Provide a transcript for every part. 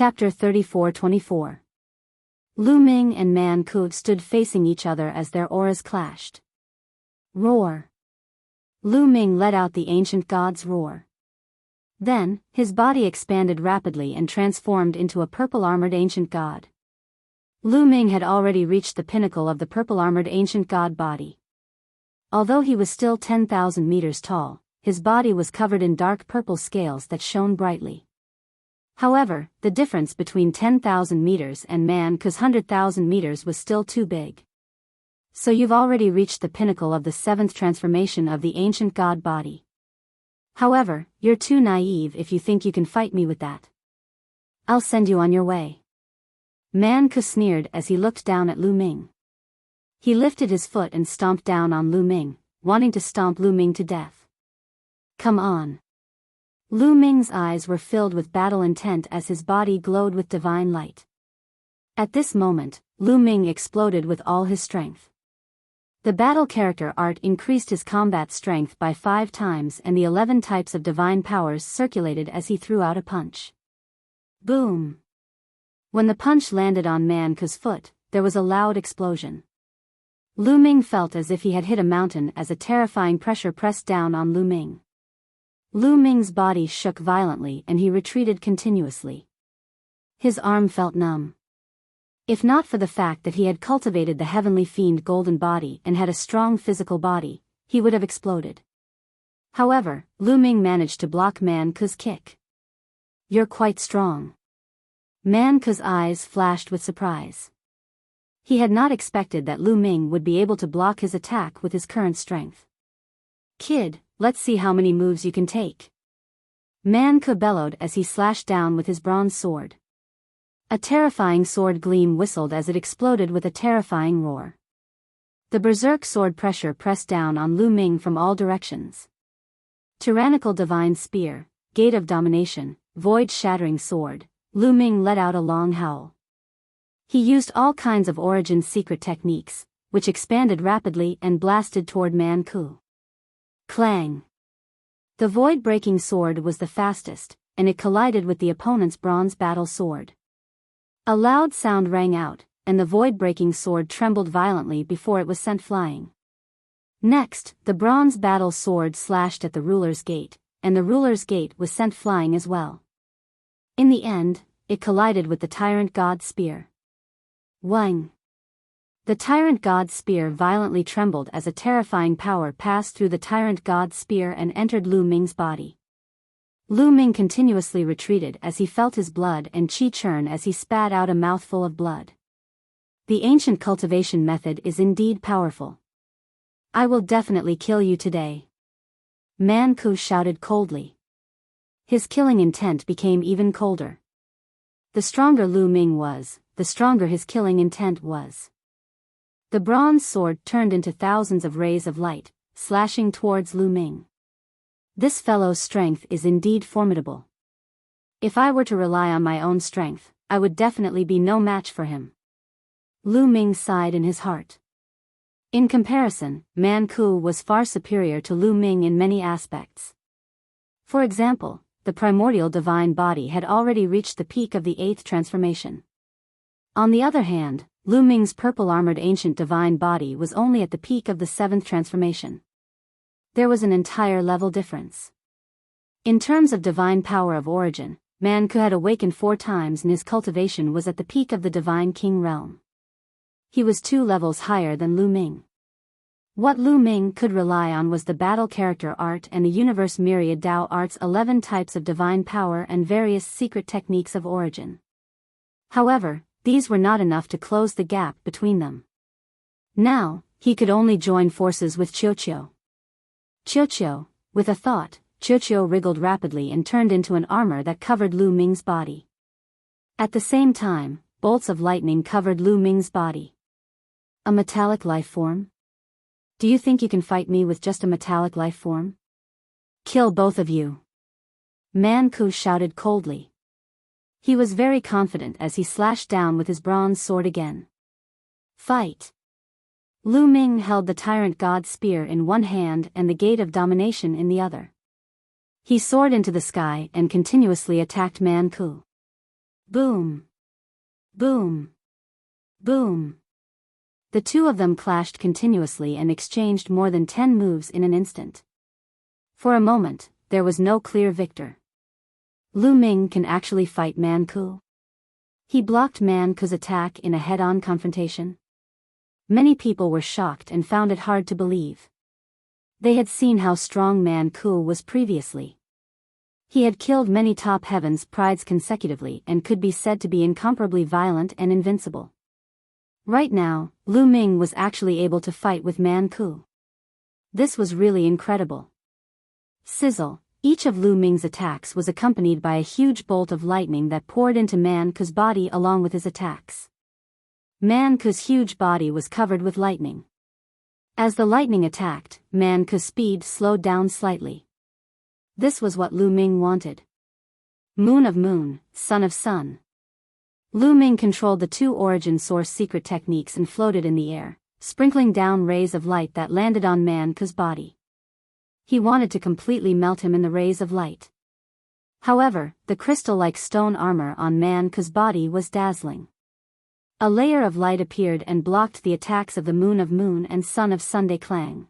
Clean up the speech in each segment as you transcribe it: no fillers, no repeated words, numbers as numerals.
Chapter 34-24. Lu Ming and Man Ku stood facing each other as their auras clashed. Roar. Lu Ming let out the ancient god's roar. Then, his body expanded rapidly and transformed into a purple-armored ancient god. Lu Ming had already reached the pinnacle of the purple-armored ancient god body. Although he was still 10,000 meters tall, his body was covered in dark purple scales that shone brightly. However, the difference between 10,000 meters and Man Ku's 100,000 meters was still too big. So you've already reached the pinnacle of the seventh transformation of the ancient god body. However, you're too naive if you think you can fight me with that. I'll send you on your way. Man Ku sneered as he looked down at Lu Ming. He lifted his foot and stomped down on Lu Ming, wanting to stomp Lu Ming to death. Come on. Lu Ming's eyes were filled with battle intent as his body glowed with divine light. At this moment, Lu Ming exploded with all his strength. The battle character art increased his combat strength by 5 times and the 11 types of divine powers circulated as he threw out a punch. Boom! When the punch landed on Man Ku's foot, there was a loud explosion. Lu Ming felt as if he had hit a mountain as a terrifying pressure pressed down on Lu Ming. Lu Ming's body shook violently and he retreated continuously. His arm felt numb. If not for the fact that he had cultivated the heavenly fiend golden body and had a strong physical body, he would have exploded. However, Lu Ming managed to block Man Ku's kick. You're quite strong. Man Ku's eyes flashed with surprise. He had not expected that Lu Ming would be able to block his attack with his current strength. Kid, let's see how many moves you can take. Man Ku bellowed as he slashed down with his bronze sword. A terrifying sword gleam whistled as it exploded with a terrifying roar. The berserk sword pressure pressed down on Lu Ming from all directions. Tyrannical divine spear, gate of domination, void-shattering sword. Lu Ming let out a long howl. He used all kinds of origin secret techniques, which expanded rapidly and blasted toward Man Ku. Clang! The void-breaking sword was the fastest, and it collided with the opponent's bronze battle sword. A loud sound rang out, and the void-breaking sword trembled violently before it was sent flying. Next, the bronze battle sword slashed at the ruler's gate, and the ruler's gate was sent flying as well. In the end, it collided with the tyrant god's spear. Wang! The tyrant god's spear violently trembled as a terrifying power passed through the tyrant god's spear and entered Lu Ming's body. Lu Ming continuously retreated as he felt his blood and chi churn as he spat out a mouthful of blood. The ancient cultivation method is indeed powerful. I will definitely kill you today. Man Ku shouted coldly. His killing intent became even colder. The stronger Lu Ming was, the stronger his killing intent was. The bronze sword turned into thousands of rays of light, slashing towards Lu Ming. This fellow's strength is indeed formidable. If I were to rely on my own strength, I would definitely be no match for him. Lu Ming sighed in his heart. In comparison, Man Ku was far superior to Lu Ming in many aspects. For example, the primordial divine body had already reached the peak of the 8th transformation. On the other hand, Lu Ming's purple-armored ancient divine body was only at the peak of the 7th transformation. There was an entire level difference. In terms of divine power of origin, Man Ku had awakened 4 times and his cultivation was at the peak of the divine king realm. He was 2 levels higher than Lu Ming. What Lu Ming could rely on was the battle character art and the universe myriad Dao art's 11 types of divine power and various secret techniques of origin. However, these were not enough to close the gap between them. Now, he could only join forces with Qiuqiu. Qiuqiu, with a thought, Qiuqiu wriggled rapidly and turned into an armor that covered Lu Ming's body. At the same time, bolts of lightning covered Lu Ming's body. A metallic life form? Do you think you can fight me with just a metallic life form? Kill both of you. Man Ku shouted coldly. He was very confident as he slashed down with his bronze sword again. Fight! Lu Ming held the tyrant god's spear in one hand and the gate of domination in the other. He soared into the sky and continuously attacked Man Ku. Boom. Boom. Boom. The two of them clashed continuously and exchanged more than 10 moves in an instant. For a moment, there was no clear victor. Lu Ming can actually fight Man Ku. He blocked Man Ku's attack in a head-on confrontation. Many people were shocked and found it hard to believe. They had seen how strong Man Ku was previously. He had killed many top heavens prides consecutively and could be said to be incomparably violent and invincible. Right now, Lu Ming was actually able to fight with Man Ku. This was really incredible. Sizzle, each of Lu Ming's attacks was accompanied by a huge bolt of lightning that poured into Man Ku's body along with his attacks. Man Ku's huge body was covered with lightning. As the lightning attacked, Man Ku's speed slowed down slightly. This was what Lu Ming wanted. Moon of Moon, Sun of Sun. Lu Ming controlled the two origin source secret techniques and floated in the air, sprinkling down rays of light that landed on Man Ku's body. He wanted to completely melt him in the rays of light. However, the crystal-like stone armor on Man Ku's body was dazzling. A layer of light appeared and blocked the attacks of the Moon of Moon and Sun of Sunday Clang.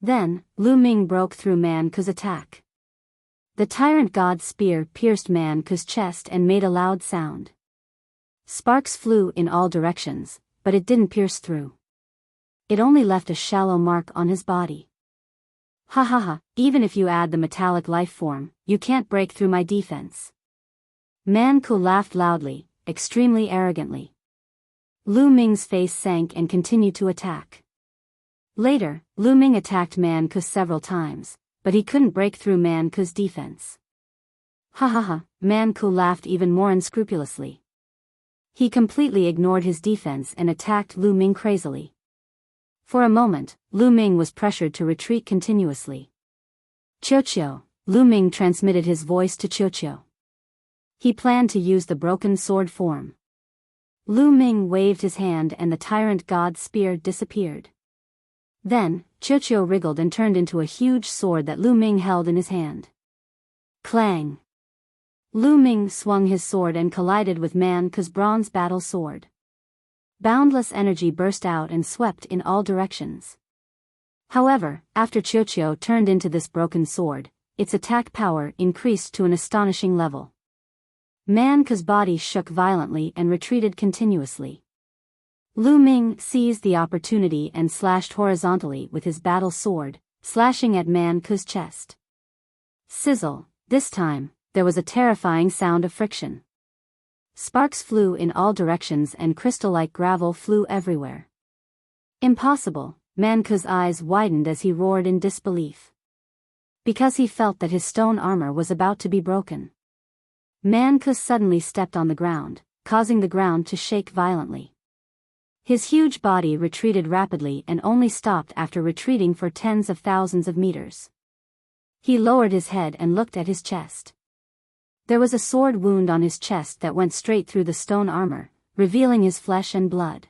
Then, Lu Ming broke through Man Ku's attack. The Tyrant God's spear pierced Man Ku's chest and made a loud sound. Sparks flew in all directions, but it didn't pierce through. It only left a shallow mark on his body. Ha ha ha, even if you add the metallic life form, you can't break through my defense. Man Ku laughed loudly, extremely arrogantly. Lu Ming's face sank and continued to attack. Later, Lu Ming attacked Man Ku several times, but he couldn't break through Man Ku's defense. Ha ha ha, Man Ku laughed even more unscrupulously. He completely ignored his defense and attacked Lu Ming crazily. For a moment, Lu Ming was pressured to retreat continuously. Qiuqiu, Lu Ming transmitted his voice to Qiuqiu. He planned to use the broken sword form. Lu Ming waved his hand and the Tyrant God's spear disappeared. Then, Qiuqiu wriggled and turned into a huge sword that Lu Ming held in his hand. Clang! Lu Ming swung his sword and collided with Man Ku's bronze battle sword. Boundless energy burst out and swept in all directions. However, after Qiuqiu turned into this broken sword, its attack power increased to an astonishing level. Man Ku's body shook violently and retreated continuously. Lu Ming seized the opportunity and slashed horizontally with his battle sword, slashing at Man Ku's chest. Sizzle, this time, there was a terrifying sound of friction. Sparks flew in all directions and crystal-like gravel flew everywhere. Impossible, Man Ku's eyes widened as he roared in disbelief. Because he felt that his stone armor was about to be broken. Man Ku suddenly stepped on the ground, causing the ground to shake violently. His huge body retreated rapidly and only stopped after retreating for tens of thousands of meters. He lowered his head and looked at his chest. There was a sword wound on his chest that went straight through the stone armor, revealing his flesh and blood.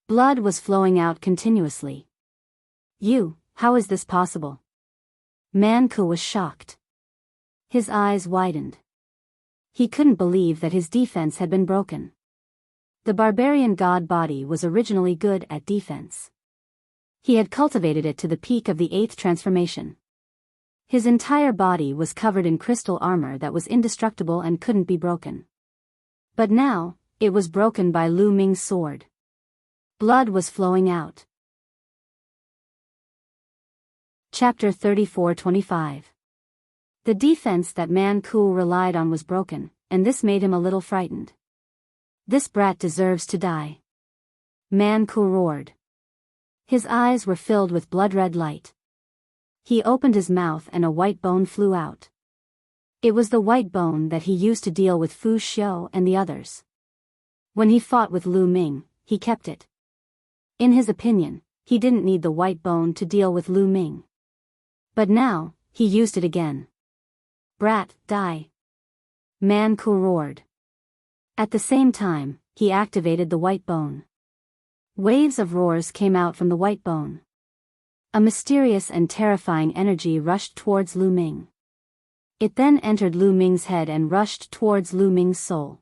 Blood was flowing out continuously. How is this possible? Man Ku was shocked. His eyes widened. He couldn't believe that his defense had been broken. The barbarian god body was originally good at defense. He had cultivated it to the peak of the 8th transformation. His entire body was covered in crystal armor that was indestructible and couldn't be broken. But now, it was broken by Lu Ming's sword. Blood was flowing out. Chapter 34-25. The defense that Man Ku relied on was broken, and this made him a little frightened. This brat deserves to die. Man Ku roared. His eyes were filled with blood-red light. He opened his mouth and a white bone flew out. It was the white bone that he used to deal with Fu Xiu and the others. When he fought with Lu Ming, he kept it. In his opinion, he didn't need the white bone to deal with Lu Ming. But now, he used it again. Brat, die. Man Ku roared. At the same time, he activated the white bone. Waves of roars came out from the white bone. A mysterious and terrifying energy rushed towards Lu Ming. It then entered Lu Ming's head and rushed towards Lu Ming's soul.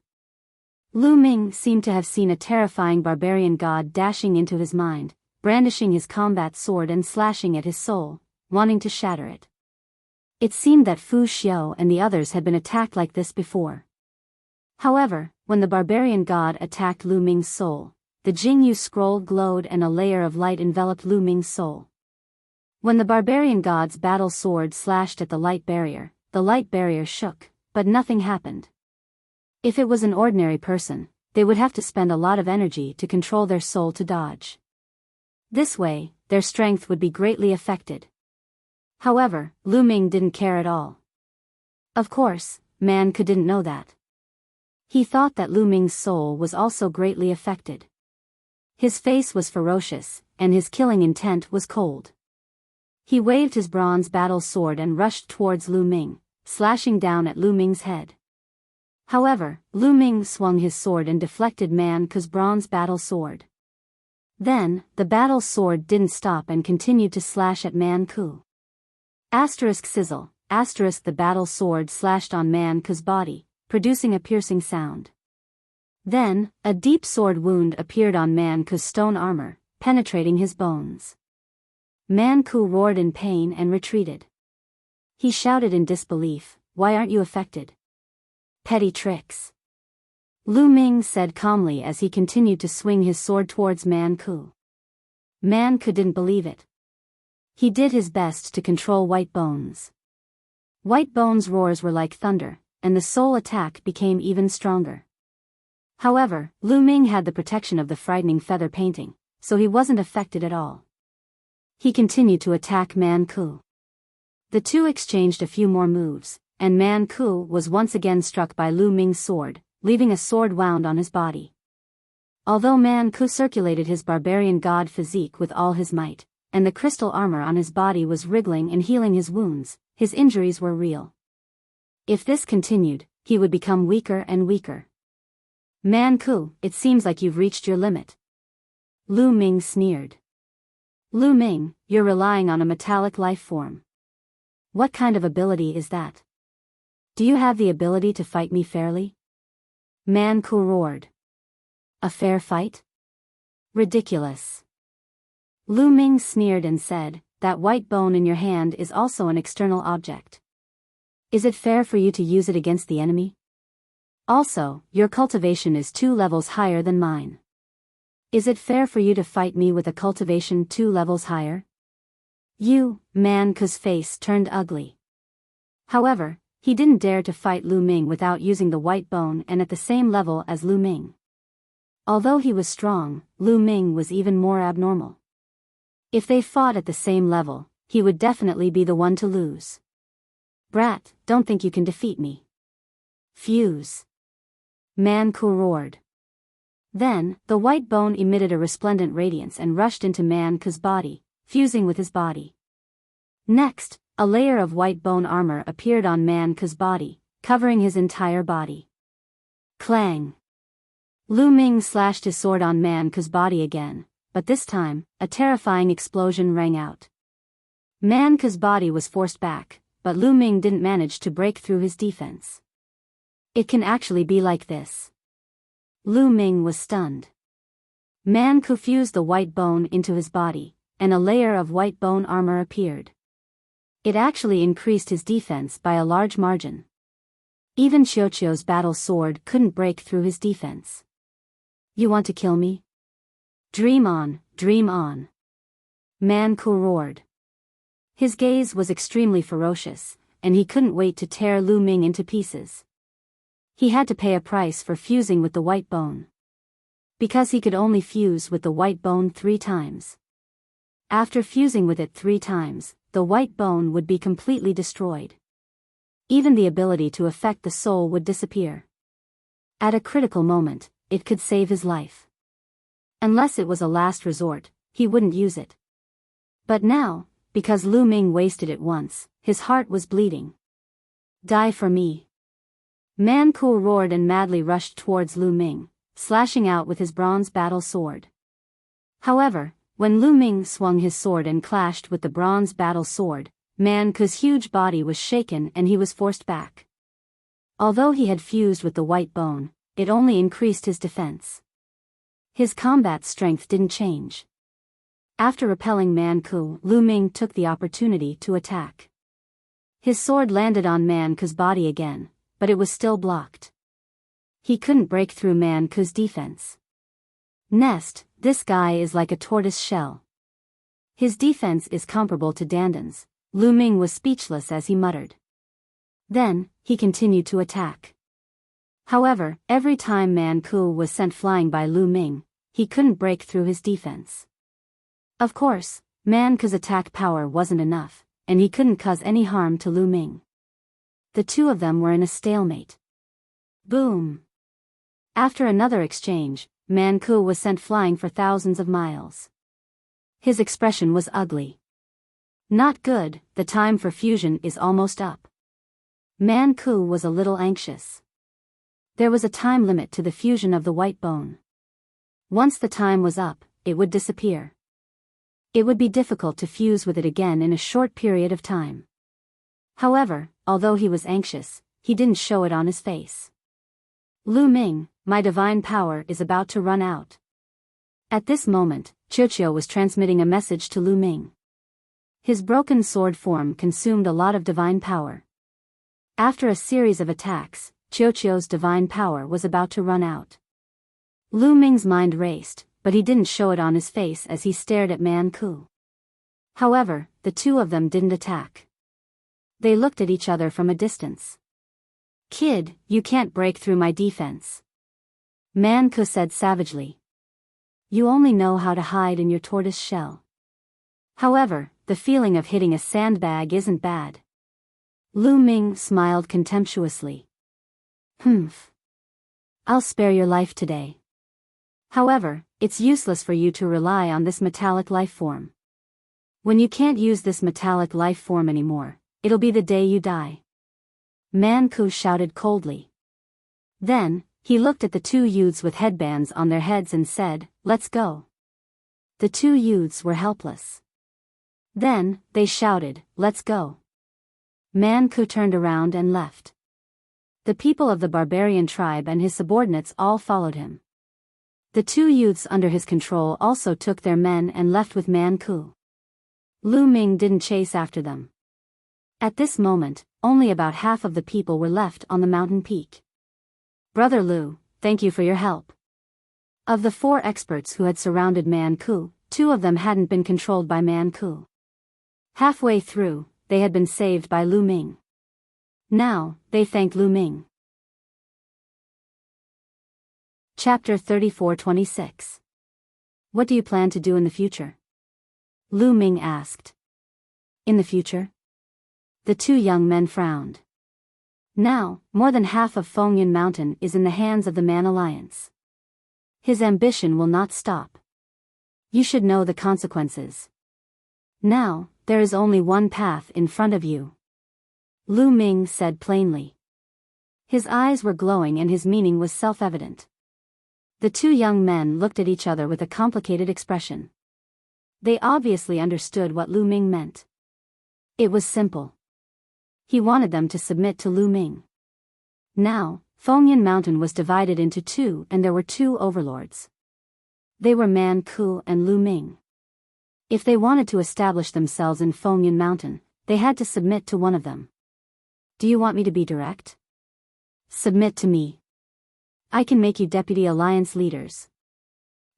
Lu Ming seemed to have seen a terrifying barbarian god dashing into his mind, brandishing his combat sword and slashing at his soul, wanting to shatter it. It seemed that Fu Xiao and the others had been attacked like this before. However, when the barbarian god attacked Lu Ming's soul, the Jingyu scroll glowed and a layer of light enveloped Lu Ming's soul. When the barbarian god's battle sword slashed at the light barrier shook, but nothing happened. If it was an ordinary person, they would have to spend a lot of energy to control their soul to dodge. This way, their strength would be greatly affected. However, Lu Ming didn't care at all. Of course, Man Ku didn't know that. He thought that Lu Ming's soul was also greatly affected. His face was ferocious, and his killing intent was cold. He waved his bronze battle sword and rushed towards Lu Ming, slashing down at Lu Ming's head. However, Lu Ming swung his sword and deflected Man Ku's bronze battle sword. Then, the battle sword didn't stop and continued to slash at Man Ku. Sizzle, the battle sword slashed on Man Ku's body, producing a piercing sound. Then, a deep sword wound appeared on Man Ku's stone armor, penetrating his bones. Man Ku roared in pain and retreated. He shouted in disbelief, "Why aren't you affected?" "Petty tricks," Lu Ming said calmly as he continued to swing his sword towards Man Ku. Man Ku didn't believe it. He did his best to control White Bones. White Bones' roars were like thunder, and the soul attack became even stronger. However, Lu Ming had the protection of the frightening feather painting, so he wasn't affected at all. He continued to attack Man Ku. The two exchanged a few more moves, and Man Ku was once again struck by Lu Ming's sword, leaving a sword wound on his body. Although Man Ku circulated his barbarian god physique with all his might, and the crystal armor on his body was wriggling and healing his wounds, his injuries were real. If this continued, he would become weaker and weaker. "Man Ku, it seems like you've reached your limit," Lu Ming sneered. "Lu Ming, you're relying on a metallic life form. What kind of ability is that? Do you have the ability to fight me fairly?" Man Ku roared. "A fair fight? Ridiculous." Lu Ming sneered and said, "That white bone in your hand is also an external object. Is it fair for you to use it against the enemy? Also, your cultivation is 2 levels higher than mine. Is it fair for you to fight me with a cultivation 2 levels higher?" Man Ku's face turned ugly. However, he didn't dare to fight Lu Ming without using the white bone and at the same level as Lu Ming. Although he was strong, Lu Ming was even more abnormal. If they fought at the same level, he would definitely be the one to lose. "Brat, don't think you can defeat me." "Fuse," Man Ku roared. Then, the white bone emitted a resplendent radiance and rushed into Man Ku's body, fusing with his body. Next, a layer of white bone armor appeared on Man Ku's body, covering his entire body. Clang! Lu Ming slashed his sword on Man Ku's body again, but this time, a terrifying explosion rang out. Man Ku's body was forced back, but Lu Ming didn't manage to break through his defense. It can actually be like this. Lu Ming was stunned. Man Ku fused the white bone into his body, and a layer of white bone armor appeared. It actually increased his defense by a large margin. Even Xiuqiu's battle sword couldn't break through his defense. "You want to kill me? Dream on, dream on," Man Ku roared. His gaze was extremely ferocious, and he couldn't wait to tear Lu Ming into pieces. He had to pay a price for fusing with the white bone. Because he could only fuse with the white bone 3 times. After fusing with it 3 times, the white bone would be completely destroyed. Even the ability to affect the soul would disappear. At a critical moment, it could save his life. Unless it was a last resort, he wouldn't use it. But now, because Lu Ming wasted it once, his heart was bleeding. "Die for me." Man Ku roared and madly rushed towards Lu Ming, slashing out with his bronze battle sword. However, when Lu Ming swung his sword and clashed with the bronze battle sword, Man Ku's huge body was shaken and he was forced back. Although he had fused with the white bone, it only increased his defense. His combat strength didn't change. After repelling Man Ku, Lu Ming took the opportunity to attack. His sword landed on Man Ku's body again, but it was still blocked. He couldn't break through Man Ku's defense. This guy is like a tortoise shell. His defense is comparable to Dandan's. Lu Ming was speechless as he muttered. Then, he continued to attack. However, every time Man Ku was sent flying by Lu Ming, he couldn't break through his defense. Of course, Man Ku's attack power wasn't enough, and he couldn't cause any harm to Lu Ming. The two of them were in a stalemate. Boom! After another exchange, Man Ku was sent flying for thousands of miles. His expression was ugly. Not good, the time for fusion is almost up. Man Ku was a little anxious. There was a time limit to the fusion of the white bone. Once the time was up, it would disappear. It would be difficult to fuse with it again in a short period of time. However, although he was anxious, he didn't show it on his face. Lu Ming, my divine power is about to run out. At this moment, Qiuqiu was transmitting a message to Lu Ming. His broken sword form consumed a lot of divine power. After a series of attacks, Qiuqiu's divine power was about to run out. Lu Ming's mind raced, but he didn't show it on his face as he stared at Man Ku. However, the two of them didn't attack. They looked at each other from a distance. Kid, you can't break through my defense. Man Ku said savagely. You only know how to hide in your tortoise shell. However, the feeling of hitting a sandbag isn't bad. Lu Ming smiled contemptuously. I'll spare your life today. However, it's useless for you to rely on this metallic life form. When you can't use this metallic life form anymore, it'll be the day you die. Man Ku shouted coldly. Then, he looked at the two youths with headbands on their heads and said, let's go. The two youths were helpless. Then, they shouted, let's go. Man Ku turned around and left. The people of the barbarian tribe and his subordinates all followed him. The two youths under his control also took their men and left with Man Ku. Lu Ming didn't chase after them. At this moment, only about half of the people were left on the mountain peak. Brother Lu, thank you for your help. Of the 4 experts who had surrounded Man Ku, 2 of them hadn't been controlled by Man Ku. Halfway through, they had been saved by Lu Ming. Now, they thanked Lu Ming. Chapter 34-26. What do you plan to do in the future? Lu Ming asked. In the future? The 2 young men frowned. Now, more than half of Fengyun Mountain is in the hands of the Man Alliance. His ambition will not stop. You should know the consequences. Now, there is only one path in front of you. Lu Ming said plainly. His eyes were glowing and his meaning was self-evident. The 2 young men looked at each other with a complicated expression. They obviously understood what Lu Ming meant. It was simple. He wanted them to submit to Lu Ming. Now, Fengyun Mountain was divided into 2 and there were 2 overlords. They were Man Ku and Lu Ming. If they wanted to establish themselves in Fengyun Mountain, they had to submit to one of them. Do you want me to be direct? Submit to me. I can make you deputy alliance leaders.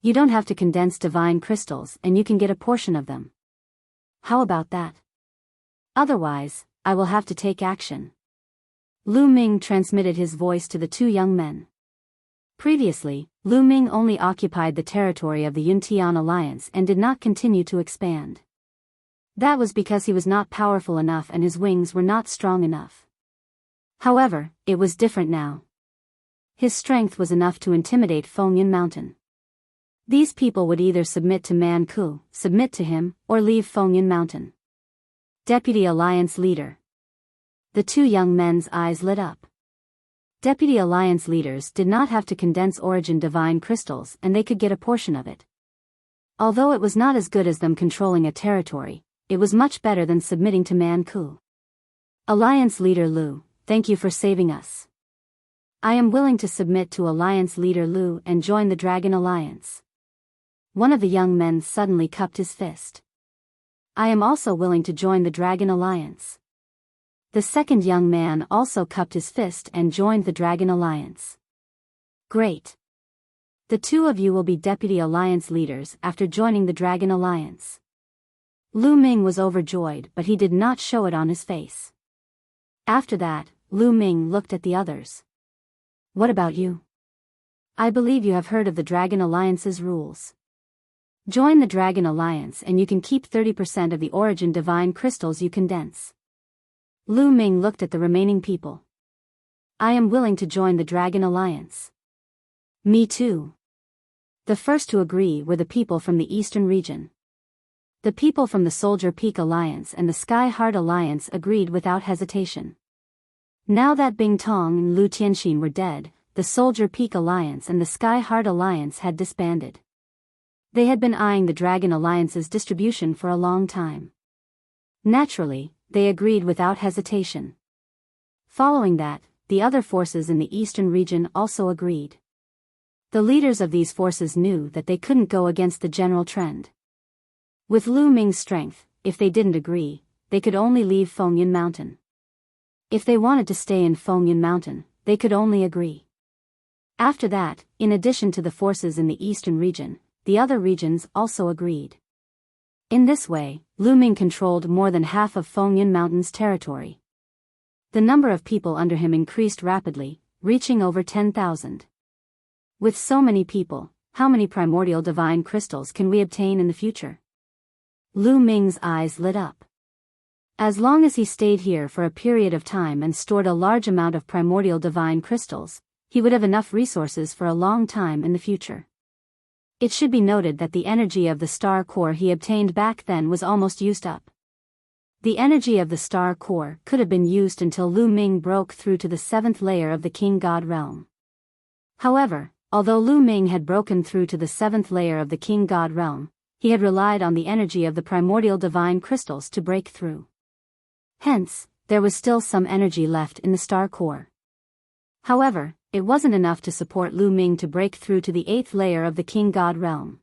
You don't have to condense divine crystals and you can get a portion of them. How about that? Otherwise, I will have to take action. Lu Ming transmitted his voice to the 2 young men. Previously, Lu Ming only occupied the territory of the Yuntian Alliance and did not continue to expand. That was because he was not powerful enough and his wings were not strong enough. However, it was different now. His strength was enough to intimidate Fengyun Mountain. These people would either submit to Man Ku, submit to him, or leave Fengyun Mountain. Deputy Alliance Leader. The 2 young men's eyes lit up. Deputy Alliance leaders did not have to condense origin divine crystals and they could get a portion of it. Although it was not as good as them controlling a territory, it was much better than submitting to Man Ku. Alliance Leader Lu, thank you for saving us. I am willing to submit to Alliance leader Lu and join the Dragon Alliance. One of the young men suddenly cupped his fist. I am also willing to join the Dragon Alliance. The second young man also cupped his fist and joined the Dragon Alliance. Great. The two of you will be Deputy Alliance leaders after joining the Dragon Alliance. Lu Ming was overjoyed, but he did not show it on his face. After that, Lu Ming looked at the others. What about you? I believe you have heard of the Dragon Alliance's rules. Join the Dragon Alliance and you can keep 30% of the origin divine crystals you condense. Lu Ming looked at the remaining people. I am willing to join the Dragon Alliance. Me too. The first to agree were the people from the Eastern region. The people from the Soldier Peak Alliance and the Sky Heart Alliance agreed without hesitation. Now that Bing Tong and Lu Tianxin were dead, the Soldier Peak Alliance and the Sky Heart Alliance had disbanded. They had been eyeing the Dragon Alliance's distribution for a long time. Naturally, they agreed without hesitation. Following that, the other forces in the Eastern region also agreed. The leaders of these forces knew that they couldn't go against the general trend. With Lu Ming's strength, if they didn't agree, they could only leave Fengyan Mountain. If they wanted to stay in Fengyan Mountain, they could only agree. After that, in addition to the forces in the Eastern region, the other regions also agreed. In this way, Lu Ming controlled more than half of Fengyan Mountain's territory. The number of people under him increased rapidly, reaching over 10,000. With so many people, how many primordial divine crystals can we obtain in the future? Lu Ming's eyes lit up. As long as he stayed here for a period of time and stored a large amount of primordial divine crystals, he would have enough resources for a long time in the future. It should be noted that the energy of the star core he obtained back then was almost used up. The energy of the star core could have been used until Lu Ming broke through to the 7th layer of the King God realm. However, although Lu Ming had broken through to the 7th layer of the King God realm, he had relied on the energy of the primordial divine crystals to break through. Hence, there was still some energy left in the star core. However, it wasn't enough to support Lu Ming to break through to the 8th layer of the King God realm.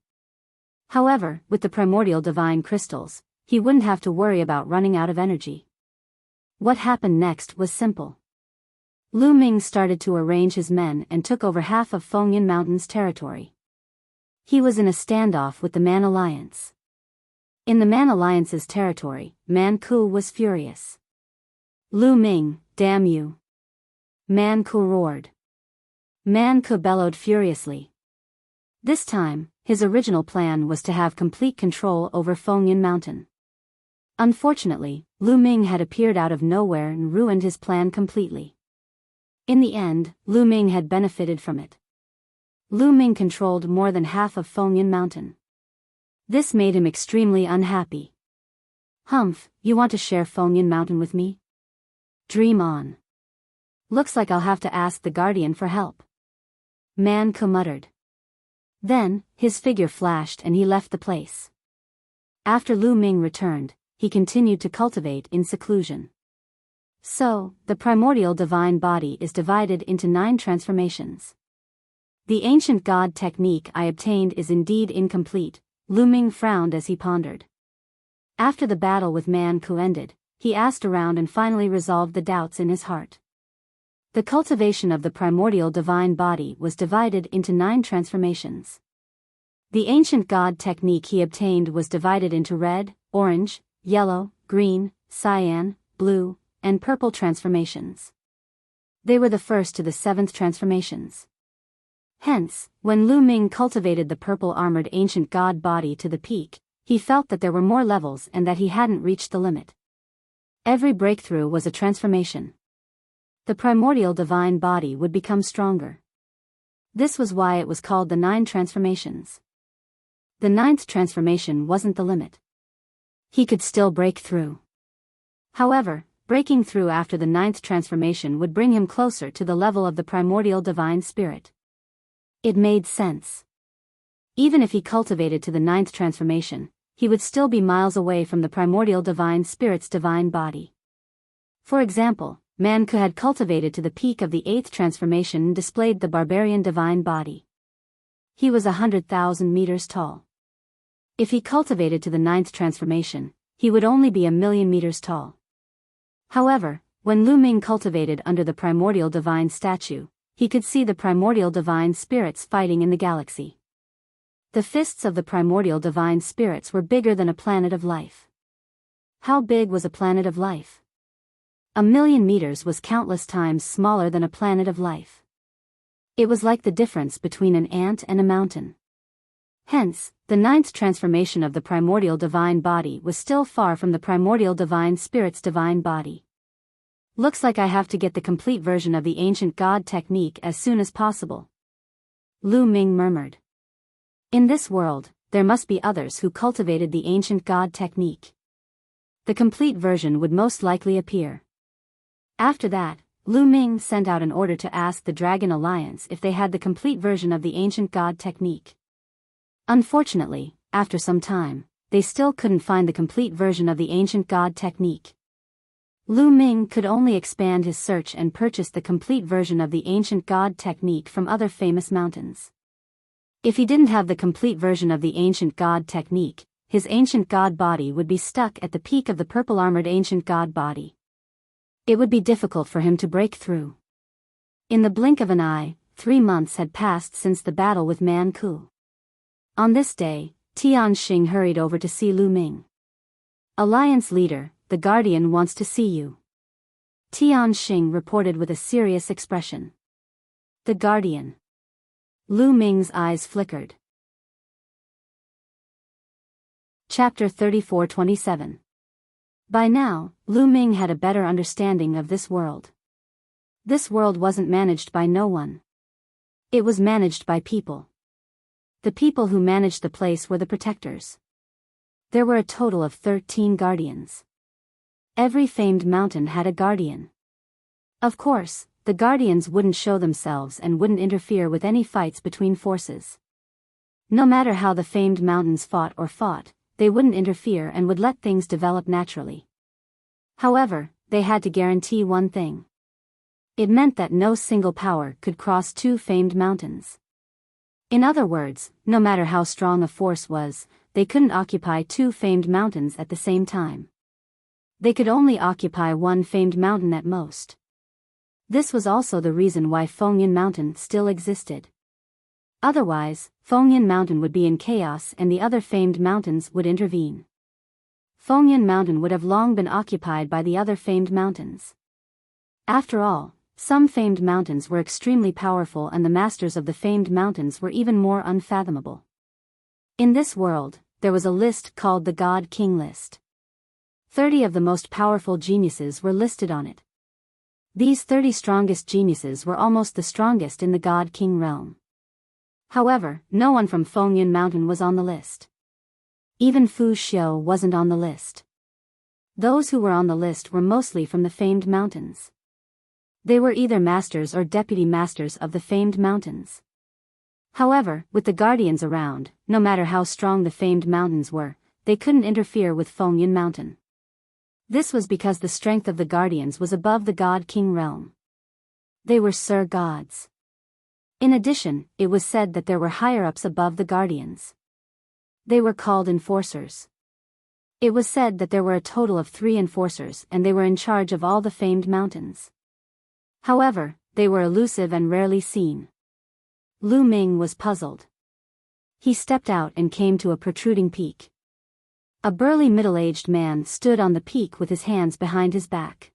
However, with the primordial divine crystals, he wouldn't have to worry about running out of energy. What happened next was simple. Lu Ming started to arrange his men and took over half of Fengyan Mountain's territory. He was in a standoff with the Man Alliance. In the Man Alliance's territory, Man Ku was furious. Lu Ming, damn you! Man Ku roared. Man Ku bellowed furiously. This time, his original plan was to have complete control over Fengyan Mountain. Unfortunately, Lu Ming had appeared out of nowhere and ruined his plan completely. In the end, Lu Ming had benefited from it. Lu Ming controlled more than half of Fengyan Mountain. This made him extremely unhappy. Humph, you want to share Fengyan Mountain with me? Dream on. Looks like I'll have to ask the Guardian for help. Man Ku muttered. Then, his figure flashed and he left the place. After Lu Ming returned, he continued to cultivate in seclusion. So, the primordial divine body is divided into 9 transformations. The ancient god technique I obtained is indeed incomplete, Lu Ming frowned as he pondered. After the battle with Man Ku ended, he asked around and finally resolved the doubts in his heart. The cultivation of the primordial divine body was divided into 9 transformations. The ancient god technique he obtained was divided into red, orange, yellow, green, cyan, blue, and purple transformations. They were the first to the 7th transformations. Hence, when Lu Ming cultivated the purple-armored ancient god body to the peak, he felt that there were more levels and that he hadn't reached the limit. Every breakthrough was a transformation. The primordial divine body would become stronger. This was why it was called the 9 transformations. The 9th transformation wasn't the limit. He could still break through. However, breaking through after the 9th transformation would bring him closer to the level of the primordial divine spirit. It made sense. Even if he cultivated to the 9th transformation, he would still be miles away from the primordial divine spirit's divine body. For example, man had cultivated to the peak of the 8th transformation and displayed the barbarian divine body. He was 100,000 meters tall. If he cultivated to the 9th transformation, he would only be 1,000,000 meters tall. However, when Lu Ming cultivated under the primordial divine statue, he could see the primordial divine spirits fighting in the galaxy. The fists of the primordial divine spirits were bigger than a planet of life. How big was a planet of life? 1,000,000 meters was countless times smaller than a planet of life. It was like the difference between an ant and a mountain. Hence, the 9th transformation of the primordial divine body was still far from the primordial divine spirit's divine body. Looks like I have to get the complete version of the ancient god technique as soon as possible. Lu Ming murmured. In this world, there must be others who cultivated the ancient god technique. The complete version would most likely appear. After that, Lu Ming sent out an order to ask the Dragon Alliance if they had the complete version of the ancient god technique. Unfortunately, after some time, they still couldn't find the complete version of the ancient god technique. Lu Ming could only expand his search and purchase the complete version of the ancient god technique from other famous mountains. If he didn't have the complete version of the ancient god technique, his ancient god body would be stuck at the peak of the purple-armored ancient god body. It would be difficult for him to break through. In the blink of an eye, 3 months had passed since the battle with Man Ku. On this day, Tian Xing hurried over to see Lu Ming. Alliance leader, the Guardian wants to see you. Tian Xing reported with a serious expression. The Guardian. Lu Ming's eyes flickered. Chapter 34-27. By now, Lu Ming had a better understanding of this world. This world wasn't managed by no one. It was managed by people. The people who managed the place were the protectors. There were a total of 13 guardians. Every famed mountain had a guardian. Of course, the guardians wouldn't show themselves and wouldn't interfere with any fights between forces. No matter how the famed mountains fought, they wouldn't interfere and would let things develop naturally. However, they had to guarantee one thing. It meant that no single power could cross 2 famed mountains. In other words, no matter how strong a force was, they couldn't occupy 2 famed mountains at the same time. They could only occupy 1 famed mountain at most. This was also the reason why Fengyan Mountain still existed. Otherwise, Fengyan Mountain would be in chaos and the other famed mountains would intervene. Fengyan Mountain would have long been occupied by the other famed mountains. After all, some famed mountains were extremely powerful and the masters of the famed mountains were even more unfathomable. In this world, there was a list called the God King list. 30 of the most powerful geniuses were listed on it. These 30 strongest geniuses were almost the strongest in the God King realm. However, no one from Fengyan Mountain was on the list. Even Fu Xiu wasn't on the list. Those who were on the list were mostly from the famed mountains. They were either masters or deputy masters of the famed mountains. However, with the guardians around, no matter how strong the famed mountains were, they couldn't interfere with Fengyan Mountain. This was because the strength of the guardians was above the God King realm. They were Sir Gods. In addition, it was said that there were higher-ups above the guardians. They were called enforcers. It was said that there were a total of 3 enforcers and they were in charge of all the famed mountains. However, they were elusive and rarely seen. Lu Ming was puzzled. He stepped out and came to a protruding peak. A burly middle-aged man stood on the peak with his hands behind his back.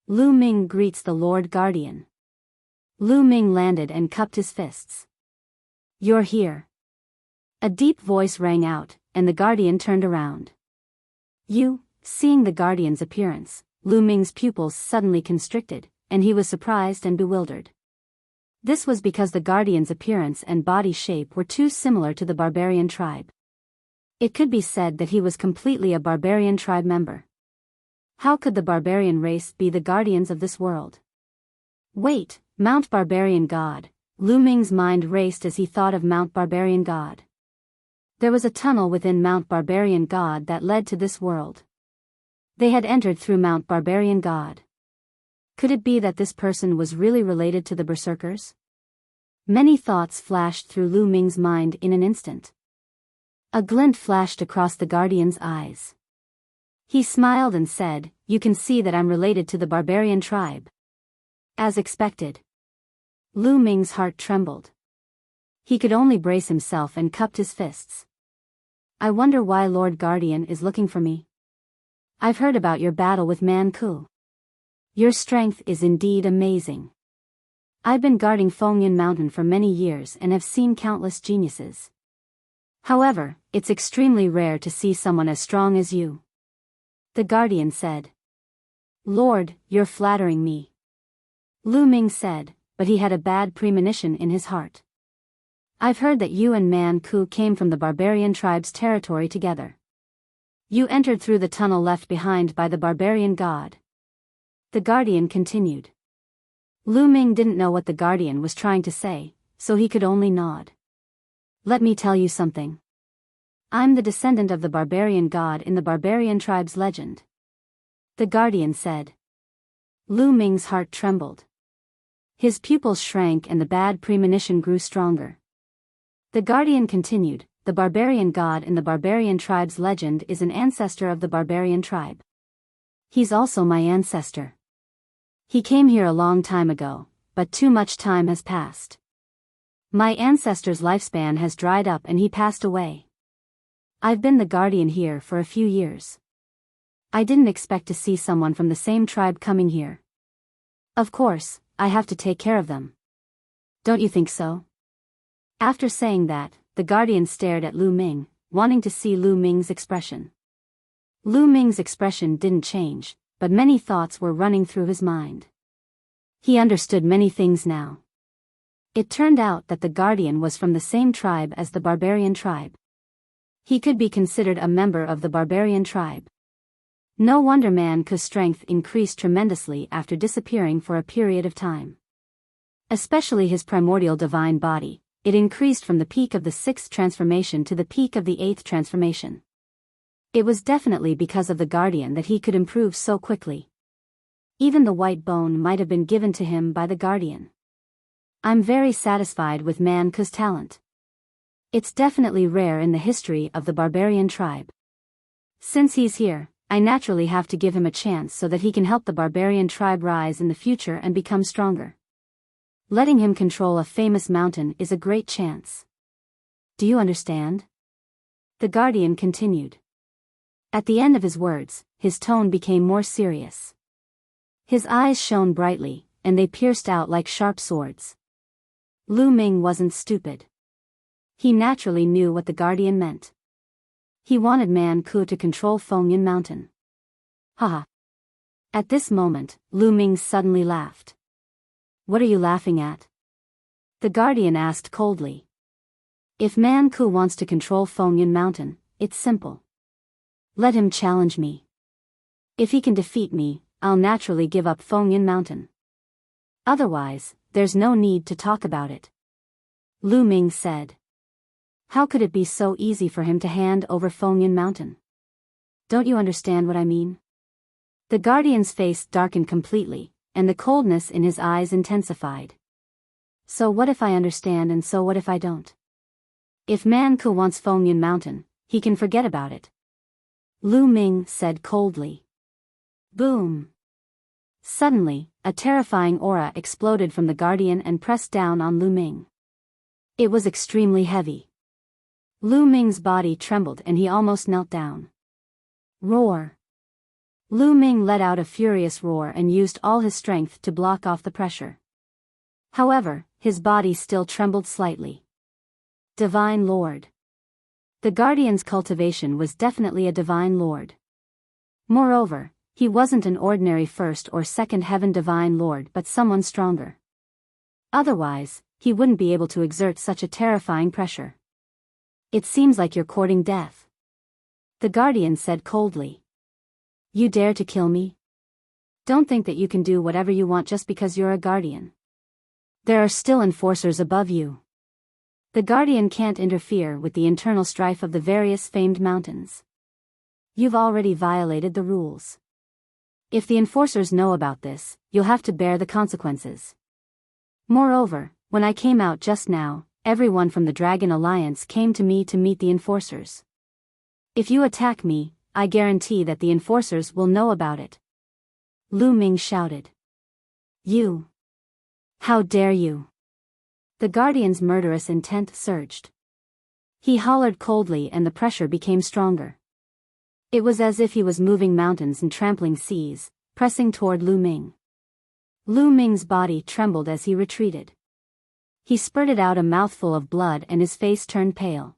Lu Ming greets the Lord Guardian. Lu Ming landed and cupped his fists. You're here. A deep voice rang out, and the Guardian turned around. You, seeing the Guardian's appearance, Lu Ming's pupils suddenly constricted, and he was surprised and bewildered. This was because the Guardian's appearance and body shape were too similar to the barbarian tribe. It could be said that he was completely a barbarian tribe member. How could the barbarian race be the guardians of this world? Wait, Mount Barbarian God. Lu Ming's mind raced as he thought of Mount Barbarian God. There was a tunnel within Mount Barbarian God that led to this world. They had entered through Mount Barbarian God. Could it be that this person was really related to the berserkers? Many thoughts flashed through Lu Ming's mind in an instant. A glint flashed across the guardian's eyes. He smiled and said, "You can see that I'm related to the barbarian tribe." As expected. Lu Ming's heart trembled. He could only brace himself and cupped his fists. "I wonder why Lord Guardian is looking for me. I've heard about your battle with Man Ku. Your strength is indeed amazing. I've been guarding Fengyan Mountain for many years and have seen countless geniuses. However, it's extremely rare to see someone as strong as you." The guardian said. "Lord, you're flattering me," Lu Ming said, but he had a bad premonition in his heart. "I've heard that you and Man Ku came from the barbarian tribe's territory together. You entered through the tunnel left behind by the barbarian god." The guardian continued. Lu Ming didn't know what the guardian was trying to say, so he could only nod. "Let me tell you something. I'm the descendant of the barbarian god in the barbarian tribe's legend," the guardian said. Lu Ming's heart trembled. His pupils shrank and the bad premonition grew stronger. The guardian continued, "The barbarian god in the barbarian tribe's legend is an ancestor of the barbarian tribe. He's also my ancestor. He came here a long time ago, but too much time has passed. My ancestor's lifespan has dried up and he passed away. I've been the guardian here for a few years. I didn't expect to see someone from the same tribe coming here. Of course, I have to take care of them. Don't you think so?" After saying that, the guardian stared at Lu Ming, wanting to see Lu Ming's expression. Lu Ming's expression didn't change, but many thoughts were running through his mind. He understood many things now. It turned out that the guardian was from the same tribe as the barbarian tribe. He could be considered a member of the barbarian tribe. No wonder Man Ku's strength increased tremendously after disappearing for a period of time. Especially his primordial divine body, it increased from the peak of the 6th transformation to the peak of the 8th transformation. It was definitely because of the guardian that he could improve so quickly. Even the white bone might have been given to him by the guardian. "I'm very satisfied with Man Ku's talent. It's definitely rare in the history of the barbarian tribe. Since he's here, I naturally have to give him a chance so that he can help the barbarian tribe rise in the future and become stronger. Letting him control a famous mountain is a great chance. Do you understand?" The guardian continued. At the end of his words, his tone became more serious. His eyes shone brightly, and they pierced out like sharp swords. Lu Ming wasn't stupid. He naturally knew what the guardian meant. He wanted Man Ku to control Fengyan Mountain. Haha. At this moment, Lu Ming suddenly laughed. "What are you laughing at?" the guardian asked coldly. "If Man Ku wants to control Fengyan Mountain, it's simple. Let him challenge me. If he can defeat me, I'll naturally give up Fengyan Mountain. Otherwise, there's no need to talk about it," Lu Ming said. How could it be so easy for him to hand over Fengyan Mountain? Don't you understand what I mean? The guardian's face darkened completely, and the coldness in his eyes intensified. So what if I understand and so what if I don't? If Man Ku wants Fengyan Mountain, he can forget about it, Lu Ming said coldly. Boom! Suddenly, a terrifying aura exploded from the guardian and pressed down on Lu Ming. It was extremely heavy. Lu Ming's body trembled and he almost knelt down. Roar! Lu Ming let out a furious roar and used all his strength to block off the pressure. However, his body still trembled slightly. Divine Lord. The guardian's cultivation was definitely a divine lord. Moreover, he wasn't an ordinary first or second heaven divine lord but someone stronger. Otherwise, he wouldn't be able to exert such a terrifying pressure. It seems like you're courting death, the guardian said coldly. You dare to kill me? Don't think that you can do whatever you want just because you're a guardian. There are still enforcers above you. The guardian can't interfere with the internal strife of the various famed mountains. You've already violated the rules. If the enforcers know about this, you'll have to bear the consequences. Moreover, when I came out just now, everyone from the Dragon Alliance came to me to meet the enforcers. If you attack me, I guarantee that the enforcers will know about it. Lu Ming shouted. You! How dare you! The Guardian's murderous intent surged. He hollered coldly and the pressure became stronger. It was as if he was moving mountains and trampling seas, pressing toward Lu Ming. Lu Ming's body trembled as he retreated. He spurted out a mouthful of blood and his face turned pale.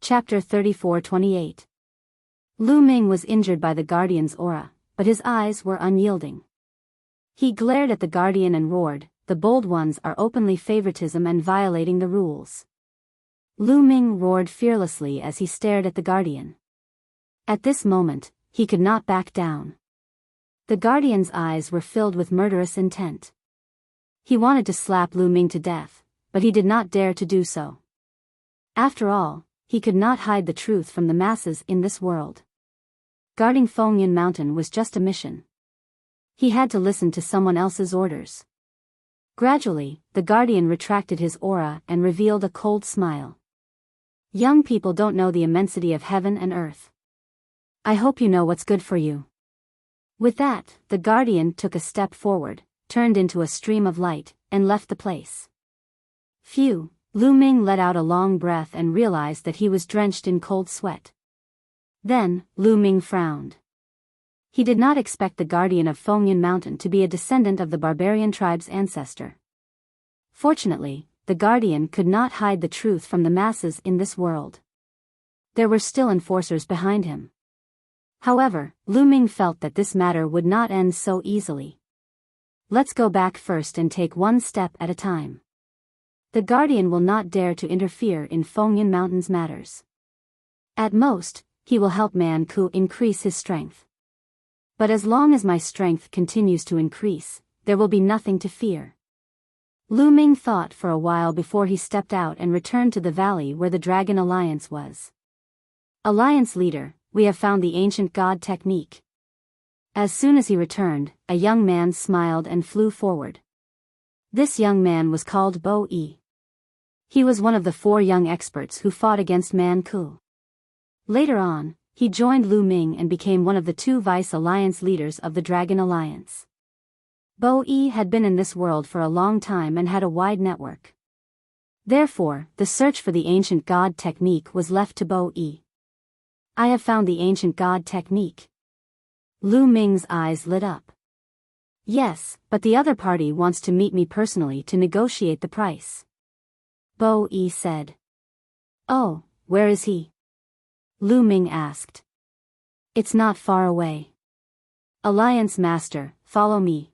Chapter 34-28. Lu Ming was injured by the Guardian's aura, but his eyes were unyielding. He glared at the Guardian and roared, "The bold ones are openly favoritism and violating the rules." Lu Ming roared fearlessly as he stared at the Guardian. At this moment, he could not back down. The Guardian's eyes were filled with murderous intent. He wanted to slap Lu Ming to death, but he did not dare to do so. After all, he could not hide the truth from the masses in this world. Guarding Fengyun Mountain was just a mission. He had to listen to someone else's orders. Gradually, the Guardian retracted his aura and revealed a cold smile. Young people don't know the immensity of heaven and earth. I hope you know what's good for you. With that, the Guardian took a step forward, turned into a stream of light, and left the place. Phew, Lu Ming let out a long breath and realized that he was drenched in cold sweat. Then, Lu Ming frowned. He did not expect the Guardian of Fengyun Mountain to be a descendant of the barbarian tribe's ancestor. Fortunately, the Guardian could not hide the truth from the masses in this world. There were still enforcers behind him. However, Lu Ming felt that this matter would not end so easily. Let's go back first and take one step at a time. The Guardian will not dare to interfere in Fengyun Mountain's matters. At most, he will help Man Ku increase his strength. But as long as my strength continues to increase, there will be nothing to fear. Lu Ming thought for a while before he stepped out and returned to the valley where the Dragon Alliance was. Alliance leader, we have found the ancient god technique. As soon as he returned, a young man smiled and flew forward. This young man was called Bo Yi. He was one of the 4 young experts who fought against Man Ku. Later on, he joined Lu Ming and became one of the 2 vice alliance leaders of the Dragon Alliance. Bo Yi had been in this world for a long time and had a wide network. Therefore, the search for the ancient god technique was left to Bo Yi. I have found the ancient god technique. Lu Ming's eyes lit up. Yes, but the other party wants to meet me personally to negotiate the price. Bo Yi said. Oh, where is he? Lu Ming asked. It's not far away. Alliance Master, follow me.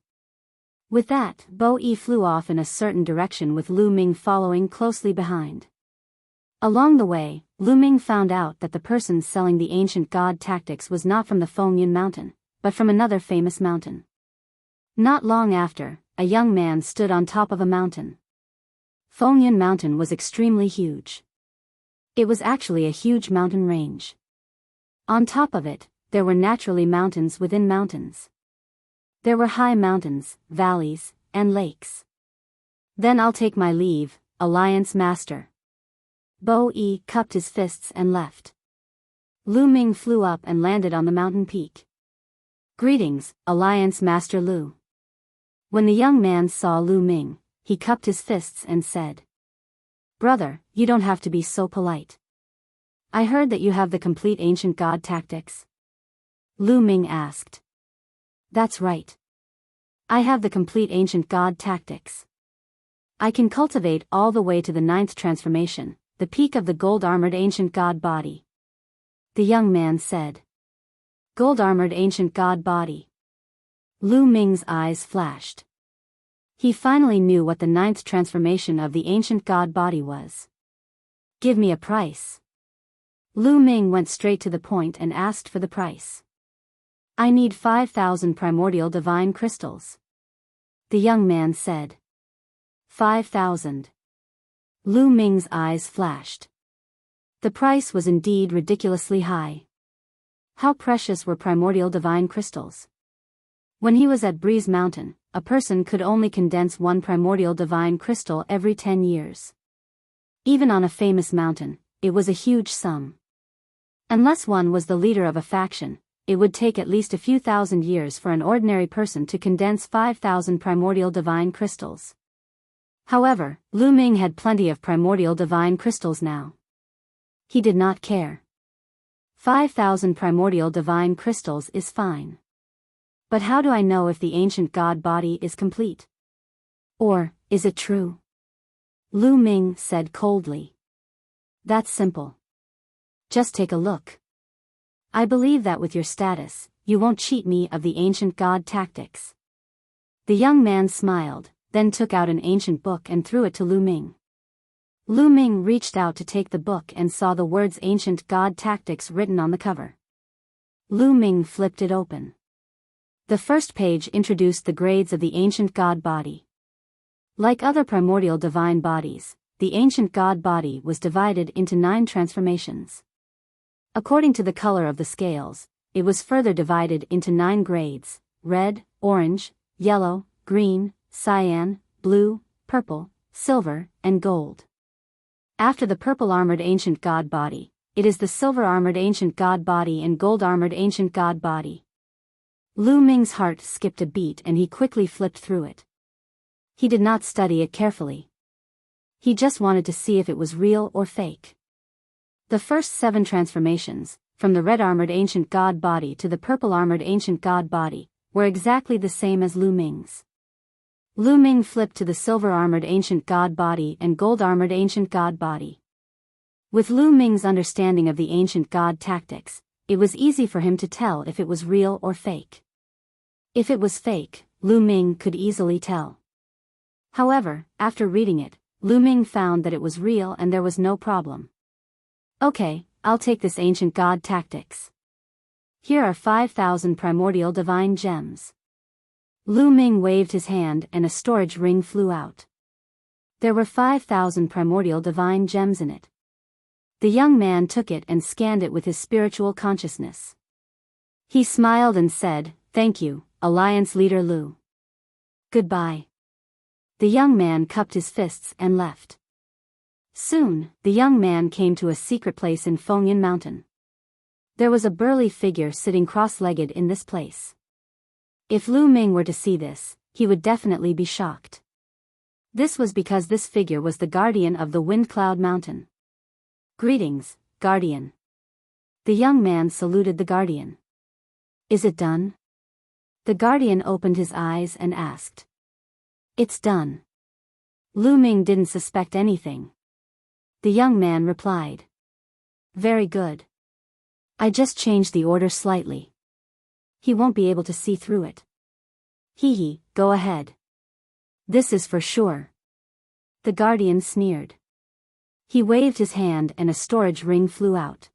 With that, Bo Yi flew off in a certain direction with Lu Ming following closely behind. Along the way, Lu Ming found out that the person selling the ancient god tactics was not from the Fengyun Mountain, but from another famous mountain. Not long after, a young man stood on top of a mountain. Fengyun Mountain was extremely huge. It was actually a huge mountain range. On top of it, there were naturally mountains within mountains. There were high mountains, valleys, and lakes. Then I'll take my leave, Alliance Master. Bo Yi cupped his fists and left. Lu Ming flew up and landed on the mountain peak. Greetings, Alliance Master Lu. When the young man saw Lu Ming, he cupped his fists and said, Brother, you don't have to be so polite. I heard that you have the complete ancient god tactics. Lu Ming asked. That's right. I have the complete ancient god tactics. I can cultivate all the way to the 9th transformation, the peak of the gold-armored ancient god body. The young man said. Gold-armored ancient god body. Lu Ming's eyes flashed. He finally knew what the 9th transformation of the ancient god body was. Give me a price. Lu Ming went straight to the point and asked for the price. I need 5,000 primordial divine crystals. The young man said. 5,000. Lu Ming's eyes flashed. The price was indeed ridiculously high. How precious were primordial divine crystals. When he was at Breeze Mountain, a person could only condense one primordial divine crystal every 10 years. Even on a famous mountain, it was a huge sum. Unless one was the leader of a faction, it would take at least a few thousand years for an ordinary person to condense 5,000 primordial divine crystals. However, Lu Ming had plenty of primordial divine crystals now. He did not care. 5,000 primordial divine crystals is fine. But how do I know if the ancient god body is complete? Or, is it true? Lu Ming said coldly. That's simple. Just take a look. I believe that with your status, you won't cheat me of the ancient god tactics. The young man smiled, then took out an ancient book and threw it to Lu Ming. Lu Ming reached out to take the book and saw the words Ancient God Tactics written on the cover. Lu Ming flipped it open. The first page introduced the grades of the ancient god body. Like other primordial divine bodies, the ancient god body was divided into 9 transformations. According to the color of the scales, it was further divided into 9 grades: red, orange, yellow, green, cyan, blue, purple, silver, and gold. After the purple-armored ancient god body, it is the silver-armored ancient god body and gold-armored ancient god body. Lu Ming's heart skipped a beat and he quickly flipped through it. He did not study it carefully. He just wanted to see if it was real or fake. The first 7 transformations, from the red-armored ancient god body to the purple-armored ancient god body, were exactly the same as Lu Ming's. Lu Ming flipped to the silver-armored ancient god body and gold-armored ancient god body. With Lu Ming's understanding of the ancient god tactics, it was easy for him to tell if it was real or fake. If it was fake, Lu Ming could easily tell. However, after reading it, Lu Ming found that it was real and there was no problem. Okay, I'll take this ancient god tactics. Here are 5,000 primordial divine gems. Lu Ming waved his hand and a storage ring flew out. There were 5,000 primordial divine gems in it. The young man took it and scanned it with his spiritual consciousness. He smiled and said, "Thank you, Alliance Leader Lu. Goodbye." The young man cupped his fists and left. Soon, the young man came to a secret place in Fengyan Mountain. There was a burly figure sitting cross-legged in this place. If Lu Ming were to see this, he would definitely be shocked. This was because this figure was the guardian of the Wind Cloud Mountain. "Greetings, Guardian." The young man saluted the guardian. "Is it done?" The guardian opened his eyes and asked. "It's done." Lu Ming didn't suspect anything. The young man replied. "Very good. I just changed the order slightly. He won't be able to see through it." "Hee, go ahead. This is for sure." The guardian sneered. He waved his hand and a storage ring flew out.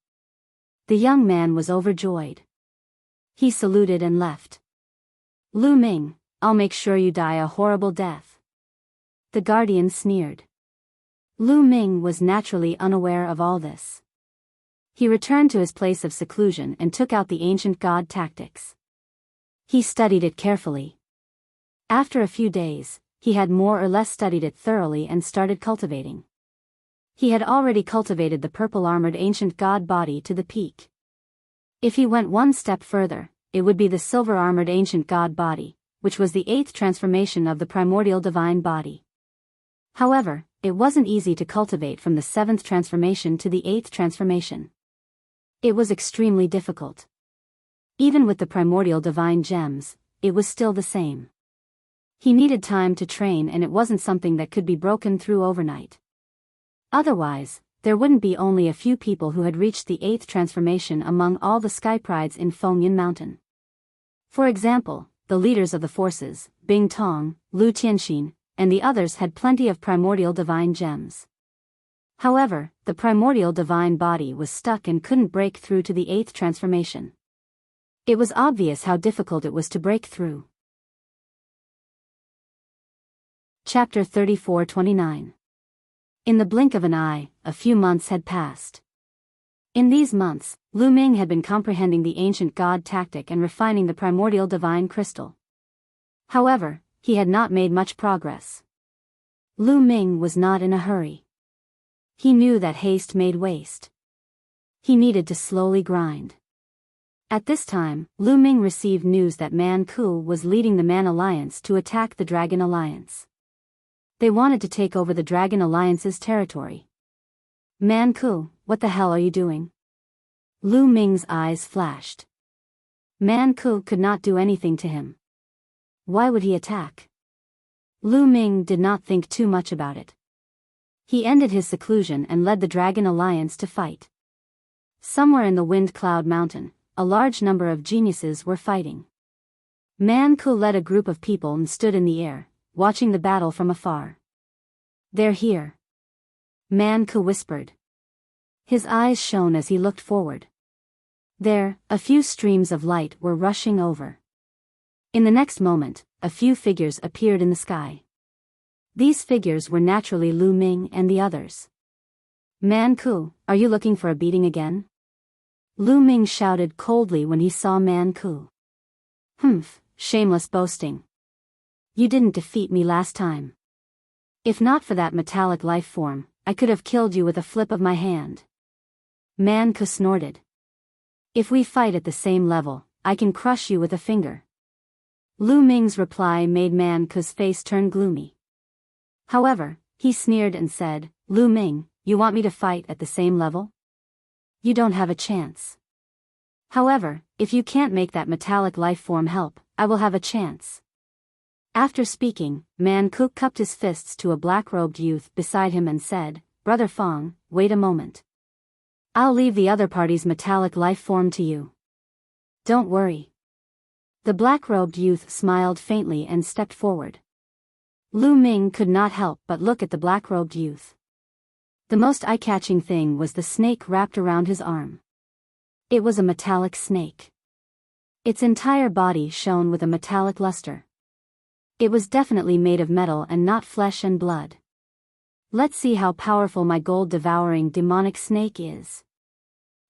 The young man was overjoyed. He saluted and left. "Lu Ming, I'll make sure you die a horrible death." The guardian sneered. Lu Ming was naturally unaware of all this. He returned to his place of seclusion and took out the ancient god tactics. He studied it carefully. After a few days, he had more or less studied it thoroughly and started cultivating. He had already cultivated the purple-armored ancient god body to the peak. If he went one step further, it would be the silver-armored ancient god body, which was the 8th transformation of the primordial divine body. However, it wasn't easy to cultivate from the 7th transformation to the 8th transformation. It was extremely difficult. Even with the primordial divine gems, it was still the same. He needed time to train and it wasn't something that could be broken through overnight. Otherwise, there wouldn't be only a few people who had reached the 8th transformation among all the sky prides in Fengyan Mountain. For example, the leaders of the forces, Bing Tong, Lu Tianxin, and the others had plenty of primordial divine gems. However, the primordial divine body was stuck and couldn't break through to the 8th transformation. It was obvious how difficult it was to break through. Chapter 34-29. In the blink of an eye, a few months had passed. In these months, Lu Ming had been comprehending the ancient god tactic and refining the primordial divine crystal. However, he had not made much progress. Lu Ming was not in a hurry. He knew that haste made waste. He needed to slowly grind. At this time, Lu Ming received news that Man Ku was leading the Man Alliance to attack the Dragon Alliance. They wanted to take over the Dragon Alliance's territory. Man Ku, what the hell are you doing? Lu Ming's eyes flashed. Man Ku could not do anything to him. Why would he attack? Lu Ming did not think too much about it. He ended his seclusion and led the Dragon Alliance to fight. Somewhere in the Wind Cloud Mountain, a large number of geniuses were fighting. Man Ku led a group of people and stood in the air, watching the battle from afar. "They're here," Man Ku whispered. His eyes shone as he looked forward. There, a few streams of light were rushing over. In the next moment, a few figures appeared in the sky. These figures were naturally Lu Ming and the others. "Man Ku, are you looking for a beating again?" Lu Ming shouted coldly when he saw Man Ku. "Humph, shameless boasting. You didn't defeat me last time. If not for that metallic life form, I could have killed you with a flip of my hand." Man Ku snorted. "If we fight at the same level, I can crush you with a finger." Lu Ming's reply made Man Ku's face turn gloomy. However, he sneered and said, "Lu Ming, you want me to fight at the same level? You don't have a chance. However, if you can't make that metallic life form help, I will have a chance." After speaking, Man Ku cupped his fists to a black-robed youth beside him and said, "Brother Fong, wait a moment. I'll leave the other party's metallic life form to you. Don't worry." The black-robed youth smiled faintly and stepped forward. Lu Ming could not help but look at the black-robed youth. The most eye-catching thing was the snake wrapped around his arm. It was a metallic snake. Its entire body shone with a metallic luster. It was definitely made of metal and not flesh and blood. "Let's see how powerful my gold-devouring demonic snake is,"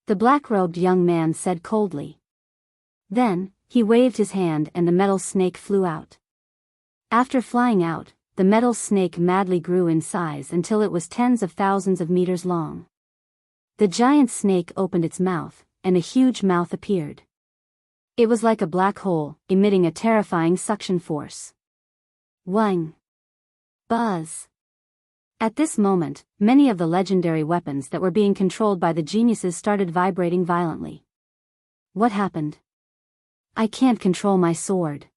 the black-robed young man said coldly. Then, he waved his hand and the metal snake flew out. After flying out, the metal snake madly grew in size until it was tens of thousands of meters long. The giant snake opened its mouth, and a huge mouth appeared. It was like a black hole, emitting a terrifying suction force. Wang! Buzz! At this moment, many of the legendary weapons that were being controlled by the geniuses started vibrating violently. What happened? I can't control my sword.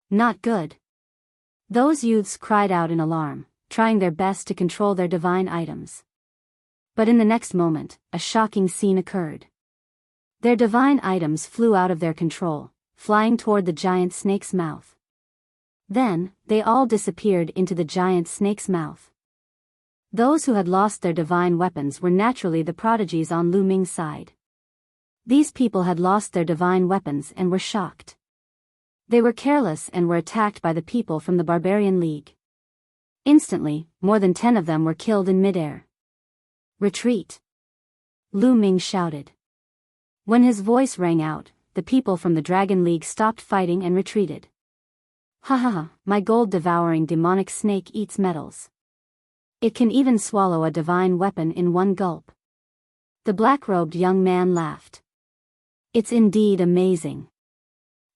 Not good. Those youths cried out in alarm, trying their best to control their divine items. But in the next moment, a shocking scene occurred. Their divine items flew out of their control, flying toward the giant snake's mouth. Then, they all disappeared into the giant snake's mouth. Those who had lost their divine weapons were naturally the prodigies on Lu Ming's side. These people had lost their divine weapons and were shocked. They were careless and were attacked by the people from the Barbarian League. Instantly, more than 10 of them were killed in midair. "Retreat!" Lu Ming shouted. When his voice rang out, the people from the Dragon League stopped fighting and retreated. "Ha ha ha, my gold-devouring demonic snake eats metals. It can even swallow a divine weapon in one gulp." The black-robed young man laughed. "It's indeed amazing.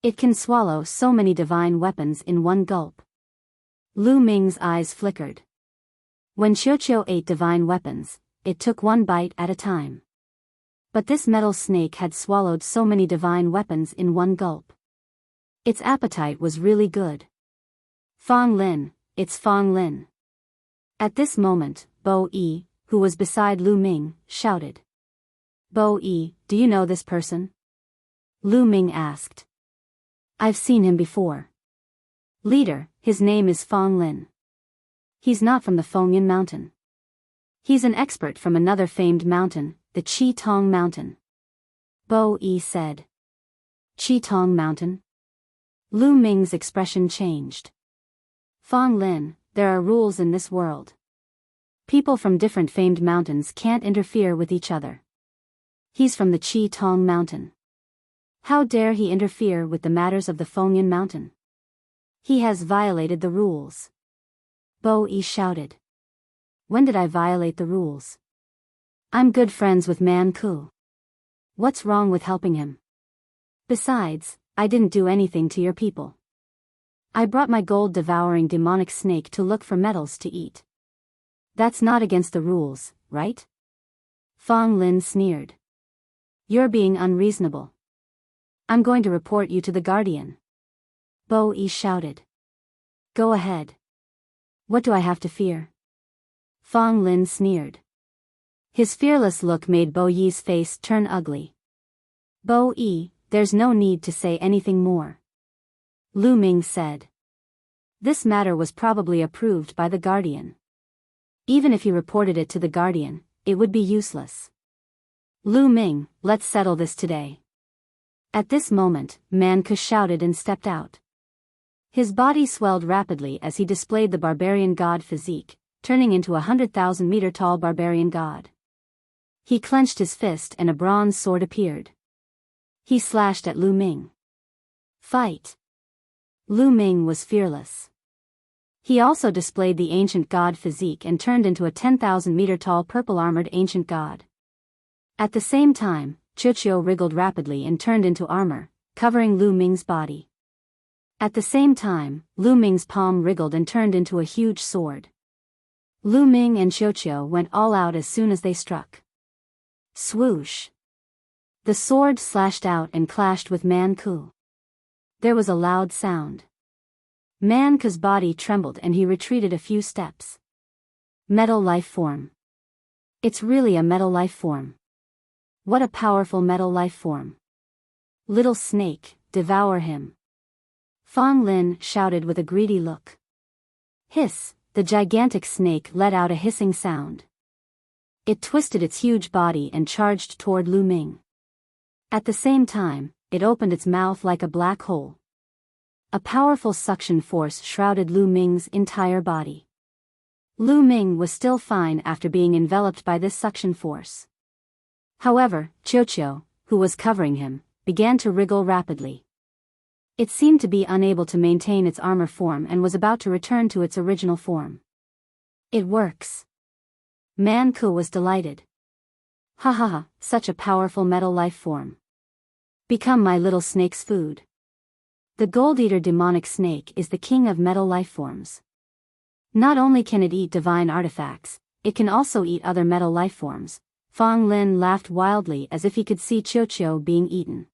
It can swallow so many divine weapons in one gulp." Lu Ming's eyes flickered. When Qiuqiu ate divine weapons, it took one bite at a time. But this metal snake had swallowed so many divine weapons in one gulp. Its appetite was really good. "Fong Lin, it's Fong Lin." At this moment, Bo Yi, who was beside Lu Ming, shouted. "Bo Yi, do you know this person?" Lu Ming asked. "I've seen him before. Leader, his name is Fong Lin. He's not from the Fengyan Mountain. He's an expert from another famed mountain, the Chi Tong Mountain." Bo Yi said. "Chi Tong Mountain?" Lu Ming's expression changed. "Fong Lin, there are rules in this world. People from different famed mountains can't interfere with each other. He's from the Chi Tong Mountain. How dare he interfere with the matters of the Fengyan Mountain? He has violated the rules. Bo Yi shouted. When did I violate the rules? I'm good friends with Man Ku. What's wrong with helping him? Besides, I didn't do anything to your people. I brought my gold-devouring demonic snake to look for metals to eat. That's not against the rules, right? Fang Lin sneered. You're being unreasonable. I'm going to report you to the Guardian. Bo Yi shouted. Go ahead. What do I have to fear? Fang Lin sneered. His fearless look made Bo Yi's face turn ugly. Bo Yi, there's no need to say anything more. Lu Ming said. This matter was probably approved by the Guardian. Even if he reported it to the Guardian, it would be useless. Lu Ming, let's settle this today. At this moment, Man Ku shouted and stepped out. His body swelled rapidly as he displayed the barbarian god physique, turning into a 100,000-meter-tall barbarian god. He clenched his fist and a bronze sword appeared. He slashed at Lu Ming. Fight! Lu Ming was fearless. He also displayed the ancient god physique and turned into a 10,000-meter-tall purple-armored ancient god. At the same time, Chuchio wriggled rapidly and turned into armor, covering Lu Ming's body. At the same time, Lu Ming's palm wriggled and turned into a huge sword. Lu Ming and Chuchio went all out as soon as they struck. Swoosh! The sword slashed out and clashed with Man Ku. There was a loud sound. Man Ku's body trembled and he retreated a few steps. Metal life form. It's really a metal life form. What a powerful metal life form. Little snake, devour him. Fang Lin shouted with a greedy look. Hiss, the gigantic snake let out a hissing sound. It twisted its huge body and charged toward Lu Ming. At the same time, it opened its mouth like a black hole. A powerful suction force shrouded Lu Ming's entire body. Lu Ming was still fine after being enveloped by this suction force. However, Chuchio, who was covering him, began to wriggle rapidly. It seemed to be unable to maintain its armor form and was about to return to its original form. It works. Man Ku was delighted. Ha ha ha, such a powerful metal life form. Become my little snake's food. The Gold-Eater demonic snake is the king of metal life forms. Not only can it eat divine artifacts, it can also eat other metal life forms. Fang Lin laughed wildly as if he could see Chuchio being eaten.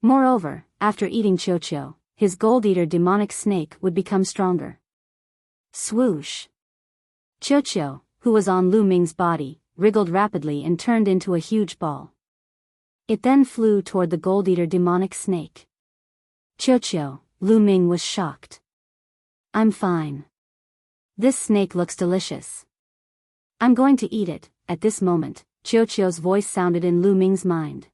Moreover, after eating Chuchio, his Gold-Eater demonic snake would become stronger. Swoosh! Chuchio, who was on Lu Ming's body, wriggled rapidly and turned into a huge ball. It then flew toward the Gold-Eater demonic snake. Chuchio, Lu Ming was shocked. I'm fine. This snake looks delicious. I'm going to eat it. At this moment, Chuchio's voice sounded in Lu Ming's mind.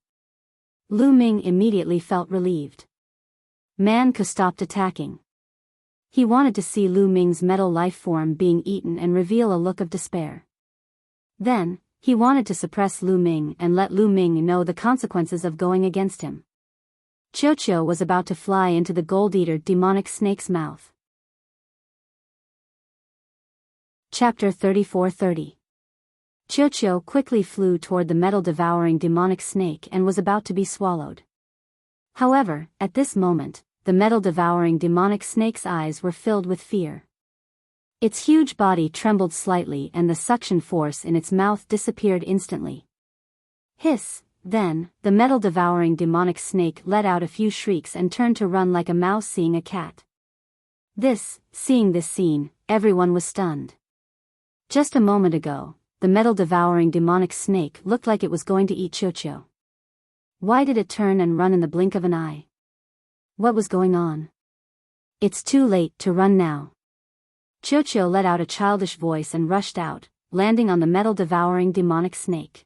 Lu Ming immediately felt relieved. Man Ku stopped attacking. He wanted to see Lu Ming's metal life form being eaten and reveal a look of despair. Then, he wanted to suppress Lu Ming and let Lu Ming know the consequences of going against him. Chuchio was about to fly into the Gold-Eater demonic snake's mouth. Chapter 34:30. Chuchio quickly flew toward the metal-devouring demonic snake and was about to be swallowed. However, at this moment, the metal-devouring demonic snake's eyes were filled with fear. Its huge body trembled slightly and the suction force in its mouth disappeared instantly. Hiss! Then, the metal-devouring demonic snake let out a few shrieks and turned to run like a mouse seeing a cat. Seeing this scene, everyone was stunned. Just a moment ago, the metal-devouring demonic snake looked like it was going to eat Chuchio. Why did it turn and run in the blink of an eye? What was going on? It's too late to run now. Chuchio let out a childish voice and rushed out, landing on the metal-devouring demonic snake.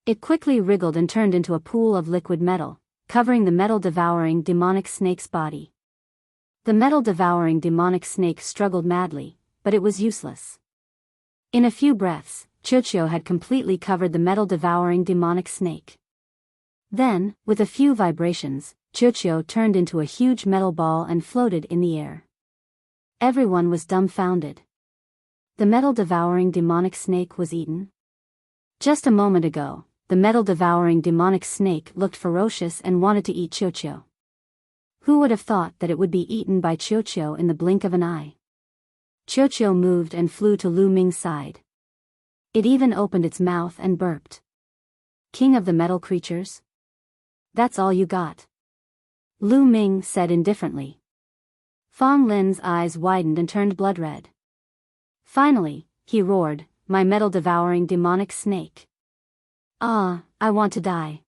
It quickly wriggled and turned into a pool of liquid metal, covering the metal-devouring demonic snake's body. The metal-devouring demonic snake struggled madly, but it was useless. In a few breaths, Chiuchiu had completely covered the metal-devouring demonic snake. Then, with a few vibrations, Chiuchiu turned into a huge metal ball and floated in the air. Everyone was dumbfounded. The metal-devouring demonic snake was eaten. Just a moment ago, the metal-devouring demonic snake looked ferocious and wanted to eat Chiuchiu. Who would have thought that it would be eaten by Chiuchiu in the blink of an eye? Chiuchiu moved and flew to Lu Ming's side. It even opened its mouth and burped. King of the metal creatures? That's all you got? Lu Ming said indifferently. Fang Lin's eyes widened and turned blood red. Finally, he roared, my metal-devouring demonic snake. Ah, I want to die.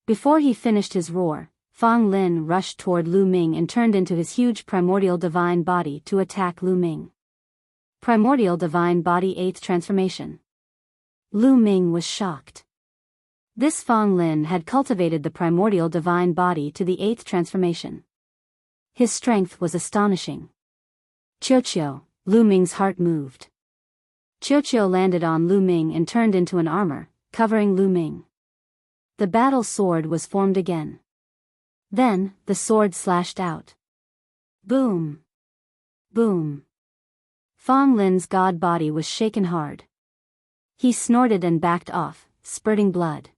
Before he finished his roar, Fang Lin rushed toward Lu Ming and turned into his huge primordial divine body to attack Lu Ming. Primordial divine body 8th transformation. Lu Ming was shocked. This Fang Lin had cultivated the primordial divine body to the 8th transformation. His strength was astonishing. Chiuchiu, Lu Ming's heart moved. Chiuchiu landed on Lu Ming and turned into an armor, covering Lu Ming. The battle sword was formed again. Then, the sword slashed out. Boom! Boom! Fang Lin's god body was shaken hard. He snorted and backed off, spurting blood.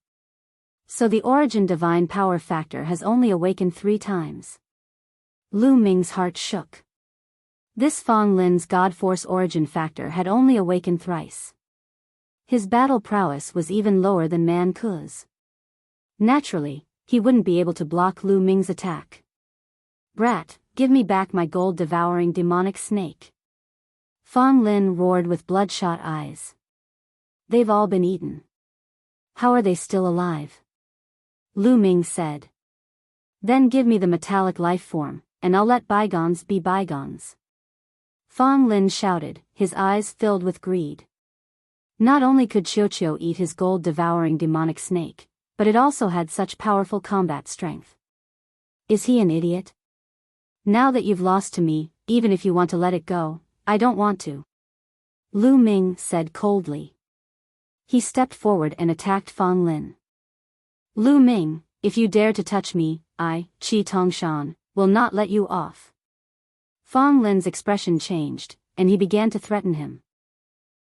So the origin divine power factor has only awakened 3 times. Lu Ming's heart shook. This Fang Lin's god force origin factor had only awakened thrice. His battle prowess was even lower than Man Ku's. Naturally, he wouldn't be able to block Lu Ming's attack. Brat, give me back my gold-devouring demonic snake. Fang Lin roared with bloodshot eyes. They've all been eaten. How are they still alive? Lu Ming said. Then give me the metallic life form, and I'll let bygones be bygones. Fang Lin shouted, his eyes filled with greed. Not only could Chiuchiu eat his gold-devouring demonic snake, but it also had such powerful combat strength. Is he an idiot? Now that you've lost to me, even if you want to let it go, I don't want to. Lu Ming said coldly. He stepped forward and attacked Fang Lin. Lu Ming, if you dare to touch me, I, Qi Tongshan, will not let you off. Fang Lin's expression changed, and he began to threaten him.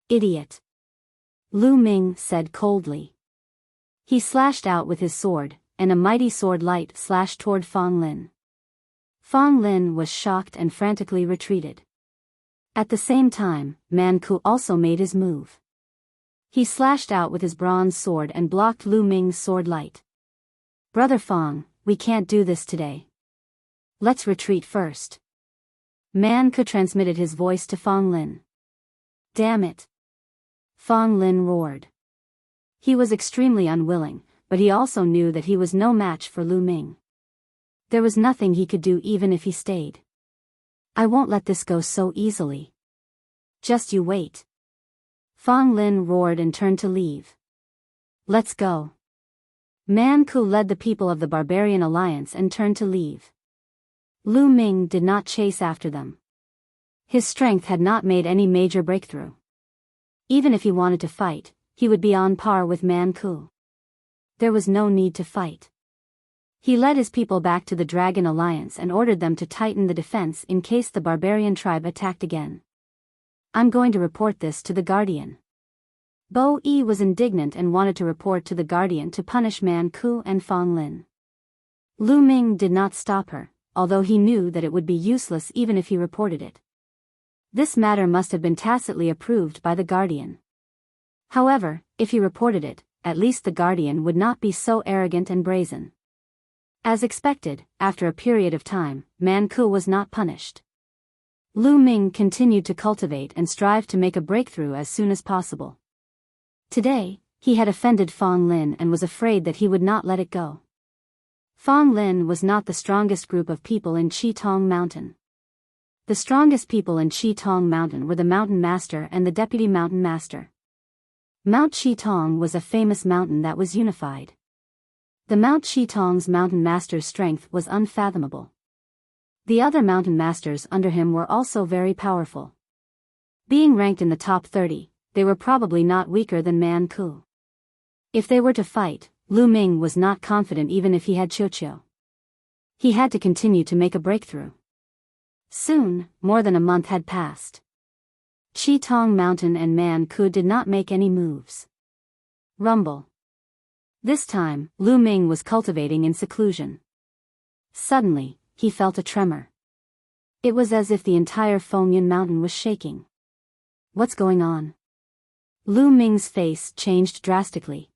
Idiot. Lu Ming said coldly. He slashed out with his sword, and a mighty sword light slashed toward Fang Lin. Fang Lin was shocked and frantically retreated. At the same time, Man Ku also made his move. He slashed out with his bronze sword and blocked Lu Ming's sword light. Brother Fang, we can't do this today. Let's retreat first. Man Ku transmitted his voice to Fang Lin. Damn it. Fang Lin roared. He was extremely unwilling, but he also knew that he was no match for Lu Ming. There was nothing he could do even if he stayed. I won't let this go so easily. Just you wait. Fang Lin roared and turned to leave. Let's go. Man Ku led the people of the Barbarian Alliance and turned to leave. Lu Ming did not chase after them. His strength had not made any major breakthrough. Even if he wanted to fight, he would be on par with Man Ku. There was no need to fight. He led his people back to the Dragon Alliance and ordered them to tighten the defense in case the barbarian tribe attacked again. I'm going to report this to the Guardian. Bo Yi was indignant and wanted to report to the Guardian to punish Man Ku and Fang Lin. Lu Ming did not stop her, although he knew that it would be useless even if he reported it. This matter must have been tacitly approved by the Guardian. However, if he reported it, at least the Guardian would not be so arrogant and brazen. As expected, after a period of time, Man Ku was not punished. Lu Ming continued to cultivate and strive to make a breakthrough as soon as possible. Today, he had offended Fang Lin and was afraid that he would not let it go. Fang Lin was not the strongest group of people in Qitong Mountain. The strongest people in Qitong Mountain were the Mountain Master and the Deputy Mountain Master. Mount Qitong was a famous mountain that was unified. The Mount Qitong's Mountain Master's strength was unfathomable. The other Mountain Masters under him were also very powerful. Being ranked in the top 30, they were probably not weaker than Man Ku. If they were to fight, Lu Ming was not confident even if he had Qiuqiu. He had to continue to make a breakthrough. Soon, more than a month had passed. Qitong Mountain and Man Ku did not make any moves. Rumble. This time, Lu Ming was cultivating in seclusion. Suddenly, he felt a tremor. It was as if the entire Fengyan Mountain was shaking. What's going on? Lu Ming's face changed drastically.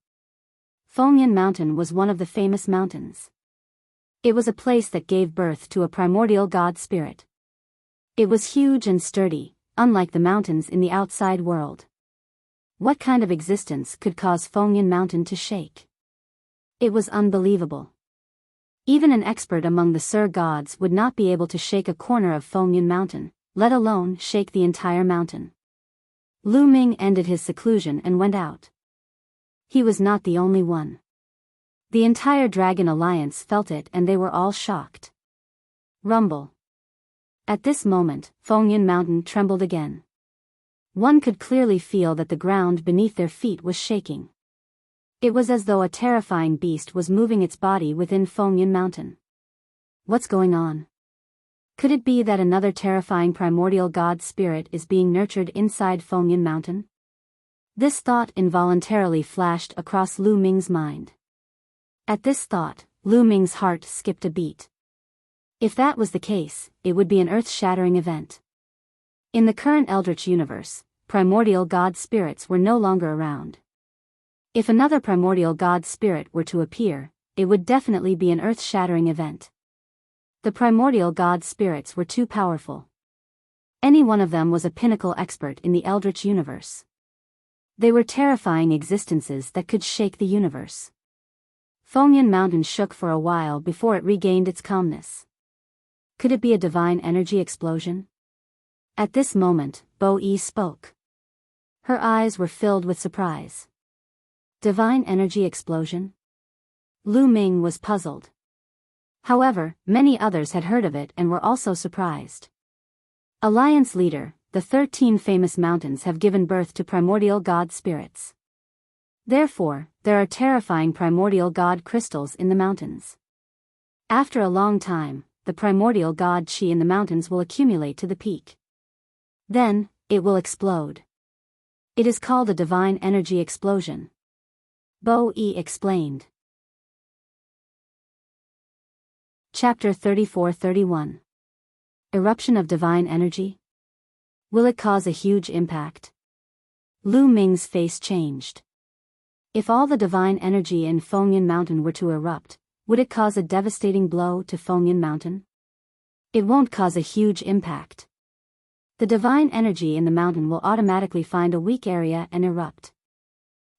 Fengyan Mountain was one of the famous mountains. It was a place that gave birth to a primordial god spirit. It was huge and sturdy, unlike the mountains in the outside world. What kind of existence could cause Fengyan Mountain to shake? It was unbelievable. Even an expert among the Sur gods would not be able to shake a corner of Fengyan Mountain, let alone shake the entire mountain. Lu Ming ended his seclusion and went out. He was not the only one. The entire Dragon Alliance felt it and they were all shocked. Rumble. At this moment, Fengyan Mountain trembled again. One could clearly feel that the ground beneath their feet was shaking. It was as though a terrifying beast was moving its body within Fengyan Mountain. What's going on? Could it be that another terrifying primordial god spirit is being nurtured inside Fengyan Mountain? This thought involuntarily flashed across Lu Ming's mind. At this thought, Lu Ming's heart skipped a beat. If that was the case, it would be an earth-shattering event. In the current Eldritch universe, primordial god spirits were no longer around. If another primordial god spirit were to appear, it would definitely be an earth-shattering event. The primordial god spirits were too powerful. Any one of them was a pinnacle expert in the Eldritch universe. They were terrifying existences that could shake the universe. Fengyan Mountain shook for a while before it regained its calmness. Could it be a divine energy explosion? At this moment, Bo Yi spoke. Her eyes were filled with surprise. Divine energy explosion? Lu Ming was puzzled. However, many others had heard of it and were also surprised. Alliance leader, the 13 famous mountains have given birth to primordial god spirits. Therefore, there are terrifying primordial god crystals in the mountains. After a long time, the primordial god chi in the mountains will accumulate to the peak. Then, it will explode. It is called a divine energy explosion. Bo Yi explained. Chapter 34-31. Eruption of divine energy? Will it cause a huge impact? Lu Ming's face changed. If all the divine energy in Fengyan Mountain were to erupt, would it cause a devastating blow to Fengyan Mountain? It won't cause a huge impact. The divine energy in the mountain will automatically find a weak area and erupt.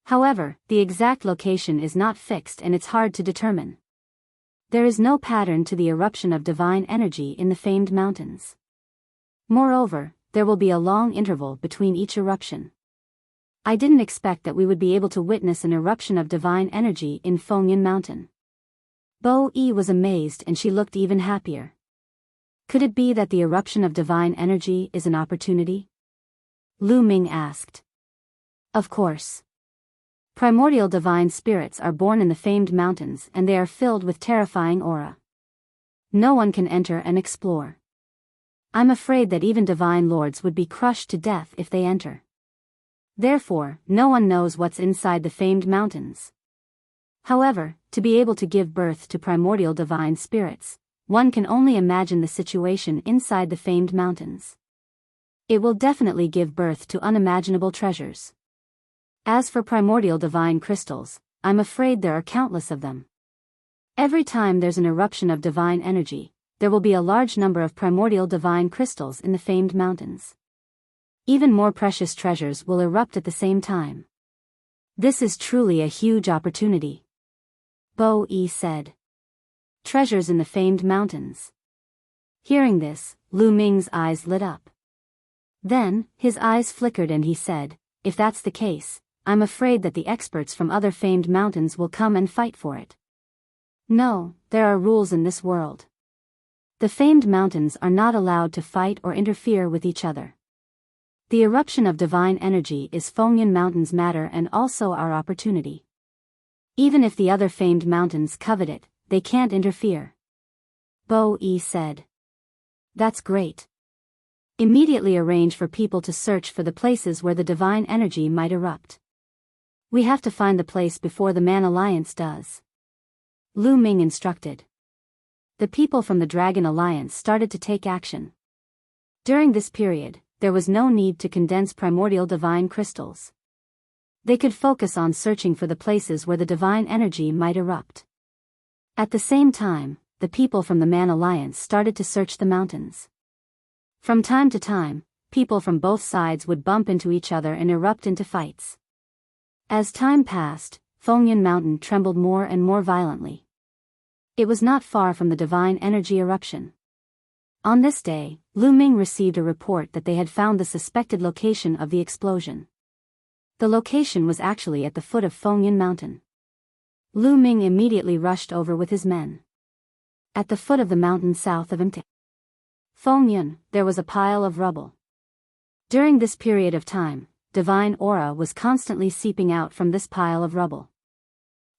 However, the exact location is not fixed and it's hard to determine. There is no pattern to the eruption of divine energy in the famed mountains. Moreover, there will be a long interval between each eruption. I didn't expect that we would be able to witness an eruption of divine energy in Fengyan Mountain. Bo Yi was amazed and she looked even happier. Could it be that the eruption of divine energy is an opportunity? Lu Ming asked. Of course. Primordial divine spirits are born in the famed mountains and they are filled with terrifying aura. No one can enter and explore. I'm afraid that even divine lords would be crushed to death if they enter. Therefore, no one knows what's inside the famed mountains. However, to be able to give birth to primordial divine spirits, one can only imagine the situation inside the famed mountains. It will definitely give birth to unimaginable treasures. As for primordial divine crystals, I'm afraid there are countless of them. Every time there's an eruption of divine energy, there will be a large number of primordial divine crystals in the famed mountains. Even more precious treasures will erupt at the same time. This is truly a huge opportunity. Bo Yi said. Treasures in the famed mountains. Hearing this, Lu Ming's eyes lit up. Then, his eyes flickered and he said, if that's the case, I'm afraid that the experts from other famed mountains will come and fight for it. No, there are rules in this world. The famed mountains are not allowed to fight or interfere with each other. The eruption of divine energy is Fengyan Mountain's matter and also our opportunity. Even if the other famed mountains covet it, they can't interfere. Bo Yi said. That's great. Immediately arrange for people to search for the places where the divine energy might erupt. We have to find the place before the Man Alliance does. Lu Ming instructed. The people from the Dragon Alliance started to take action. During this period, there was no need to condense primordial divine crystals. They could focus on searching for the places where the divine energy might erupt. At the same time, the people from the Man Alliance started to search the mountains. From time to time, people from both sides would bump into each other and erupt into fights. As time passed, Fengyan Mountain trembled more and more violently. It was not far from the divine energy eruption. On this day, Lu Ming received a report that they had found the suspected location of the explosion. The location was actually at the foot of Fengyan Mountain. Lu Ming immediately rushed over with his men. At the foot of the mountain south of Fengyan, there was a pile of rubble. During this period of time, divine aura was constantly seeping out from this pile of rubble.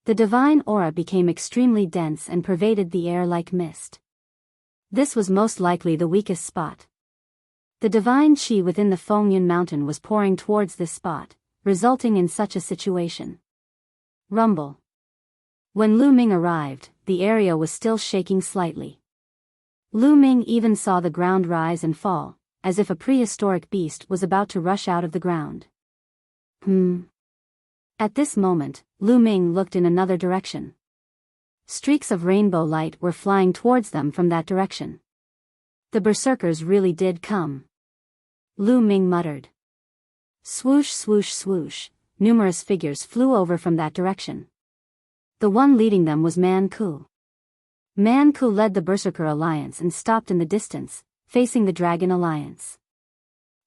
The divine aura became extremely dense and pervaded the air like mist. This was most likely the weakest spot. The divine qi within the Fengyan Mountain was pouring towards this spot, resulting in such a situation. Rumble. When Lu Ming arrived, the area was still shaking slightly. Lu Ming even saw the ground rise and fall, as if a prehistoric beast was about to rush out of the ground. At this moment, Lu Ming looked in another direction. Streaks of rainbow light were flying towards them from that direction. The berserkers really did come. Lu Ming muttered. Swoosh swoosh swoosh, numerous figures flew over from that direction. The one leading them was Man Ku. Man Ku led the Berserker Alliance and stopped in the distance, facing the Dragon Alliance.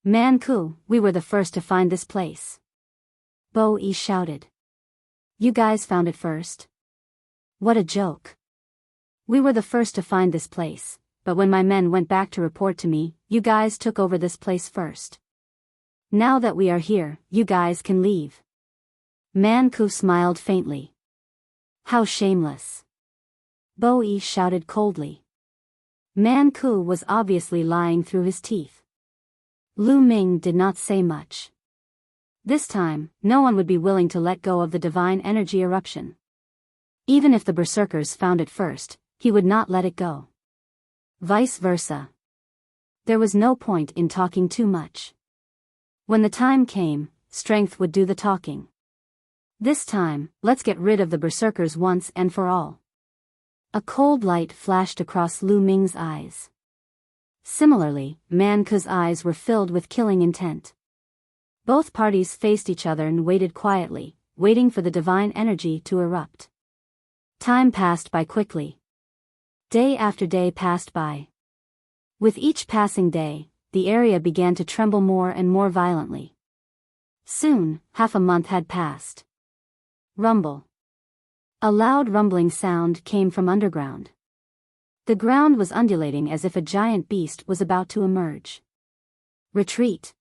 Man Ku, we were the first to find this place. Bo Yi shouted. You guys found it first? What a joke. We were the first to find this place, but when my men went back to report to me, you guys took over this place first. Now that we are here, you guys can leave. Man Ku smiled faintly. How shameless. Bo Yi shouted coldly. Man Ku was obviously lying through his teeth. Lu Ming did not say much. This time, no one would be willing to let go of the divine energy eruption. Even if the berserkers found it first, he would not let it go. Vice versa. There was no point in talking too much. When the time came, strength would do the talking. This time, let's get rid of the berserkers once and for all. A cold light flashed across Lu Ming's eyes. Similarly, Man Ku's eyes were filled with killing intent. Both parties faced each other and waited quietly, waiting for the divine energy to erupt. Time passed by quickly. Day after day passed by. With each passing day, the area began to tremble more and more violently. Soon, half a month had passed. Rumble. A loud rumbling sound came from underground. The ground was undulating as if a giant beast was about to emerge. Retreat.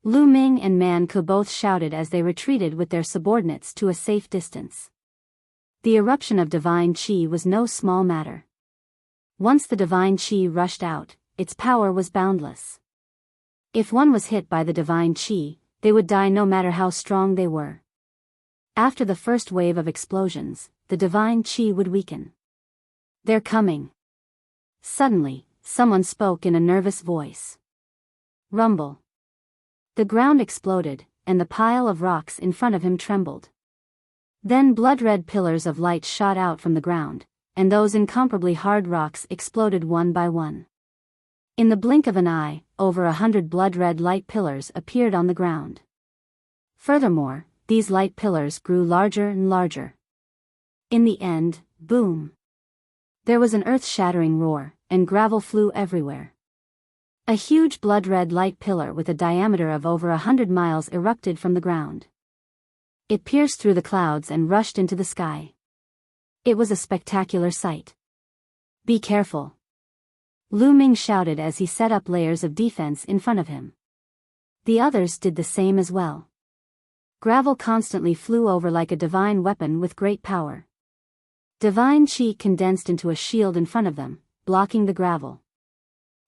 Lu Ming and Man Ku both shouted as they retreated with their subordinates to a safe distance. The eruption of divine qi was no small matter. Once the divine qi rushed out, its power was boundless. If one was hit by the divine qi, they would die no matter how strong they were. After the first wave of explosions, the divine qi would weaken. They're coming. Suddenly, someone spoke in a nervous voice. Rumble. The ground exploded, and the pile of rocks in front of him trembled. Then blood-red pillars of light shot out from the ground, and those incomparably hard rocks exploded one by one. In the blink of an eye, over 100 blood-red light pillars appeared on the ground. Furthermore, these light pillars grew larger and larger. In the end, boom! There was an earth-shattering roar, and gravel flew everywhere. A huge blood-red light pillar with a diameter of over 100 miles erupted from the ground. It pierced through the clouds and rushed into the sky. It was a spectacular sight. Be careful. Lu Ming shouted as he set up layers of defense in front of him. The others did the same as well. Gravel constantly flew over like a divine weapon with great power. Divine qi condensed into a shield in front of them, blocking the gravel.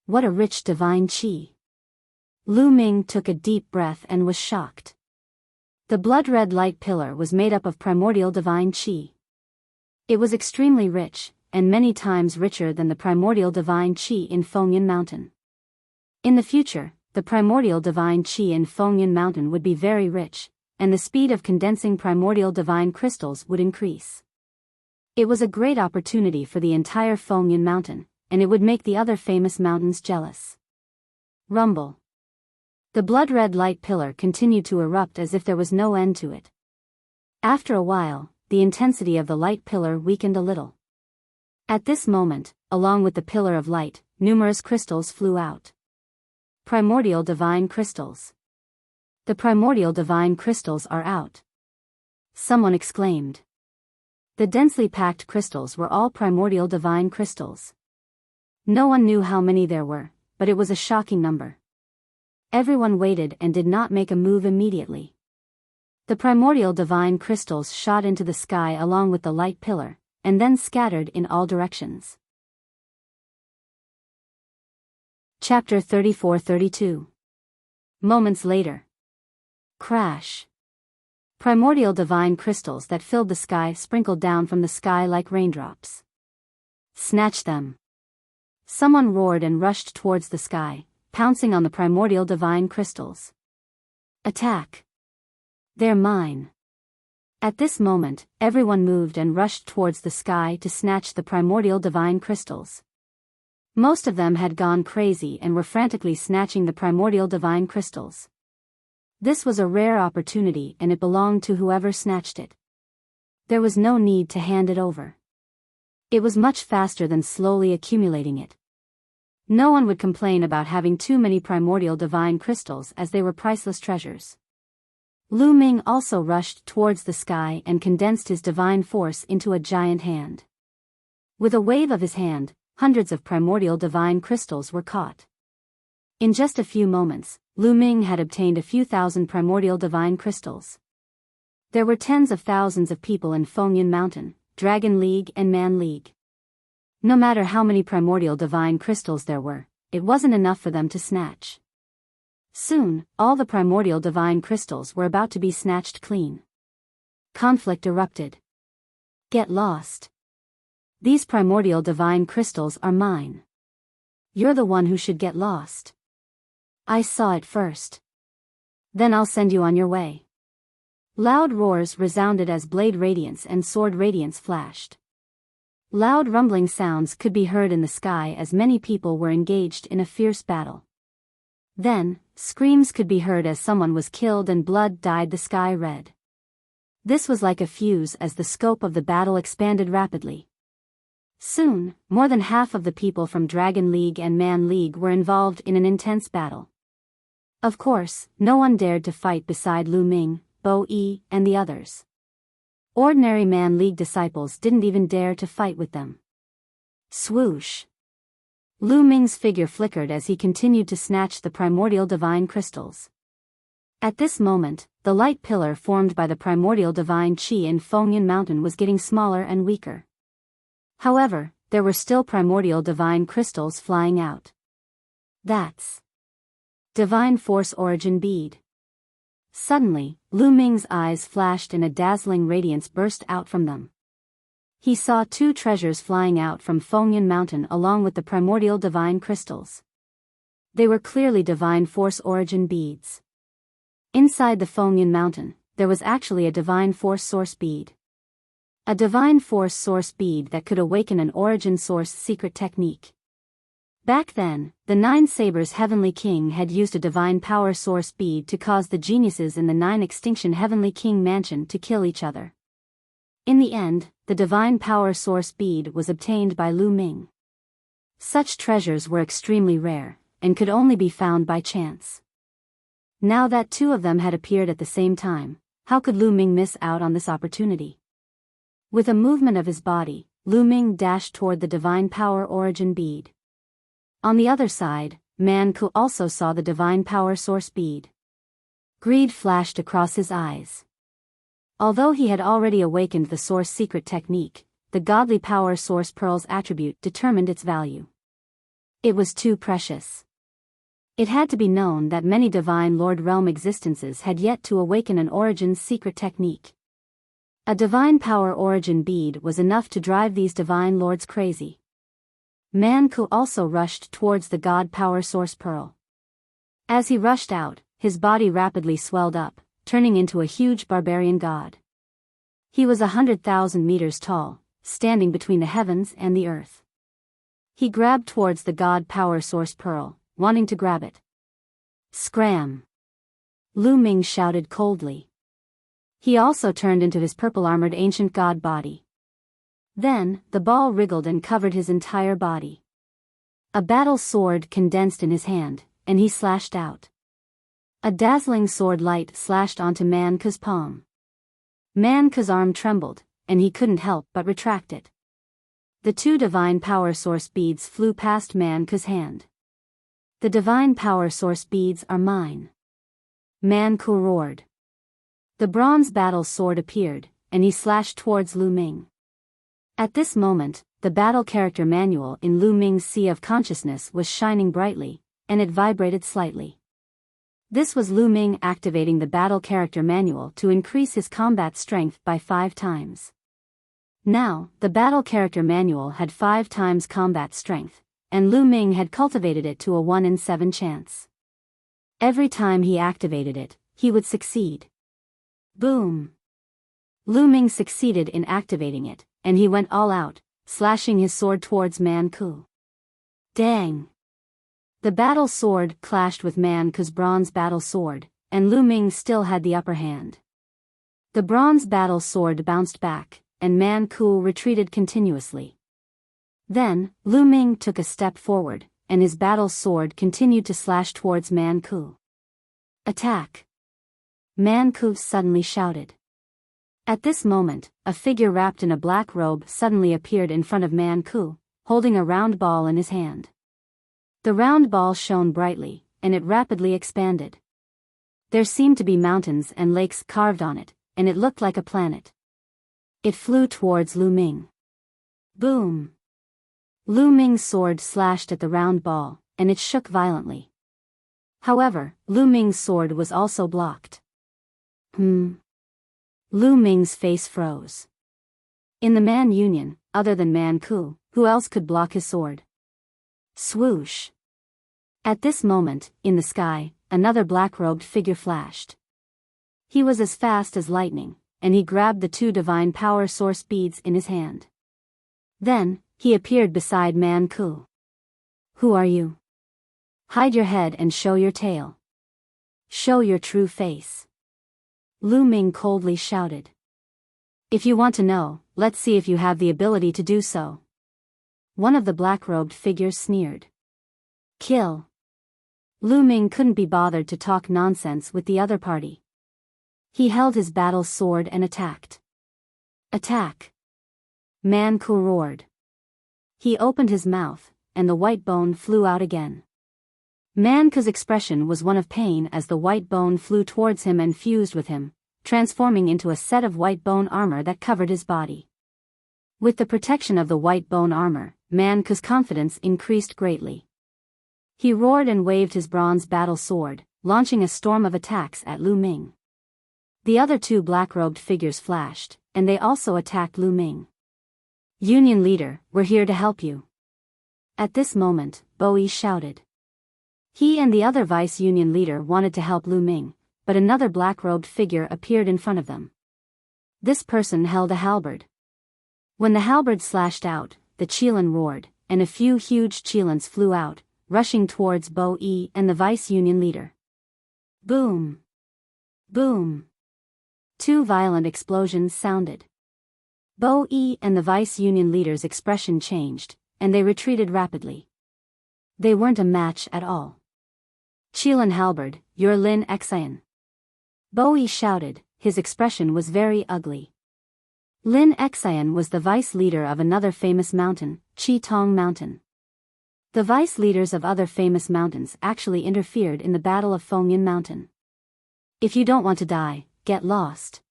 What a rich divine qi! Lu Ming took a deep breath and was shocked. The blood-red light pillar was made up of primordial divine qi. It was extremely rich, and many times richer than the primordial divine qi in Fengyan Mountain. In the future, the primordial divine qi in Fengyan Mountain would be very rich, and the speed of condensing primordial divine crystals would increase. It was a great opportunity for the entire Fengyan Mountain, and it would make the other famous mountains jealous. Rumble. The blood-red light pillar continued to erupt as if there was no end to it. After a while, the intensity of the light pillar weakened a little. At this moment, along with the pillar of light, numerous crystals flew out. Primordial divine crystals. The primordial divine crystals are out. Someone exclaimed. The densely packed crystals were all primordial divine crystals. No one knew how many there were, but it was a shocking number. Everyone waited and did not make a move immediately. The primordial divine crystals shot into the sky along with the light pillar, and then scattered in all directions. Chapter 34-32. Moments later. Crash. Primordial divine crystals that filled the sky sprinkled down from the sky like raindrops. Snatch them. Someone roared and rushed towards the sky, pouncing on the primordial divine crystals. Attack. They're mine. At this moment, everyone moved and rushed towards the sky to snatch the primordial divine crystals. Most of them had gone crazy and were frantically snatching the primordial divine crystals. This was a rare opportunity and it belonged to whoever snatched it. There was no need to hand it over. It was much faster than slowly accumulating it. No one would complain about having too many primordial divine crystals as they were priceless treasures. Lu Ming also rushed towards the sky and condensed his divine force into a giant hand. With a wave of his hand, hundreds of primordial divine crystals were caught. In just a few moments, Lu Ming had obtained a few thousand primordial divine crystals. There were tens of thousands of people in Fengyan Mountain, Dragon League and Man League. No matter how many primordial divine crystals there were, it wasn't enough for them to snatch. Soon, all the primordial divine crystals were about to be snatched clean. Conflict erupted. Get lost. These primordial divine crystals are mine. You're the one who should get lost. I saw it first. Then I'll send you on your way. Loud roars resounded as blade radiance and sword radiance flashed. Loud rumbling sounds could be heard in the sky as many people were engaged in a fierce battle. Then, screams could be heard as someone was killed and blood dyed the sky red. This was like a fuse as the scope of the battle expanded rapidly. Soon, more than half of the people from Dragon League and Man League were involved in an intense battle. Of course, no one dared to fight beside Lu Ming, Bo Yi, and the others. Ordinary Man League disciples didn't even dare to fight with them. Swoosh. Lu Ming's figure flickered as he continued to snatch the primordial divine crystals. At this moment, the light pillar formed by the primordial divine qi in Fengyan Mountain was getting smaller and weaker. However, there were still primordial divine crystals flying out. That's Divine Force Origin Bead. Suddenly, Lu Ming's eyes flashed and a dazzling radiance burst out from them. He saw two treasures flying out from Fengyan Mountain along with the primordial divine crystals. They were clearly Divine Force Origin beads. Inside the Fengyan Mountain, there was actually a Divine Force Source bead. A Divine Force Source bead that could awaken an Origin Source secret technique. Back then, the Nine Sabers Heavenly King had used a Divine Power Source bead to cause the geniuses in the Nine Extinction Heavenly King Mansion to kill each other. In the end, the Divine Power Source bead was obtained by Lu Ming. Such treasures were extremely rare, and could only be found by chance. Now that two of them had appeared at the same time, how could Lu Ming miss out on this opportunity? With a movement of his body, Lu Ming dashed toward the Divine Power Origin bead. On the other side, Man Ku also saw the Divine Power Source bead. Greed flashed across his eyes. Although he had already awakened the source secret technique, the godly power source pearl's attribute determined its value. It was too precious. It had to be known that many divine Lord Realm existences had yet to awaken an Origin's secret technique. A divine power origin bead was enough to drive these divine lords crazy. Man-Ku also rushed towards the god power source pearl. As he rushed out, his body rapidly swelled up, turning into a huge barbarian god. He was 100,000 meters tall, standing between the heavens and the earth. He grabbed towards the god power source pearl, wanting to grab it. Scram! Lu Ming shouted coldly. He also turned into his purple-armored ancient god body. Then, the ball wriggled and covered his entire body. A battle sword condensed in his hand, and he slashed out. A dazzling sword light slashed onto Man-Ku's palm. Man-Ku's arm trembled, and he couldn't help but retract it. The two divine power source beads flew past Man-Ku's hand. The divine power source beads are mine. Man-Ku roared. The bronze battle sword appeared, and he slashed towards Lu Ming. At this moment, the battle character manual in Lu Ming's sea of consciousness was shining brightly, and it vibrated slightly. This was Lu Ming activating the battle character manual to increase his combat strength by 5 times. Now, the battle character manual had 5 times combat strength, and Lu Ming had cultivated it to a 1 in 7 chance. Every time he activated it, he would succeed. Boom! Lu Ming succeeded in activating it, and he went all out, slashing his sword towards Man-Ku. Dang! The battle sword clashed with Man-Ku's bronze battle sword, and Lu Ming still had the upper hand. The bronze battle sword bounced back, and Man-Ku retreated continuously. Then, Lu Ming took a step forward, and his battle sword continued to slash towards Man-Ku. Attack! Man-Ku suddenly shouted. At this moment, a figure wrapped in a black robe suddenly appeared in front of Man-Ku, holding a round ball in his hand. The round ball shone brightly, and it rapidly expanded. There seemed to be mountains and lakes carved on it, and it looked like a planet. It flew towards Lu Ming. Boom! Lu Ming's sword slashed at the round ball, and it shook violently. However, Lu Ming's sword was also blocked. Lu Ming's face froze. In the Man Union, other than Man-Ku, who else could block his sword? Swoosh! At this moment, in the sky, another black-robed figure flashed. He was as fast as lightning, and he grabbed the 2 divine power source beads in his hand. Then, he appeared beside Man-Ku. Who are you? Hide your head and show your tail. Show your true face. Lu Ming coldly shouted. If you want to know, let's see if you have the ability to do so. One of the black-robed figures sneered. Kill. Lu Ming couldn't be bothered to talk nonsense with the other party. He held his battle sword and attacked. Attack! Man-Ku roared. He opened his mouth, and the white bone flew out again. Man-Ku's expression was one of pain as the white bone flew towards him and fused with him, transforming into a set of white bone armor that covered his body. With the protection of the white bone armor, Man-Ku's confidence increased greatly. He roared and waved his bronze battle sword, launching a storm of attacks at Lu Ming. The other 2 black-robed figures flashed, and they also attacked Lu Ming. Union leader, we're here to help you. At this moment, Bo-Yi shouted. He and the other vice-union leader wanted to help Lu Ming, but another black-robed figure appeared in front of them. This person held a halberd. When the halberd slashed out, the Qilin roared, and a few huge Qilins flew out, rushing towards Bo-Yi and the vice-union leader. Boom! Boom! 2 violent explosions sounded. Bo-Yi and the vice-union leader's expression changed, and they retreated rapidly. They weren't a match at all. Qilin halberd, you're Lin Xian. Bo-Yi shouted, his expression was very ugly. Lin Xian was the vice leader of another famous mountain, Qitong Mountain. The vice leaders of other famous mountains actually interfered in the Battle of Fengyan Mountain. If you don't want to die, get lost.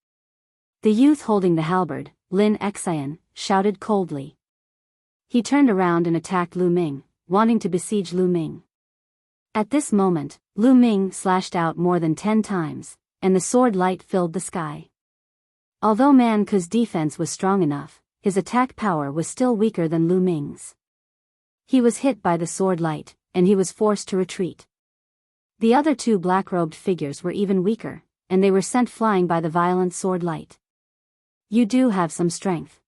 The youth holding the halberd, Lin Xian, shouted coldly. He turned around and attacked Lu Ming, wanting to besiege Lu Ming. At this moment, Lu Ming slashed out more than 10 times, and the sword light filled the sky. Although Man Ku's defense was strong enough, his attack power was still weaker than Lu Ming's. He was hit by the sword light, and he was forced to retreat. The other two black-robed figures were even weaker, and they were sent flying by the violent sword light. You do have some strength.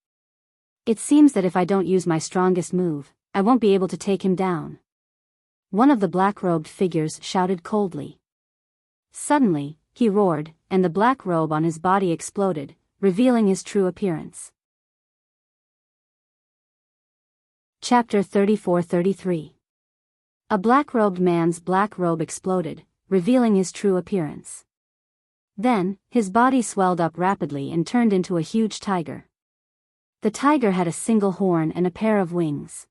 It seems that if I don't use my strongest move, I won't be able to take him down. One of the black-robed figures shouted coldly. Suddenly, he roared, and the black robe on his body exploded, revealing his true appearance. Chapter 34-33. A black-robed man's black robe exploded, revealing his true appearance. Then, his body swelled up rapidly and turned into a huge tiger. The tiger had a single horn and a pair of wings.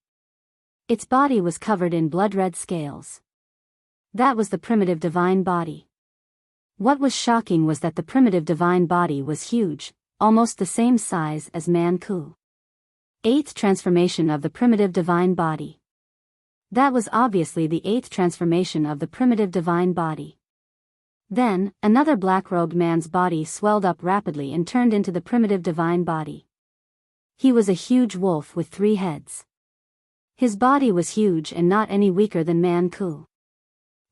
Its body was covered in blood-red scales. That was the primitive divine body. What was shocking was that the primitive divine body was huge, almost the same size as Man Ku. 8th transformation of the primitive divine body. That was obviously the 8th transformation of the primitive divine body. Then, another black-robed man's body swelled up rapidly and turned into the primitive divine body. He was a huge wolf with 3 heads. His body was huge and not any weaker than Man Ku.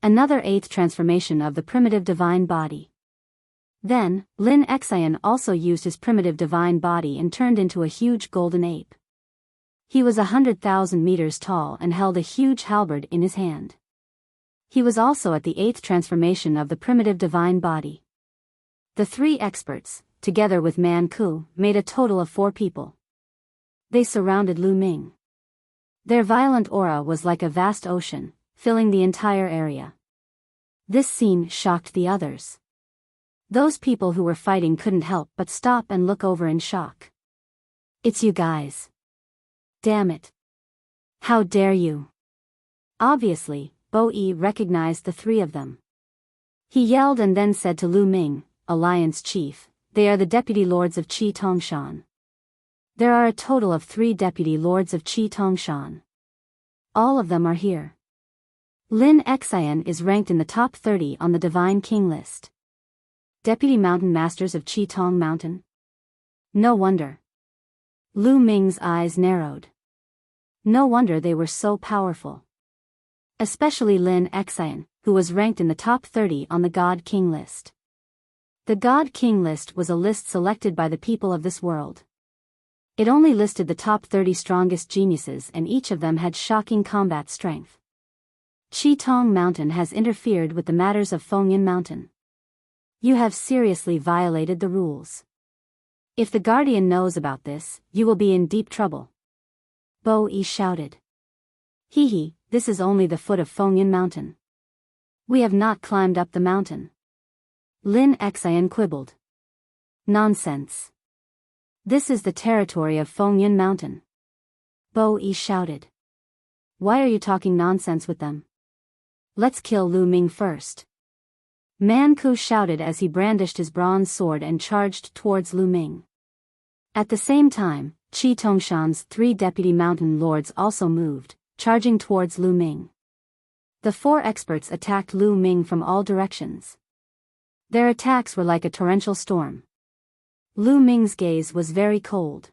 Another 8th transformation of the primitive divine body. Then, Lin Xian also used his primitive divine body and turned into a huge golden ape. He was 100,000 meters tall and held a huge halberd in his hand. He was also at the 8th transformation of the primitive divine body. The 3 experts, together with Man Ku, made a total of 4 people. They surrounded Lu Ming. Their violent aura was like a vast ocean, filling the entire area. This scene shocked the others. Those people who were fighting couldn't help but stop and look over in shock. It's you guys. Damn it. How dare you? Obviously, Bo Yi recognized the 3 of them. He yelled and then said to Lu Ming, Alliance Chief, they are the Deputy Lords of Qi Tongshan. There are a total of 3 Deputy Lords of Qi Tongshan. All of them are here. Lin Xian is ranked in the top 30 on the Divine King list. Deputy Mountain Masters of Qi Tong Mountain? No wonder. Lu Ming's eyes narrowed. No wonder they were so powerful. Especially Lin Xian, who was ranked in the top 30 on the God King list. The God King list was a list selected by the people of this world. It only listed the top 30 strongest geniuses and each of them had shocking combat strength. Qi Tong Mountain has interfered with the matters of Fengyan Mountain. You have seriously violated the rules. If the Guardian knows about this, you will be in deep trouble. Bo Yi shouted. Hee, this is only the foot of Fengyan Mountain. We have not climbed up the mountain. Lin Xian quibbled. Nonsense. This is the territory of Fengyan Mountain. Bo Yi shouted. Why are you talking nonsense with them? Let's kill Lu Ming first. Man Ku shouted as he brandished his bronze sword and charged towards Lu Ming. At the same time, Qi Tongshan's 3 deputy mountain lords also moved, charging towards Lu Ming. The 4 experts attacked Lu Ming from all directions. Their attacks were like a torrential storm. Lu Ming's gaze was very cold.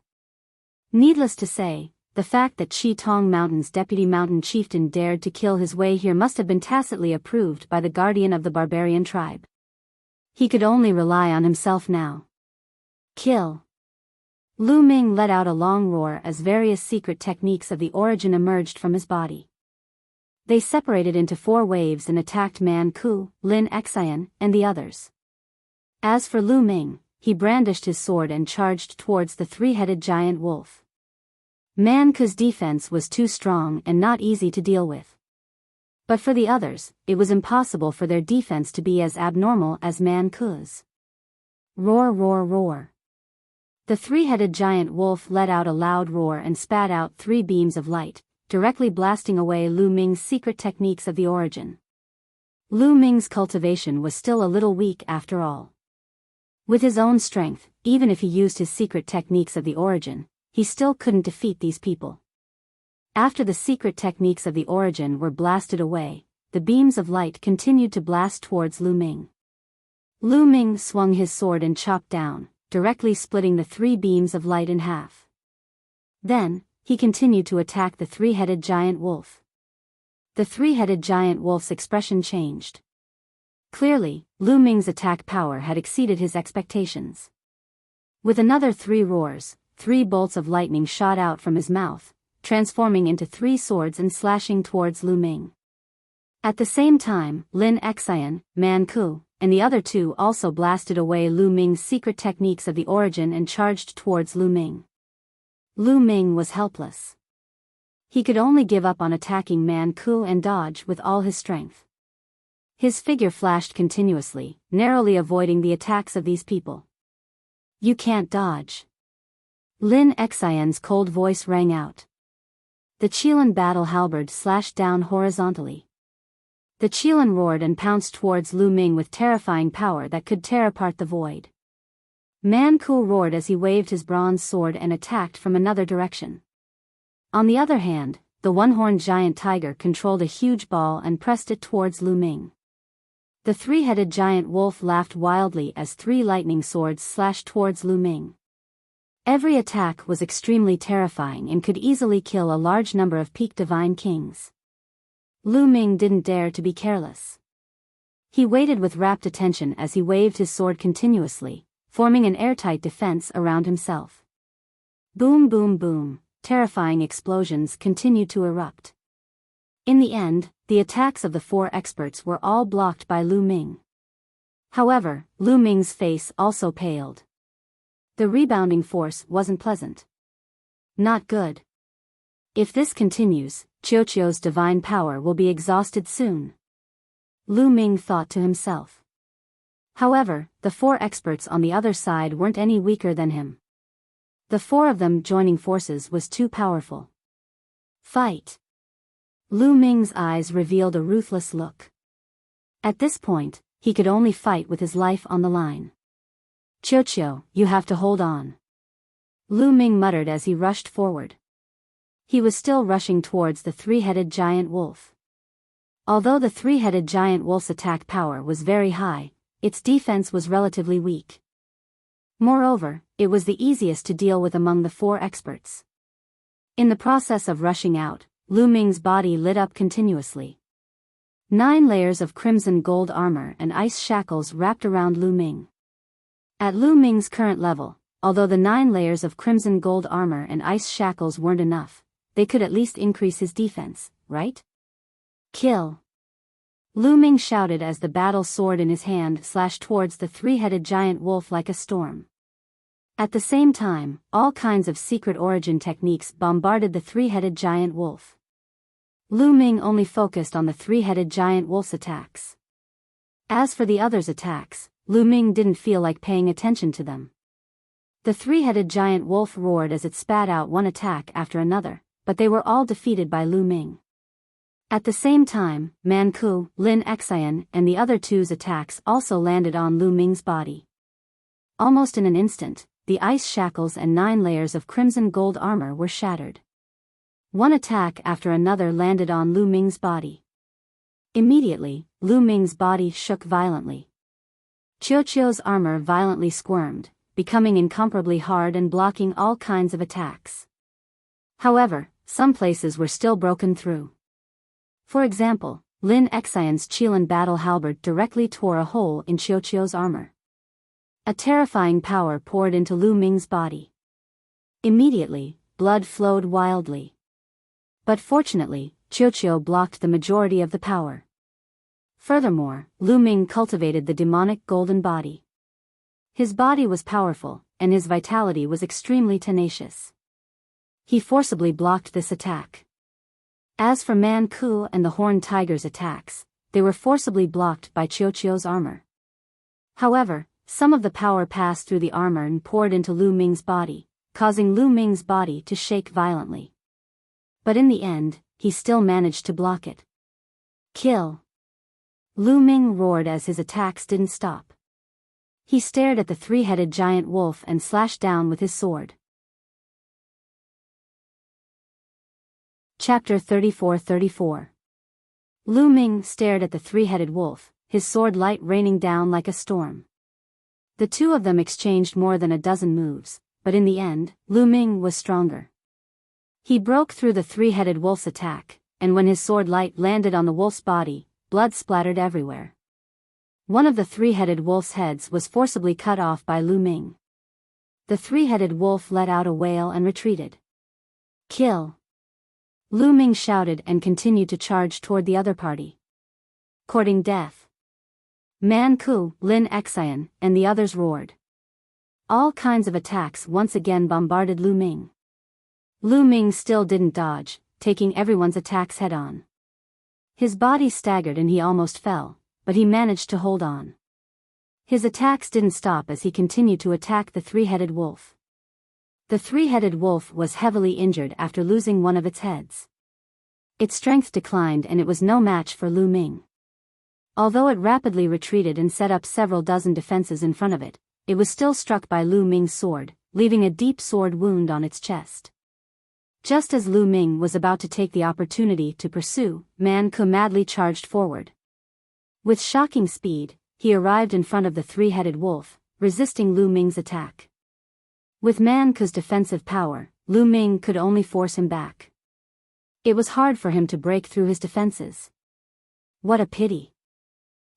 Needless to say, the fact that Qi Tong Mountain's deputy mountain chieftain dared to kill his way here must have been tacitly approved by the guardian of the barbarian tribe. He could only rely on himself now. Kill. Lu Ming let out a long roar as various secret techniques of the origin emerged from his body. They separated into 4 waves and attacked Man Ku, Lin Xian, and the others. As for Lu Ming, he brandished his sword and charged towards the 3-headed giant wolf. Man Ku's defense was too strong and not easy to deal with. But for the others, it was impossible for their defense to be as abnormal as Man Ku's. Roar, roar, roar. The 3-headed giant wolf let out a loud roar and spat out 3 beams of light, directly blasting away Lu Ming's secret techniques of the origin. Lu Ming's cultivation was still a little weak after all. With his own strength, even if he used his secret techniques of the origin, he still couldn't defeat these people. After the secret techniques of the origin were blasted away, the beams of light continued to blast towards Lu Ming. Lu Ming swung his sword and chopped down, directly splitting the 3 beams of light in half. Then, he continued to attack the 3-headed giant wolf. The 3-headed giant wolf's expression changed. Clearly, Lu Ming's attack power had exceeded his expectations. With another 3 roars, 3 bolts of lightning shot out from his mouth, transforming into 3 swords and slashing towards Lu Ming. At the same time, Lin Xian, Man Ku, and the other 2 also blasted away Lu Ming's secret techniques of the origin and charged towards Lu Ming. Lu Ming was helpless. He could only give up on attacking Man Ku and dodge with all his strength. His figure flashed continuously, narrowly avoiding the attacks of these people. "You can't dodge." Lin Xian's cold voice rang out. The Qilin battle halberd slashed down horizontally. The Qilin roared and pounced towards Lu Ming with terrifying power that could tear apart the void. Man Ku roared as he waved his bronze sword and attacked from another direction. On the other hand, the one-horned giant tiger controlled a huge ball and pressed it towards Lu Ming. The 3-headed giant wolf laughed wildly as 3 lightning swords slashed towards Lu Ming. Every attack was extremely terrifying and could easily kill a large number of peak divine kings. Lu Ming didn't dare to be careless. He waited with rapt attention as he waved his sword continuously, forming an airtight defense around himself. Boom boom boom, terrifying explosions continued to erupt. In the end, the attacks of the 4 experts were all blocked by Lu Ming. However, Lu Ming's face also paled. The rebounding force wasn't pleasant. Not good. If this continues, Qiuqiu's divine power will be exhausted soon. Lu Ming thought to himself. However, the 4 experts on the other side weren't any weaker than him. The 4 of them joining forces was too powerful. Fight! Lu Ming's eyes revealed a ruthless look. At this point, he could only fight with his life on the line. "Qiuqiu, you have to hold on," Lu Ming muttered as he rushed forward. He was still rushing towards the 3-headed giant wolf. Although the 3-headed giant wolf's attack power was very high, its defense was relatively weak. Moreover, it was the easiest to deal with among the 4 experts. In the process of rushing out, Lu Ming's body lit up continuously. 9 layers of crimson gold armor and ice shackles wrapped around Lu Ming. At Lu Ming's current level, although the 9 layers of crimson gold armor and ice shackles weren't enough, they could at least increase his defense, right? Kill! Lu Ming shouted as the battle sword in his hand slashed towards the 3-headed giant wolf like a storm. At the same time, all kinds of secret origin techniques bombarded the 3-headed giant wolf. Lu Ming only focused on the 3-headed giant wolf's attacks. As for the others' attacks, Lu Ming didn't feel like paying attention to them. The 3-headed giant wolf roared as it spat out one attack after another, but they were all defeated by Lu Ming. At the same time, Man Ku, Lin Xian, and the other 2's attacks also landed on Lu Ming's body. Almost in an instant, the ice shackles and 9 layers of crimson gold armor were shattered. One attack after another landed on Lu Ming's body. Immediately, Lu Ming's body shook violently. Qiuqiu's armor violently squirmed, becoming incomparably hard and blocking all kinds of attacks. However, some places were still broken through. For example, Lin Xian's Qilin battle halberd directly tore a hole in Qiuqiu's armor. A terrifying power poured into Lu Ming's body. Immediately, blood flowed wildly. But fortunately, Qiuqiu blocked the majority of the power. Furthermore, Lu Ming cultivated the demonic golden body. His body was powerful, and his vitality was extremely tenacious. He forcibly blocked this attack. As for Man Ku and the Horned Tiger's attacks, they were forcibly blocked by Qiuqiu's armor. However, some of the power passed through the armor and poured into Lu Ming's body, causing Lu Ming's body to shake violently. But in the end, he still managed to block it. Kill! Lu Ming roared as his attacks didn't stop. He stared at the three-headed giant wolf and slashed down with his sword. Chapter 34-34. Lu Ming stared at the three-headed wolf, his sword light raining down like a storm. The two of them exchanged more than a dozen moves, but in the end, Lu Ming was stronger. He broke through the three-headed wolf's attack, and when his sword light landed on the wolf's body, blood splattered everywhere. One of the three-headed wolf's heads was forcibly cut off by Lu Ming. The three-headed wolf let out a wail and retreated. Kill! Lu Ming shouted and continued to charge toward the other party. Courting death. Man Ku, Lin Xian, and the others roared. All kinds of attacks once again bombarded Lu Ming. Lu Ming still didn't dodge, taking everyone's attacks head-on. His body staggered and he almost fell, but he managed to hold on. His attacks didn't stop as he continued to attack the three-headed wolf. The three-headed wolf was heavily injured after losing one of its heads. Its strength declined and it was no match for Lu Ming. Although it rapidly retreated and set up several dozen defenses in front of it, it was still struck by Lu Ming's sword, leaving a deep sword wound on its chest. Just as Lu Ming was about to take the opportunity to pursue, Man Ku madly charged forward. With shocking speed, he arrived in front of the three-headed wolf, resisting Lu Ming's attack. With Man Ku's defensive power, Lu Ming could only force him back. It was hard for him to break through his defenses. What a pity.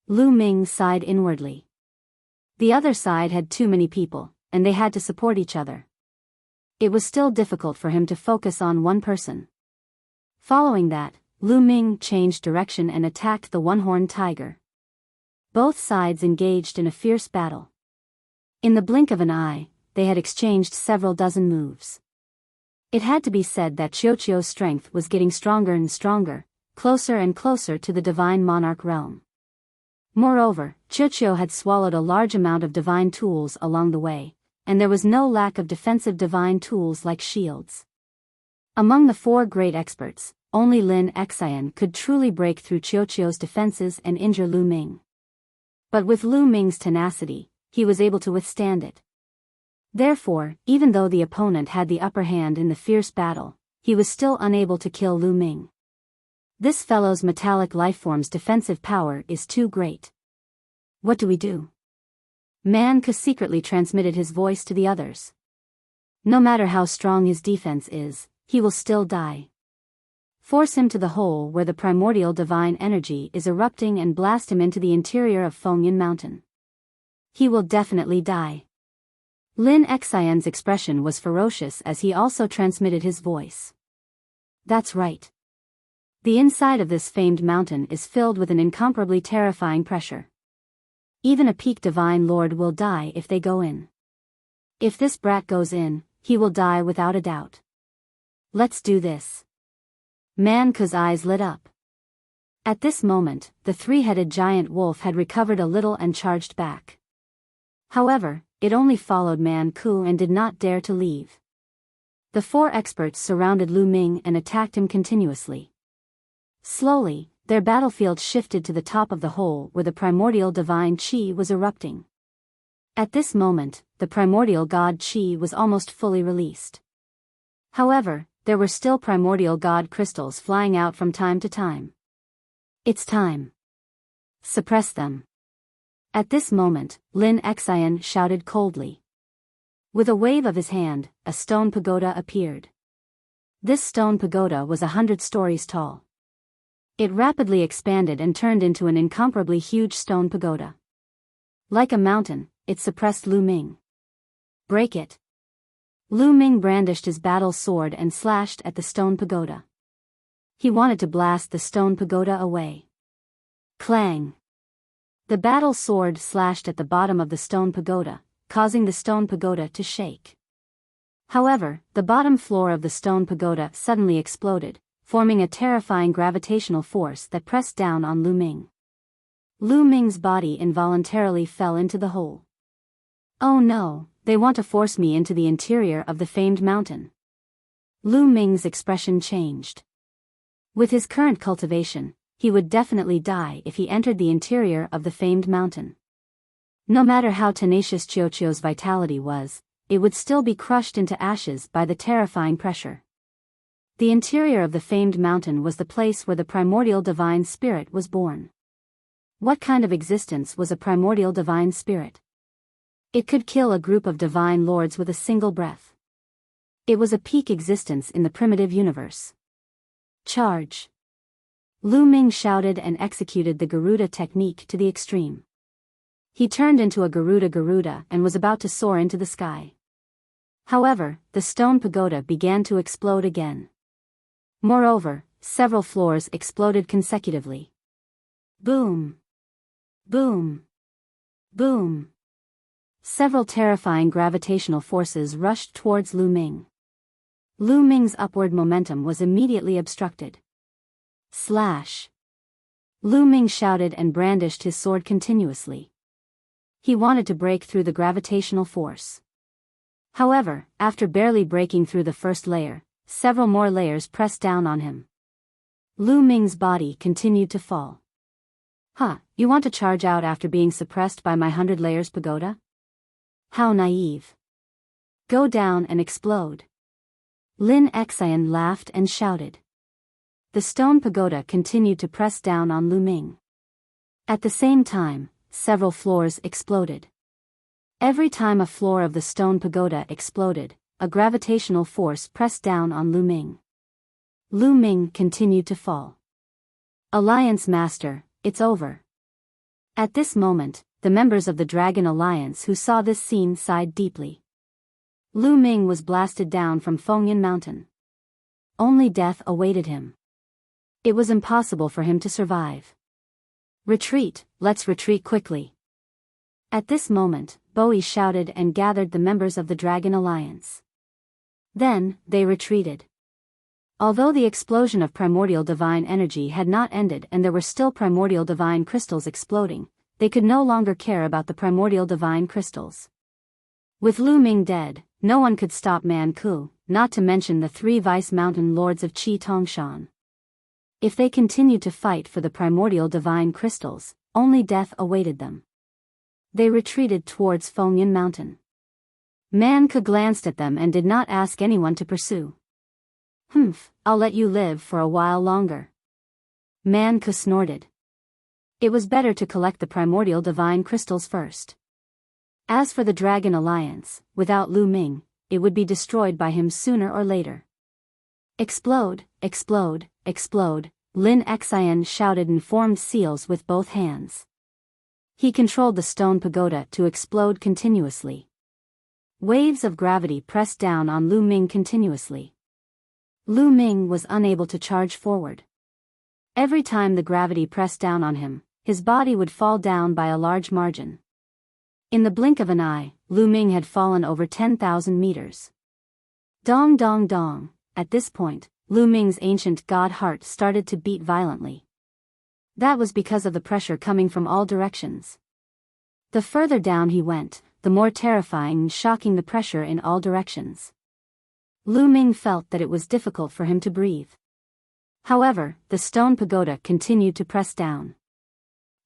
Lu Ming sighed inwardly. The other side had too many people, and they had to support each other. It was still difficult for him to focus on one person. Following that, Lu Ming changed direction and attacked the one-horned tiger. Both sides engaged in a fierce battle. In the blink of an eye, they had exchanged several dozen moves. It had to be said that Qiuqiu's strength was getting stronger and stronger, closer and closer to the divine monarch realm. Moreover, Qiuqiu had swallowed a large amount of divine tools along the way, and there was no lack of defensive divine tools like shields. Among the four great experts, only Lin Xian could truly break through Qiuqiu's defenses and injure Lu Ming. But with Lu Ming's tenacity, he was able to withstand it. Therefore, even though the opponent had the upper hand in the fierce battle, he was still unable to kill Lu Ming. This fellow's metallic lifeform's defensive power is too great. What do we do? Man Ku secretly transmitted his voice to the others. No matter how strong his defense is, he will still die. Force him to the hole where the primordial divine energy is erupting and blast him into the interior of Fengyan Mountain. He will definitely die. Lin Xian's expression was ferocious as he also transmitted his voice. That's right. The inside of this famed mountain is filled with an incomparably terrifying pressure. Even a peak divine lord will die if they go in. If this brat goes in, he will die without a doubt. Let's do this. Man Ku's eyes lit up. At this moment, the three-headed giant wolf had recovered a little and charged back. However, it only followed Man Ku and did not dare to leave. The four experts surrounded Lu Ming and attacked him continuously. Slowly, their battlefield shifted to the top of the hole where the primordial divine Qi was erupting. At this moment, the primordial god Qi was almost fully released. However, there were still primordial god crystals flying out from time to time. It's time. Suppress them. At this moment, Lin Xian shouted coldly. With a wave of his hand, a stone pagoda appeared. This stone pagoda was 100 stories tall. It rapidly expanded and turned into an incomparably huge stone pagoda. Like a mountain, it suppressed Lu Ming. Break it. Lu Ming brandished his battle sword and slashed at the stone pagoda. He wanted to blast the stone pagoda away. Clang! The battle sword slashed at the bottom of the stone pagoda, causing the stone pagoda to shake. However, the bottom floor of the stone pagoda suddenly exploded, forming a terrifying gravitational force that pressed down on Lu Ming. Lu Ming's body involuntarily fell into the hole. Oh no, they want to force me into the interior of the famed mountain. Lu Ming's expression changed. With his current cultivation, he would definitely die if he entered the interior of the famed mountain. No matter how tenacious Chiuchiu's vitality was, it would still be crushed into ashes by the terrifying pressure. The interior of the famed mountain was the place where the primordial divine spirit was born. What kind of existence was a primordial divine spirit? It could kill a group of divine lords with a single breath. It was a peak existence in the primitive universe. Charge! Lu Ming shouted and executed the Garuda technique to the extreme. He turned into a Garuda and was about to soar into the sky. However, the stone pagoda began to explode again. Moreover, several floors exploded consecutively. Boom! Boom! Boom! Several terrifying gravitational forces rushed towards Lu Ming. Lu Ming's upward momentum was immediately obstructed. Slash! Lu Ming shouted and brandished his sword continuously. He wanted to break through the gravitational force. However, after barely breaking through the first layer, several more layers pressed down on him. Lu Ming's body continued to fall. Huh, you want to charge out after being suppressed by my 100 layers pagoda? How naive. Go down and explode. Lin Xian laughed and shouted. The stone pagoda continued to press down on Lu Ming. At the same time, several floors exploded. Every time a floor of the stone pagoda exploded, a gravitational force pressed down on Lu Ming. Lu Ming continued to fall. Alliance Master, it's over. At this moment, the members of the Dragon Alliance who saw this scene sighed deeply. Lu Ming was blasted down from Fengyan Mountain. Only death awaited him. It was impossible for him to survive. Retreat, let's retreat quickly. At this moment, Bowie shouted and gathered the members of the Dragon Alliance. Then, they retreated. Although the explosion of primordial divine energy had not ended and there were still primordial divine crystals exploding, they could no longer care about the primordial divine crystals. With Lu Ming dead, no one could stop Man Ku, not to mention the 3 vice mountain lords of Qi Tongshan. If they continued to fight for the primordial divine crystals, only death awaited them. They retreated towards Fengyan Mountain. Man Ku glanced at them and did not ask anyone to pursue. I'll let you live for a while longer. Man Ku snorted. It was better to collect the primordial divine crystals first. As for the Dragon Alliance, without Lu Ming, it would be destroyed by him sooner or later. Explode, explode, explode, Lin Xian shouted and formed seals with both hands. He controlled the stone pagoda to explode continuously. Waves of gravity pressed down on Lu Ming continuously. Lu Ming was unable to charge forward. Every time the gravity pressed down on him, his body would fall down by a large margin. In the blink of an eye, Lu Ming had fallen over 10,000 meters. Dong dong dong. At this point, Lu Ming's ancient god heart started to beat violently. That was because of the pressure coming from all directions. The further down he went, the more terrifying and shocking the pressure in all directions. Lu Ming felt that it was difficult for him to breathe. However, the stone pagoda continued to press down.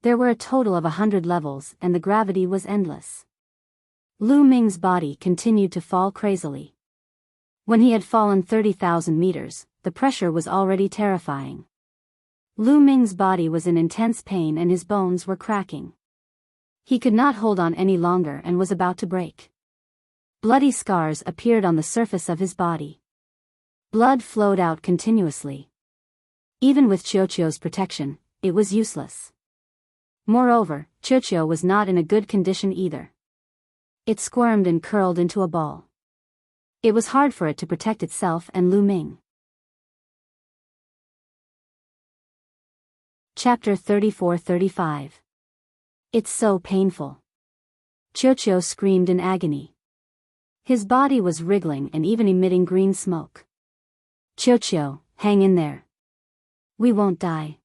There were a total of 100 levels and the gravity was endless. Lu Ming's body continued to fall crazily. When he had fallen 30,000 meters, the pressure was already terrifying. Lu Ming's body was in intense pain and his bones were cracking. He could not hold on any longer and was about to break. Bloody scars appeared on the surface of his body. Blood flowed out continuously. Even with Chiuchiu's protection, it was useless. Moreover, Chiuchiu was not in a good condition either. It squirmed and curled into a ball. It was hard for it to protect itself and Lu Ming. Chapter 34-35. It's so painful. Chiuchiu screamed in agony. His body was wriggling and even emitting green smoke. Chiuchiu, hang in there. We won't die.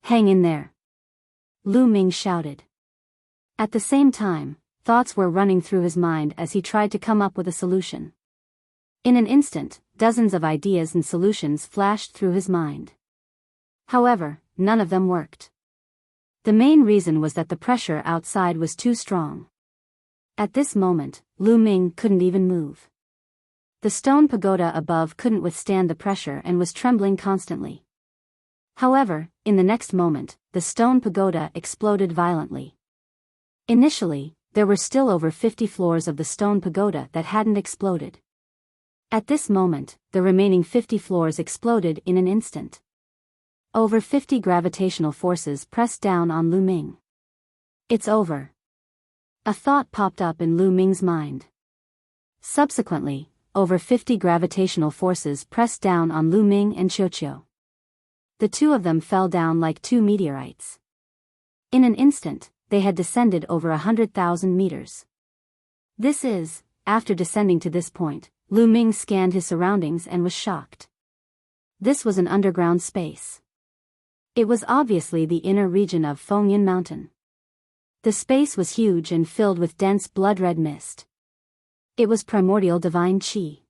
Hang in there. Lu Ming shouted. At the same time, thoughts were running through his mind as he tried to come up with a solution. In an instant, dozens of ideas and solutions flashed through his mind. However, none of them worked. The main reason was that the pressure outside was too strong. At this moment, Lu Ming couldn't even move. The stone pagoda above couldn't withstand the pressure and was trembling constantly. However, in the next moment, the stone pagoda exploded violently. Initially, there were still over 50 floors of the stone pagoda that hadn't exploded. At this moment, the remaining 50 floors exploded in an instant. Over 50 gravitational forces pressed down on Lu Ming. It's over. A thought popped up in Lu Ming's mind. Subsequently, over 50 gravitational forces pressed down on Lu Ming and Qiuqiu. The two of them fell down like two meteorites. In an instant, they had descended over 100,000 meters. This is, after descending to this point, Lu Ming scanned his surroundings and was shocked. This was an underground space. It was obviously the inner region of Fengyan Mountain. The space was huge and filled with dense blood-red mist. It was primordial divine qi.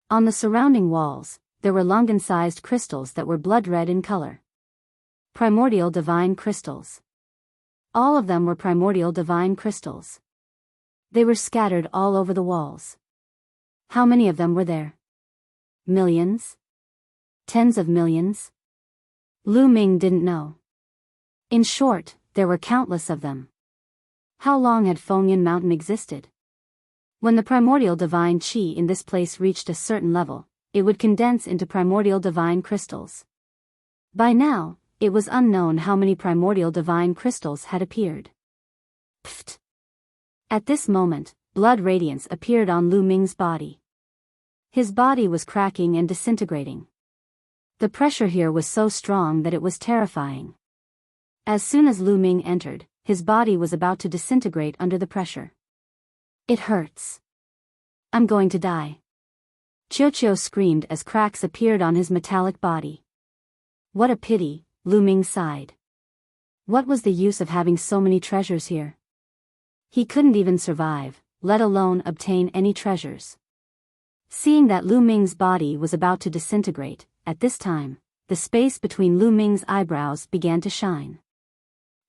On the surrounding walls, there were longan-sized crystals that were blood-red in color. Primordial divine crystals. All of them were primordial divine crystals. They were scattered all over the walls. How many of them were there? Millions? Tens of millions? Lu Ming didn't know. In short, there were countless of them. How long had Fengyan Mountain existed? When the primordial divine qi in this place reached a certain level, it would condense into primordial divine crystals. By now, it was unknown how many primordial divine crystals had appeared. Pfft! At this moment, blood radiance appeared on Lu Ming's body. His body was cracking and disintegrating. The pressure here was so strong that it was terrifying. As soon as Lu Ming entered, his body was about to disintegrate under the pressure. It hurts. I'm going to die. Qiuqiu screamed as cracks appeared on his metallic body. What a pity, Lu Ming sighed. What was the use of having so many treasures here? He couldn't even survive, let alone obtain any treasures. Seeing that Lu Ming's body was about to disintegrate, at this time, the space between Lu Ming's eyebrows began to shine.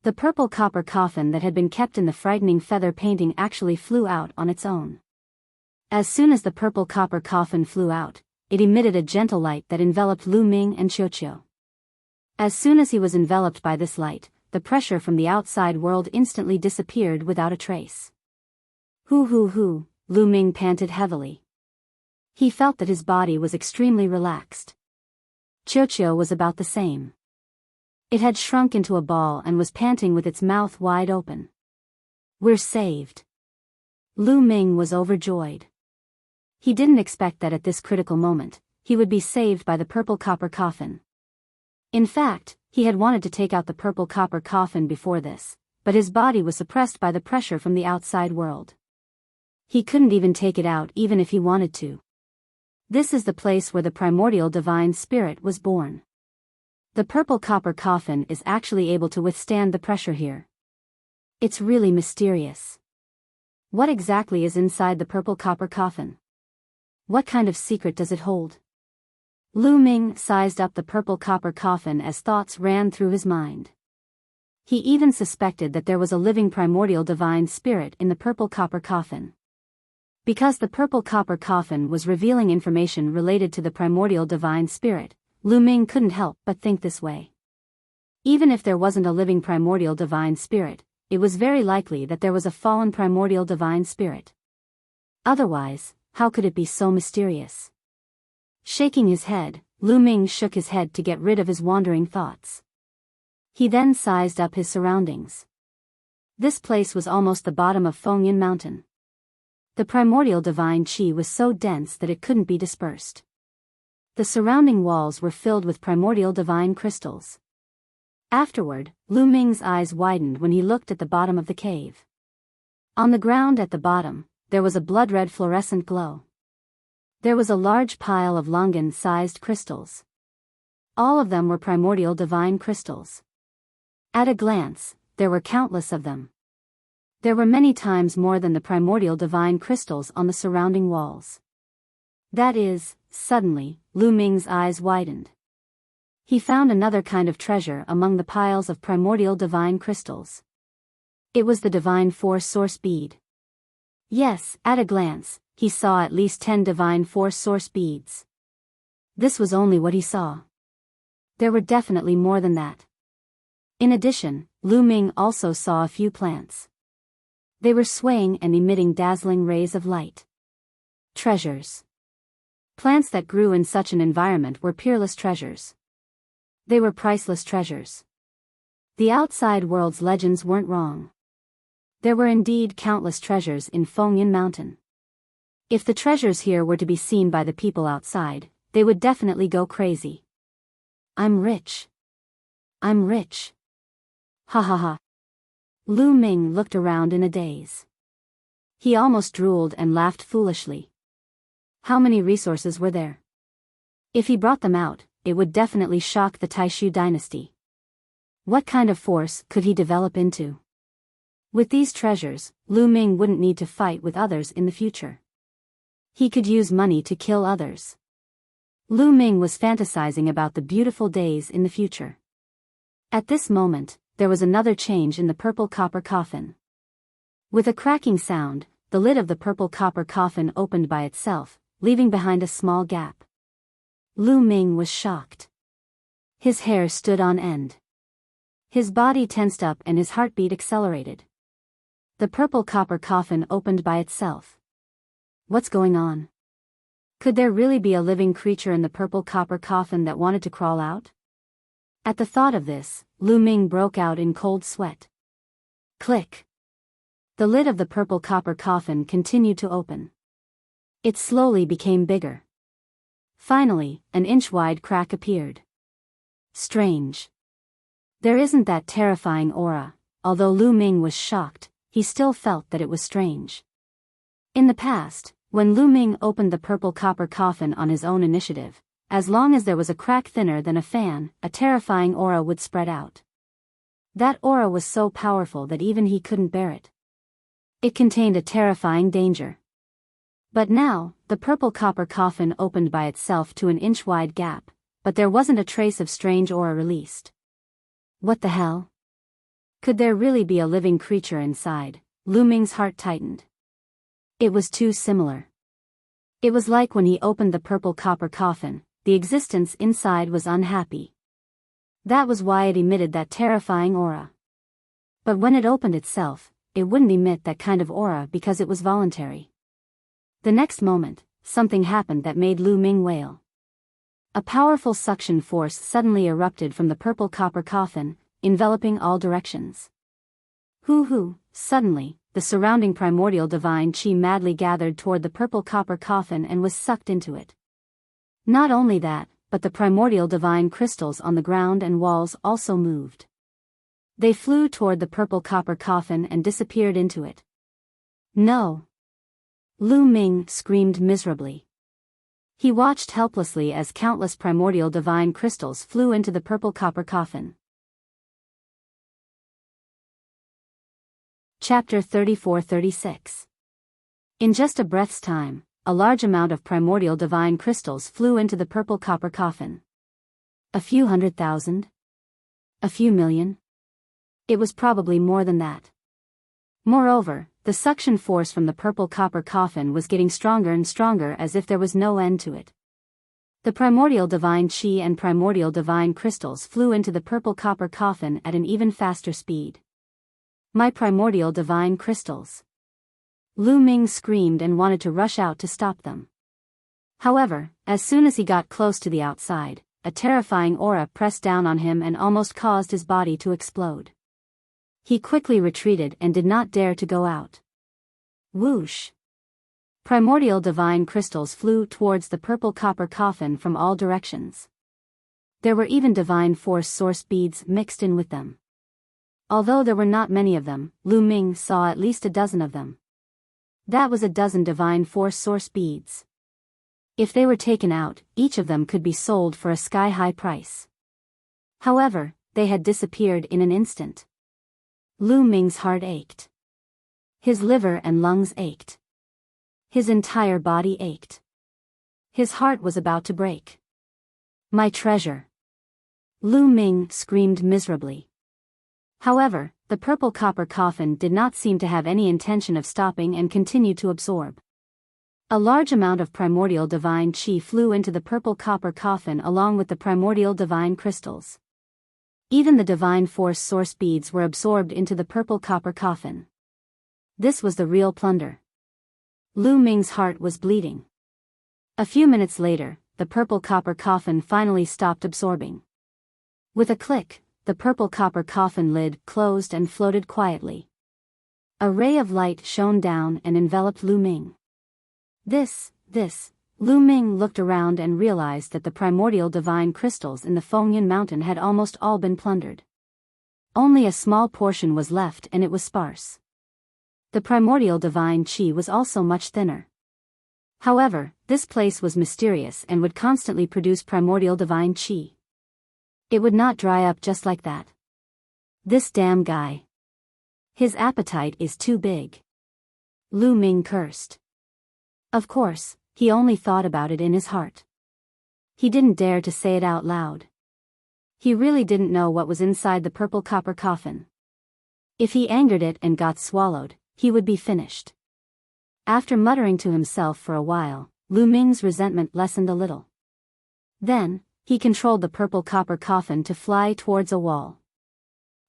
The purple copper coffin that had been kept in the frightening feather painting actually flew out on its own. As soon as the purple copper coffin flew out, it emitted a gentle light that enveloped Lu Ming and Qiuqiu. As soon as he was enveloped by this light, the pressure from the outside world instantly disappeared without a trace. Hoo, Lu Ming panted heavily. He felt that his body was extremely relaxed. Qiuqiu was about the same. It had shrunk into a ball and was panting with its mouth wide open. We're saved. Lu Ming was overjoyed. He didn't expect that at this critical moment, he would be saved by the purple copper coffin. In fact, he had wanted to take out the purple copper coffin before this, but his body was suppressed by the pressure from the outside world. He couldn't even take it out even if he wanted to. This is the place where the primordial divine spirit was born. The purple copper coffin is actually able to withstand the pressure here. It's really mysterious. What exactly is inside the purple copper coffin? What kind of secret does it hold? Lu Ming sized up the purple copper coffin as thoughts ran through his mind. He even suspected that there was a living primordial divine spirit in the purple copper coffin. Because the purple copper coffin was revealing information related to the primordial divine spirit, Lu Ming couldn't help but think this way. Even if there wasn't a living primordial divine spirit, it was very likely that there was a fallen primordial divine spirit. Otherwise, how could it be so mysterious? Shaking his head, Lu Ming shook his head to get rid of his wandering thoughts. He then sized up his surroundings. This place was almost the bottom of Fengyan Mountain. The primordial divine qi was so dense that it couldn't be dispersed. The surrounding walls were filled with primordial divine crystals. Afterward, Lu Ming's eyes widened when he looked at the bottom of the cave. On the ground at the bottom, there was a blood-red fluorescent glow. There was a large pile of longan-sized crystals. All of them were primordial divine crystals. At a glance, there were countless of them. There were many times more than the primordial divine crystals on the surrounding walls. That is, suddenly, Lu Ming's eyes widened. He found another kind of treasure among the piles of primordial divine crystals. It was the divine force source bead. Yes, at a glance, he saw at least 10 divine force source beads. This was only what he saw. There were definitely more than that. In addition, Lu Ming also saw a few plants. They were swaying and emitting dazzling rays of light. Treasures. Plants that grew in such an environment were peerless treasures. They were priceless treasures. The outside world's legends weren't wrong. There were indeed countless treasures in Fengyin Mountain. If the treasures here were to be seen by the people outside, they would definitely go crazy. I'm rich. I'm rich. Ha ha ha. Lu Ming looked around in a daze. He almost drooled and laughed foolishly. How many resources were there? If he brought them out, it would definitely shock the Taishu dynasty. What kind of force could he develop into? With these treasures, Lu Ming wouldn't need to fight with others in the future. He could use money to kill others. Lu Ming was fantasizing about the beautiful days in the future. At this moment, there was another change in the purple copper coffin. With a cracking sound, the lid of the purple copper coffin opened by itself, leaving behind a small gap. Lu Ming was shocked. His hair stood on end. His body tensed up and his heartbeat accelerated. The purple copper coffin opened by itself. What's going on? Could there really be a living creature in the purple copper coffin that wanted to crawl out? At the thought of this, Lu Ming broke out in cold sweat. Click. The lid of the purple copper coffin continued to open. It slowly became bigger. Finally, an inch-wide crack appeared. Strange. There isn't that terrifying aura. Although Lu Ming was shocked, he still felt that it was strange. In the past, when Lu Ming opened the purple copper coffin on his own initiative, as long as there was a crack thinner than a fan, a terrifying aura would spread out. That aura was so powerful that even he couldn't bear it. It contained a terrifying danger. But now, the purple copper coffin opened by itself to an inch-wide gap, but there wasn't a trace of strange aura released. What the hell? Could there really be a living creature inside? Lu Ming's heart tightened. It was too similar. It was like when he opened the purple copper coffin, the existence inside was unhappy. That was why it emitted that terrifying aura. But when it opened itself, it wouldn't emit that kind of aura because it was voluntary. The next moment, something happened that made Lu Ming wail. A powerful suction force suddenly erupted from the purple copper coffin, enveloping all directions. Hoo! Suddenly, the surrounding primordial divine chi madly gathered toward the purple copper coffin and was sucked into it. Not only that, but the primordial divine crystals on the ground and walls also moved. They flew toward the purple copper coffin and disappeared into it. No! Lu Ming screamed miserably. He watched helplessly as countless primordial divine crystals flew into the purple copper coffin. Chapter 34-36. In just a breath's time, a large amount of primordial divine crystals flew into the purple copper coffin. A few 100,000? A few million? It was probably more than that. Moreover, the suction force from the purple copper coffin was getting stronger and stronger as if there was no end to it. The primordial divine chi and primordial divine crystals flew into the purple copper coffin at an even faster speed. My primordial divine crystals! Lu Ming screamed and wanted to rush out to stop them. However, as soon as he got close to the outside, a terrifying aura pressed down on him and almost caused his body to explode. He quickly retreated and did not dare to go out. Whoosh! Primordial divine crystals flew towards the purple copper coffin from all directions. There were even divine force source beads mixed in with them. Although there were not many of them, Lu Ming saw at least a dozen of them. That was a dozen divine force source beads. If they were taken out, each of them could be sold for a sky-high price. However, they had disappeared in an instant. Lu Ming's heart ached. His liver and lungs ached. His entire body ached. His heart was about to break. My treasure. Lu Ming screamed miserably. However, the purple copper coffin did not seem to have any intention of stopping and continued to absorb. A large amount of primordial divine qi flew into the purple copper coffin along with the primordial divine crystals. Even the divine force source beads were absorbed into the purple copper coffin. This was the real plunder. Lu Ming's heart was bleeding. A few minutes later, the purple copper coffin finally stopped absorbing. With a click, the purple copper coffin lid closed and floated quietly. A ray of light shone down and enveloped Lu Ming. Lu Ming looked around and realized that the primordial divine crystals in the Fengyan mountain had almost all been plundered. Only a small portion was left and it was sparse. The primordial divine qi was also much thinner. However, this place was mysterious and would constantly produce primordial divine qi. It would not dry up just like that. This damn guy. His appetite is too big. Lu Ming cursed. Of course, he only thought about it in his heart. He didn't dare to say it out loud. He really didn't know what was inside the purple copper coffin. If he angered it and got swallowed, he would be finished. After muttering to himself for a while, Lu Ming's resentment lessened a little. Then, he controlled the purple copper coffin to fly towards a wall.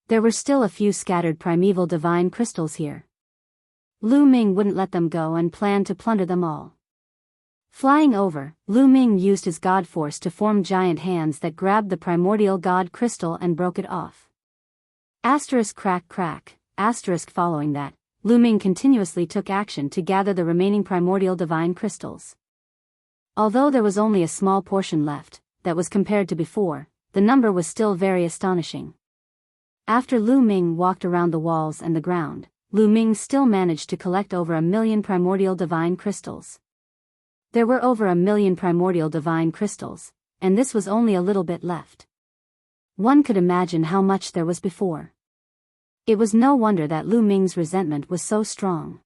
There were still a few scattered primeval divine crystals here. Lu Ming wouldn't let them go and planned to plunder them all. Flying over, Lu Ming used his god force to form giant hands that grabbed the primordial god crystal and broke it off. Asterisk crack crack, asterisk following that, Lu Ming continuously took action to gather the remaining primordial divine crystals. Although there was only a small portion left, that was compared to before, the number was still very astonishing. After Lu Ming walked around the walls and the ground, Lu Ming still managed to collect over 1 million primordial divine crystals. There were over 1 million primordial divine crystals, and this was only a little bit left. One could imagine how much there was before. It was no wonder that Lu Ming's resentment was so strong.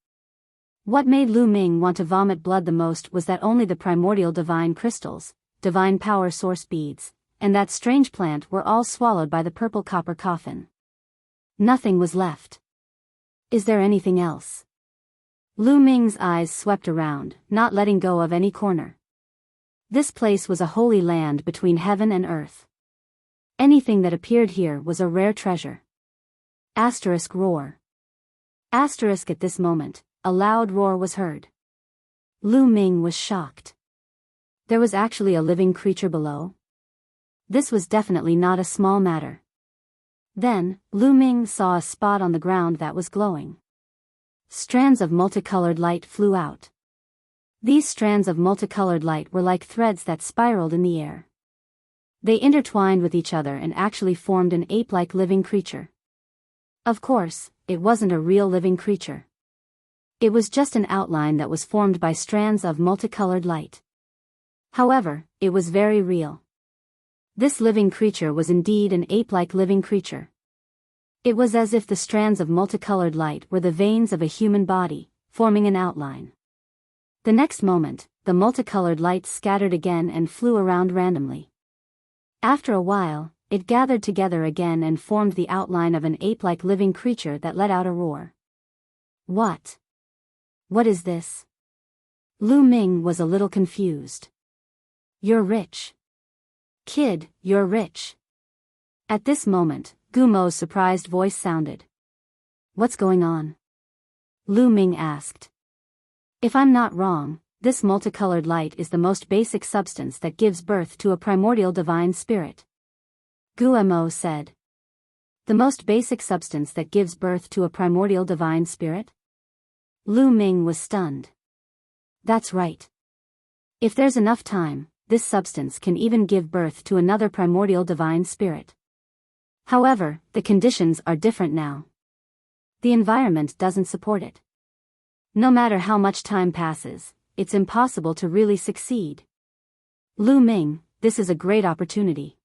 What made Lu Ming want to vomit blood the most was that only the primordial divine crystals, divine power source beads, and that strange plant were all swallowed by the purple copper coffin. Nothing was left. Is there anything else? Lu Ming's eyes swept around, not letting go of any corner. This place was a holy land between heaven and earth. Anything that appeared here was a rare treasure. Asterisk roar. Asterisk at this moment, a loud roar was heard. Lu Ming was shocked. There was actually a living creature below? This was definitely not a small matter. Then, Lu Ming saw a spot on the ground that was glowing. Strands of multicolored light flew out. These strands of multicolored light were like threads that spiraled in the air. They intertwined with each other and actually formed an ape-like living creature. Of course, it wasn't a real living creature. It was just an outline that was formed by strands of multicolored light. However, it was very real. This living creature was indeed an ape-like living creature. It was as if the strands of multicolored light were the veins of a human body, forming an outline. The next moment, the multicolored light scattered again and flew around randomly. After a while, it gathered together again and formed the outline of an ape-like living creature that let out a roar. What? What is this? Lu Ming was a little confused. You're rich. Kid, you're rich. At this moment, Gumo's surprised voice sounded. What's going on? Lu Ming asked. If I'm not wrong, this multicolored light is the most basic substance that gives birth to a primordial divine spirit. Gumo said. The most basic substance that gives birth to a primordial divine spirit? Lu Ming was stunned. That's right. If there's enough time, this substance can even give birth to another primordial divine spirit. However, the conditions are different now. The environment doesn't support it. No matter how much time passes, it's impossible to really succeed. Lu Ming, this is a great opportunity.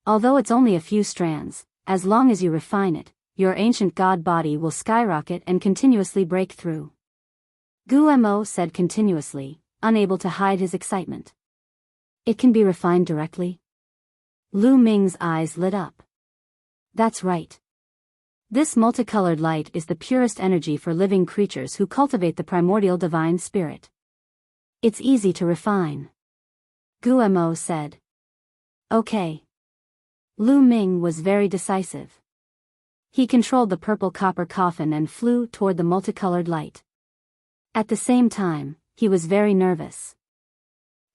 Although it's only a few strands, as long as you refine it, your ancient god body will skyrocket and continuously break through. Gumo said continuously, unable to hide his excitement. It can be refined directly? Lu Ming's eyes lit up. That's right. This multicolored light is the purest energy for living creatures who cultivate the primordial divine spirit. It's easy to refine. Guemo said. Okay. Lu Ming was very decisive. He controlled the purple copper coffin and flew toward the multicolored light. At the same time, he was very nervous.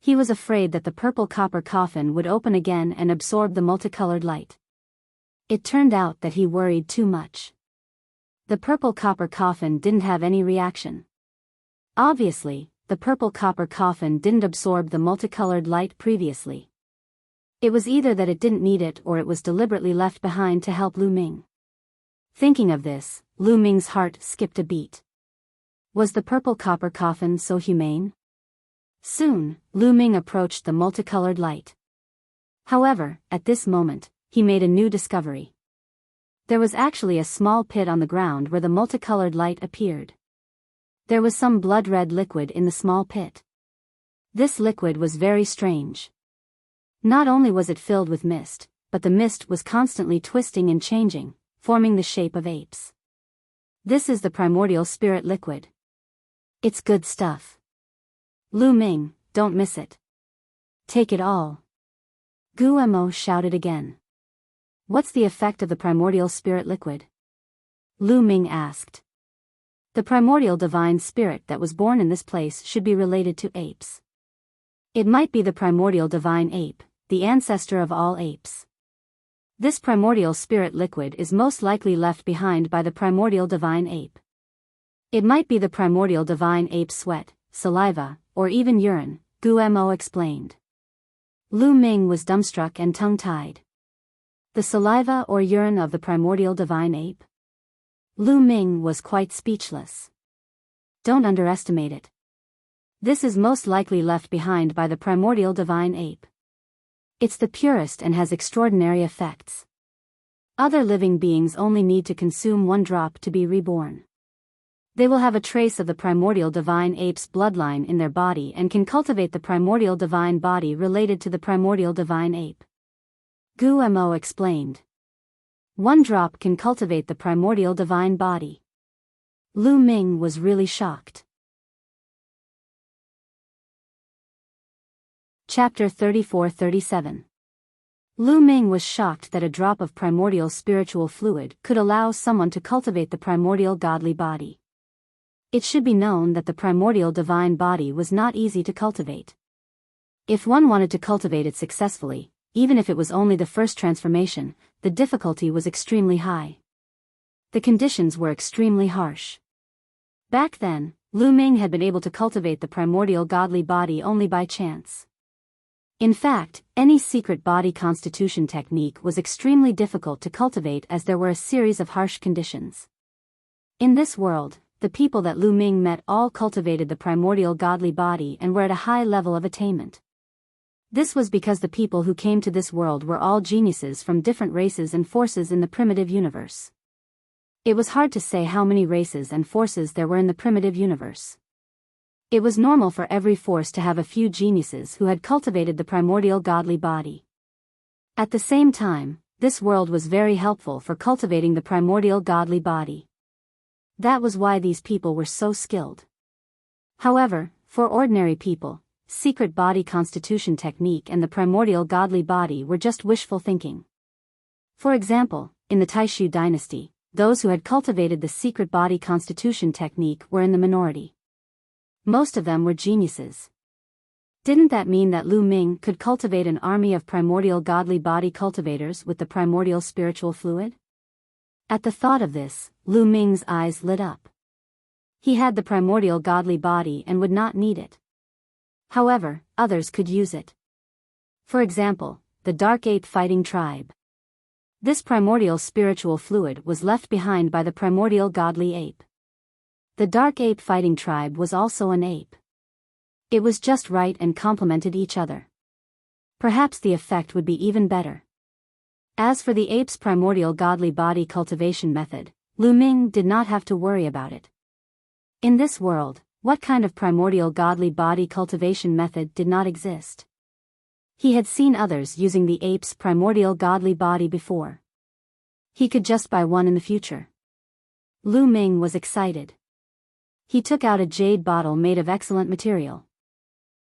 He was afraid that the purple copper coffin would open again and absorb the multicolored light. It turned out that he worried too much. The purple copper coffin didn't have any reaction. Obviously, the purple copper coffin didn't absorb the multicolored light previously. It was either that it didn't need it or it was deliberately left behind to help Lu Ming. Thinking of this, Lu Ming's heart skipped a beat. Was the purple copper coffin so humane? Soon, Lu Ming approached the multicolored light. However, at this moment, he made a new discovery. There was actually a small pit on the ground where the multicolored light appeared. There was some blood-red liquid in the small pit. This liquid was very strange. Not only was it filled with mist, but the mist was constantly twisting and changing, forming the shape of apes. This is the primordial spirit liquid. It's good stuff. Lu Ming, don't miss it. Take it all. Guemo shouted again. What's the effect of the primordial spirit liquid? Lu Ming asked. The primordial divine spirit that was born in this place should be related to apes. It might be the primordial divine ape, the ancestor of all apes. This primordial spirit liquid is most likely left behind by the primordial divine ape. It might be the primordial divine ape's sweat, saliva, or even urine, Guemo explained. Lu Ming was dumbstruck and tongue-tied. The saliva or urine of the primordial divine ape? Lu Ming was quite speechless. Don't underestimate it. This is most likely left behind by the primordial divine ape. It's the purest and has extraordinary effects. Other living beings only need to consume one drop to be reborn. They will have a trace of the primordial divine ape's bloodline in their body and can cultivate the primordial divine body related to the primordial divine ape. Guemo explained. One drop can cultivate the primordial divine body. Lu Ming was really shocked. Chapter 34-37. Lu Ming was shocked that a drop of primordial spiritual fluid could allow someone to cultivate the primordial godly body. It should be known that the primordial divine body was not easy to cultivate. If one wanted to cultivate it successfully, even if it was only the first transformation, the difficulty was extremely high. The conditions were extremely harsh. Back then, Lu Ming had been able to cultivate the primordial godly body only by chance. In fact, any secret body constitution technique was extremely difficult to cultivate as there were a series of harsh conditions. In this world, the people that Lu Ming met all cultivated the primordial godly body and were at a high level of attainment. This was because the people who came to this world were all geniuses from different races and forces in the primitive universe. It was hard to say how many races and forces there were in the primitive universe. It was normal for every force to have a few geniuses who had cultivated the primordial godly body. At the same time, this world was very helpful for cultivating the primordial godly body. That was why these people were so skilled. However, for ordinary people, secret body constitution technique and the primordial godly body were just wishful thinking. For example, in the Taishu dynasty, those who had cultivated the secret body constitution technique were in the minority. Most of them were geniuses. Didn't that mean that Lu Ming could cultivate an army of primordial godly body cultivators with the primordial spiritual fluid? At the thought of this, Lu Ming's eyes lit up. He had the primordial godly body and would not need it. However, others could use it. For example, the Dark Ape Fighting Tribe. This primordial spiritual fluid was left behind by the primordial godly ape. The Dark Ape Fighting Tribe was also an ape. It was just right and complemented each other. Perhaps the effect would be even better. As for the ape's primordial godly body cultivation method, Lu Ming did not have to worry about it. In this world, what kind of primordial godly body cultivation method did not exist? He had seen others using the ape's primordial godly body before. He could just buy one in the future. Lu Ming was excited. He took out a jade bottle made of excellent material.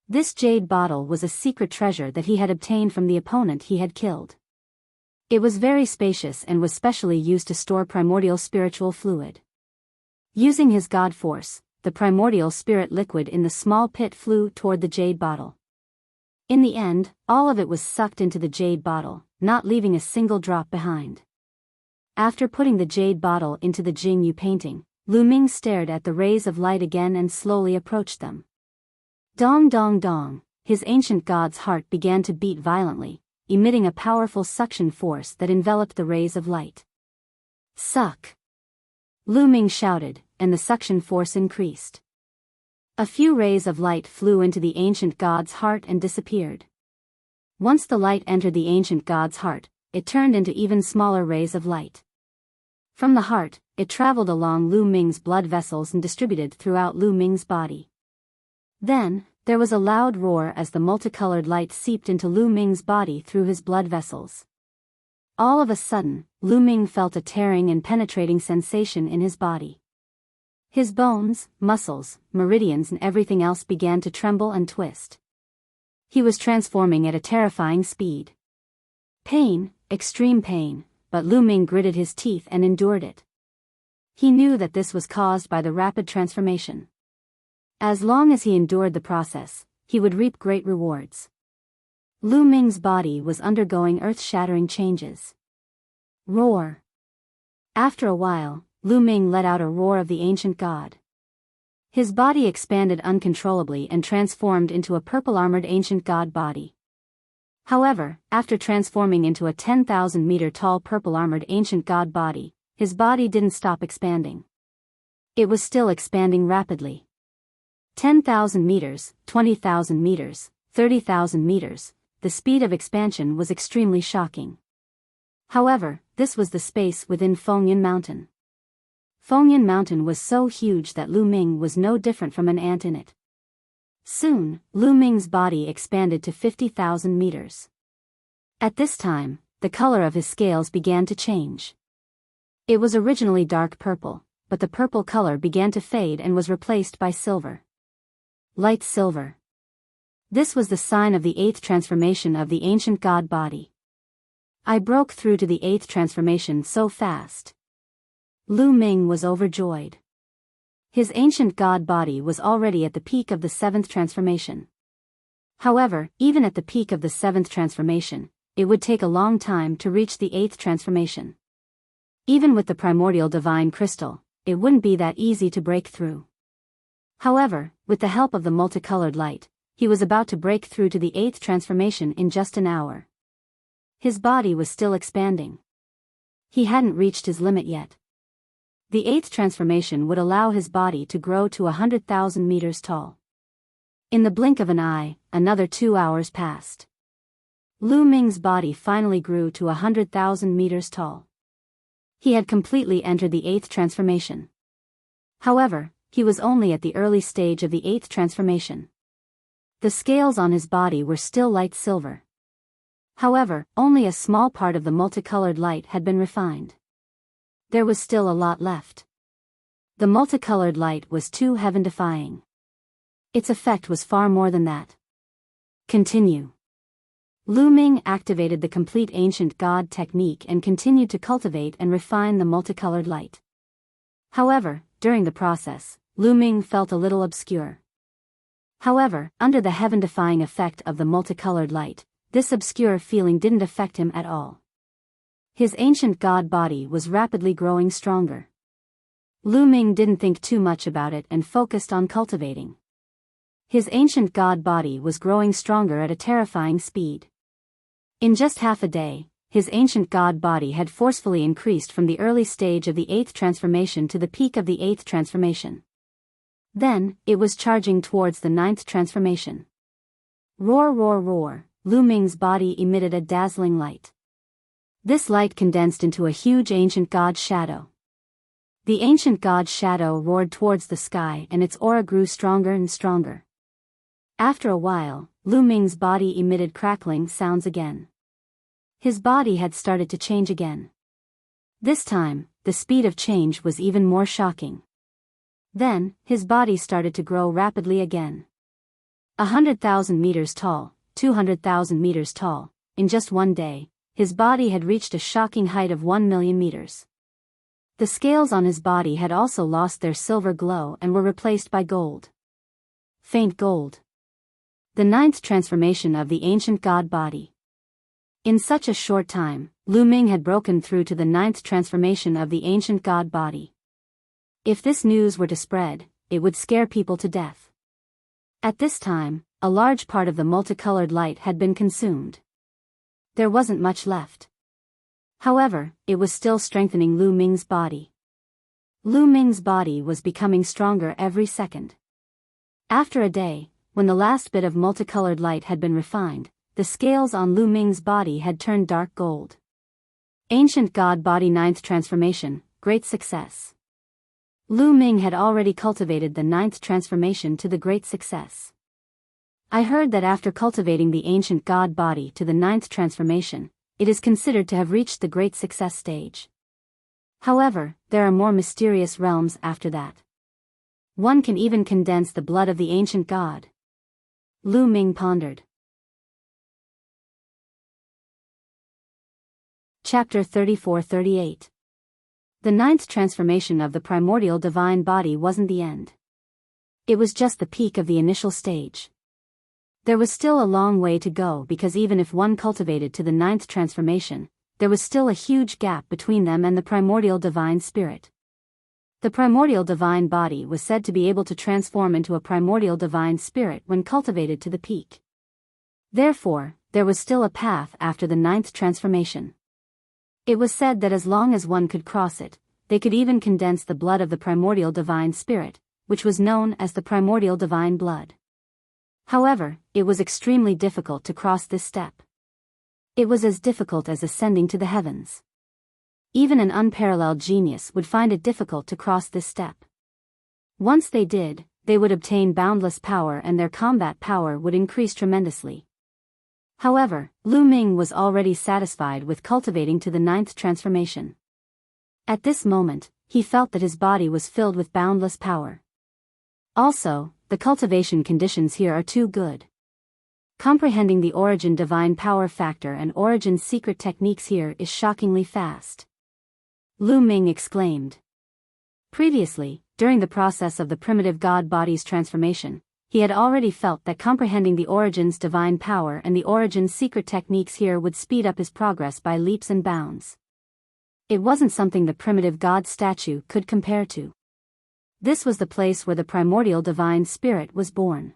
This jade bottle was a secret treasure that he had obtained from the opponent he had killed. It was very spacious and was specially used to store primordial spiritual fluid. Using his god force, the primordial spirit liquid in the small pit flew toward the jade bottle. In the end, all of it was sucked into the jade bottle, not leaving a single drop behind. After putting the jade bottle into the Jingyu painting, Lu Ming stared at the rays of light again and slowly approached them. Dong dong dong, his ancient god's heart began to beat violently, emitting a powerful suction force that enveloped the rays of light. Suck! Lu Ming shouted, and the suction force increased. A few rays of light flew into the ancient god's heart and disappeared. Once the light entered the ancient god's heart, it turned into even smaller rays of light. From the heart, it traveled along Lu Ming's blood vessels and distributed throughout Lu Ming's body. Then, there was a loud roar as the multicolored light seeped into Lu Ming's body through his blood vessels. All of a sudden, Lu Ming felt a tearing and penetrating sensation in his body. His bones, muscles, meridians and everything else began to tremble and twist. He was transforming at a terrifying speed. Pain, extreme pain, but Lu Ming gritted his teeth and endured it. He knew that this was caused by the rapid transformation. As long as he endured the process, he would reap great rewards. Lu Ming's body was undergoing earth-shattering changes. Roar! After a while, Lu Ming let out a roar of the ancient god. His body expanded uncontrollably and transformed into a purple-armored ancient god body. However, after transforming into a 10,000-meter-tall purple-armored ancient god body, his body didn't stop expanding. It was still expanding rapidly. 10,000 meters, 20,000 meters, 30,000 meters, the speed of expansion was extremely shocking. However, this was the space within Fengyan Mountain. Fengyan Mountain was so huge that Lu Ming was no different from an ant in it. Soon, Lu Ming's body expanded to 50,000 meters. At this time, the color of his scales began to change. It was originally dark purple, but the purple color began to fade and was replaced by silver. Light silver. This was the sign of the 8th transformation of the ancient god body. I broke through to the 8th transformation so fast. Lu Ming was overjoyed. His ancient god body was already at the peak of the 7th transformation. However, even at the peak of the 7th transformation, it would take a long time to reach the 8th transformation. Even with the primordial divine crystal, it wouldn't be that easy to break through. However, with the help of the multicolored light, he was about to break through to the 8th transformation in just an hour. His body was still expanding. He hadn't reached his limit yet. The 8th transformation would allow his body to grow to 100,000 meters tall. In the blink of an eye, another 2 hours passed. Lu Ming's body finally grew to 100,000 meters tall. He had completely entered the 8th transformation. However, he was only at the early stage of the 8th transformation. The scales on his body were still light silver. However, only a small part of the multicolored light had been refined. There was still a lot left. The multicolored light was too heaven-defying. Its effect was far more than that. Continue. Lu Ming activated the complete ancient god technique and continued to cultivate and refine the multicolored light. However, during the process, Lu Ming felt a little obscure. However, under the heaven-defying effect of the multicolored light, this obscure feeling didn't affect him at all. His ancient god body was rapidly growing stronger. Lu Ming didn't think too much about it and focused on cultivating. His ancient god body was growing stronger at a terrifying speed. In just half a day, his ancient god body had forcefully increased from the early stage of the 8th transformation to the peak of the 8th transformation. Then, it was charging towards the 9th transformation. Roar roar roar, Lu Ming's body emitted a dazzling light. This light condensed into a huge ancient god shadow. The ancient god shadow roared towards the sky and its aura grew stronger and stronger. After a while, Lu Ming's body emitted crackling sounds again. His body had started to change again. This time, the speed of change was even more shocking. Then, his body started to grow rapidly again. 100,000 meters tall, 200,000 meters tall, in just one day, his body had reached a shocking height of 1 million meters. The scales on his body had also lost their silver glow and were replaced by gold. Faint gold. The 9th transformation of the ancient god body. In such a short time, Lu Ming had broken through to the 9th transformation of the ancient god body. If this news were to spread, it would scare people to death. At this time, a large part of the multicolored light had been consumed. There wasn't much left. However, it was still strengthening Lu Ming's body. Lu Ming's body was becoming stronger every second. After a day, when the last bit of multicolored light had been refined, the scales on Lu Ming's body had turned dark gold. Ancient God Body 9th Transformation, great success. Lu Ming had already cultivated the 9th transformation to the great success. I heard that after cultivating the ancient God Body to the 9th transformation, it is considered to have reached the great success stage. However, there are more mysterious realms after that. One can even condense the blood of the ancient god. Lu Ming pondered. Chapter 34-38. The 9th transformation of the primordial divine body wasn't the end. It was just the peak of the initial stage. There was still a long way to go because even if one cultivated to the 9th transformation, there was still a huge gap between them and the primordial divine spirit. The primordial divine body was said to be able to transform into a primordial divine spirit when cultivated to the peak. Therefore, there was still a path after the 9th transformation. It was said that as long as one could cross it, they could even condense the blood of the primordial divine spirit, which was known as the primordial divine blood. However, it was extremely difficult to cross this step. It was as difficult as ascending to the heavens. Even an unparalleled genius would find it difficult to cross this step. Once they did, they would obtain boundless power and their combat power would increase tremendously. However, Lu Ming was already satisfied with cultivating to the 9th transformation. At this moment, he felt that his body was filled with boundless power. Also, the cultivation conditions here are too good. Comprehending the origin divine power factor and origin secret techniques here is shockingly fast. Lu Ming exclaimed. Previously, during the process of the primitive god body's transformation, he had already felt that comprehending the origin's divine power and the origin's secret techniques here would speed up his progress by leaps and bounds. It wasn't something the primitive god statue could compare to. This was the place where the primordial divine spirit was born.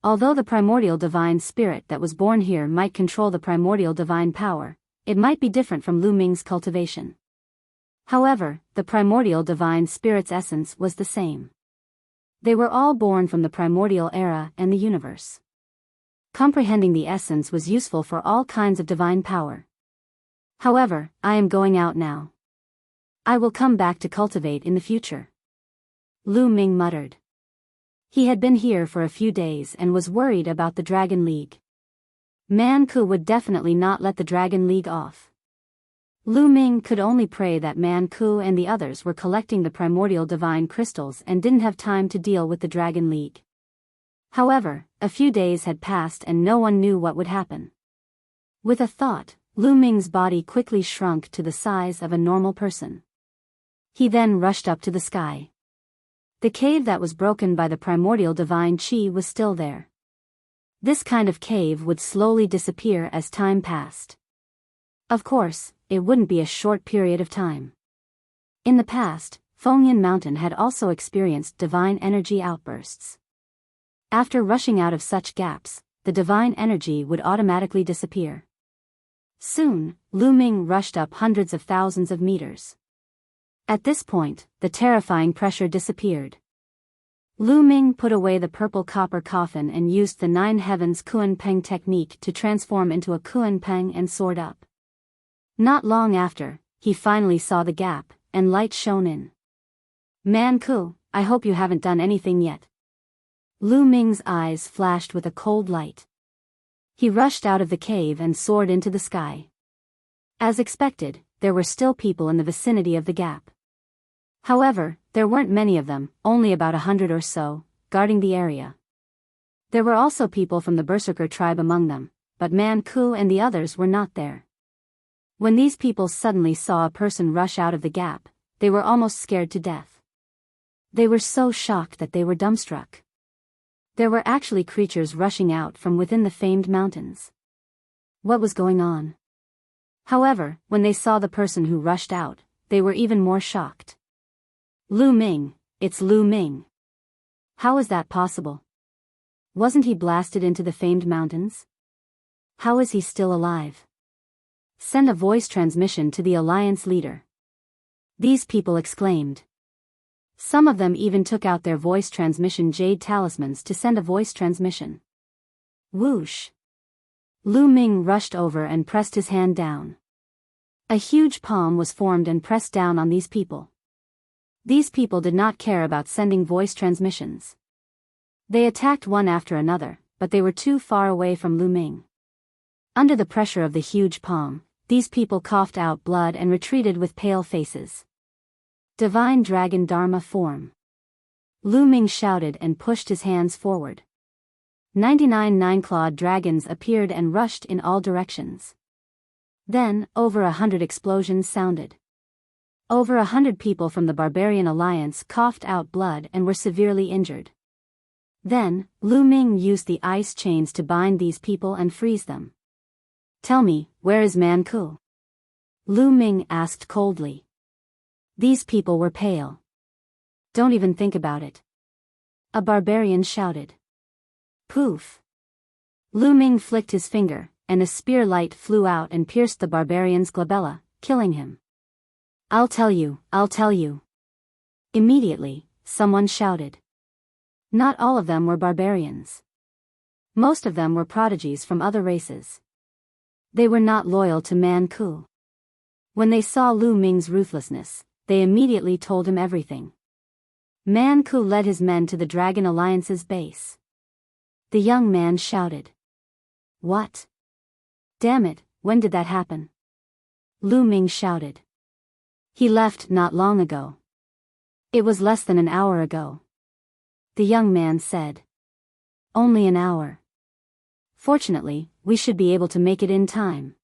Although the primordial divine spirit that was born here might control the primordial divine power, it might be different from Lu Ming's cultivation. However, the primordial divine spirit's essence was the same. They were all born from the primordial era and the universe. Comprehending the essence was useful for all kinds of divine power. However, I am going out now. I will come back to cultivate in the future. Lu Ming muttered. He had been here for a few days and was worried about the Dragon League. Man Ku would definitely not let the Dragon League off. Lu Ming could only pray that Man Ku and the others were collecting the primordial divine crystals and didn't have time to deal with the Dragon League. However, a few days had passed and no one knew what would happen. With a thought, Lu Ming's body quickly shrunk to the size of a normal person. He then rushed up to the sky. The cave that was broken by the primordial divine chi was still there. This kind of cave would slowly disappear as time passed. Of course, it wouldn't be a short period of time. In the past, Fengyan Mountain had also experienced divine energy outbursts. After rushing out of such gaps, the divine energy would automatically disappear. Soon, Lu Ming rushed up hundreds of thousands of meters. At this point, the terrifying pressure disappeared. Lu Ming put away the purple copper coffin and used the 9 heavens Kuan Peng technique to transform into a Kuan Peng and soared up. Not long after, he finally saw the gap, and light shone in. Man Ku, I hope you haven't done anything yet. Lu Ming's eyes flashed with a cold light. He rushed out of the cave and soared into the sky. As expected, there were still people in the vicinity of the gap. However, there weren't many of them, only about 100 or so, guarding the area. There were also people from the Berserker tribe among them, but Man-Ku and the others were not there. When these people suddenly saw a person rush out of the gap, they were almost scared to death. They were so shocked that they were dumbstruck. There were actually creatures rushing out from within the famed mountains. What was going on? However, when they saw the person who rushed out, they were even more shocked. Lu Ming, it's Lu Ming. How is that possible? Wasn't he blasted into the famed mountains? How is he still alive? Send a voice transmission to the Alliance leader. These people exclaimed. Some of them even took out their voice transmission jade talismans to send a voice transmission. Whoosh! Lu Ming rushed over and pressed his hand down. A huge palm was formed and pressed down on these people. These people did not care about sending voice transmissions. They attacked one after another, but they were too far away from Lu Ming. Under the pressure of the huge palm, these people coughed out blood and retreated with pale faces. Divine Dragon Dharma form. Lu Ming shouted and pushed his hands forward. 99 nine-clawed dragons appeared and rushed in all directions. Then, over 100 explosions sounded. Over 100 people from the Barbarian Alliance coughed out blood and were severely injured. Then, Lu Ming used the ice chains to bind these people and freeze them. Tell me, where is Man-Ku? Lu Ming asked coldly. These people were pale. Don't even think about it. A barbarian shouted. Poof! Lu Ming flicked his finger, and a spear light flew out and pierced the barbarian's glabella, killing him. I'll tell you, I'll tell you. Immediately, someone shouted. Not all of them were barbarians. Most of them were prodigies from other races. They were not loyal to Man-Ku. When they saw Lu Ming's ruthlessness, they immediately told him everything. Man-Ku led his men to the Dragon Alliance's base. The young man shouted. What? Damn it, when did that happen? Lu Ming shouted. He left not long ago. It was less than an hour ago. The young man said. Only an hour. Fortunately, we should be able to make it in time.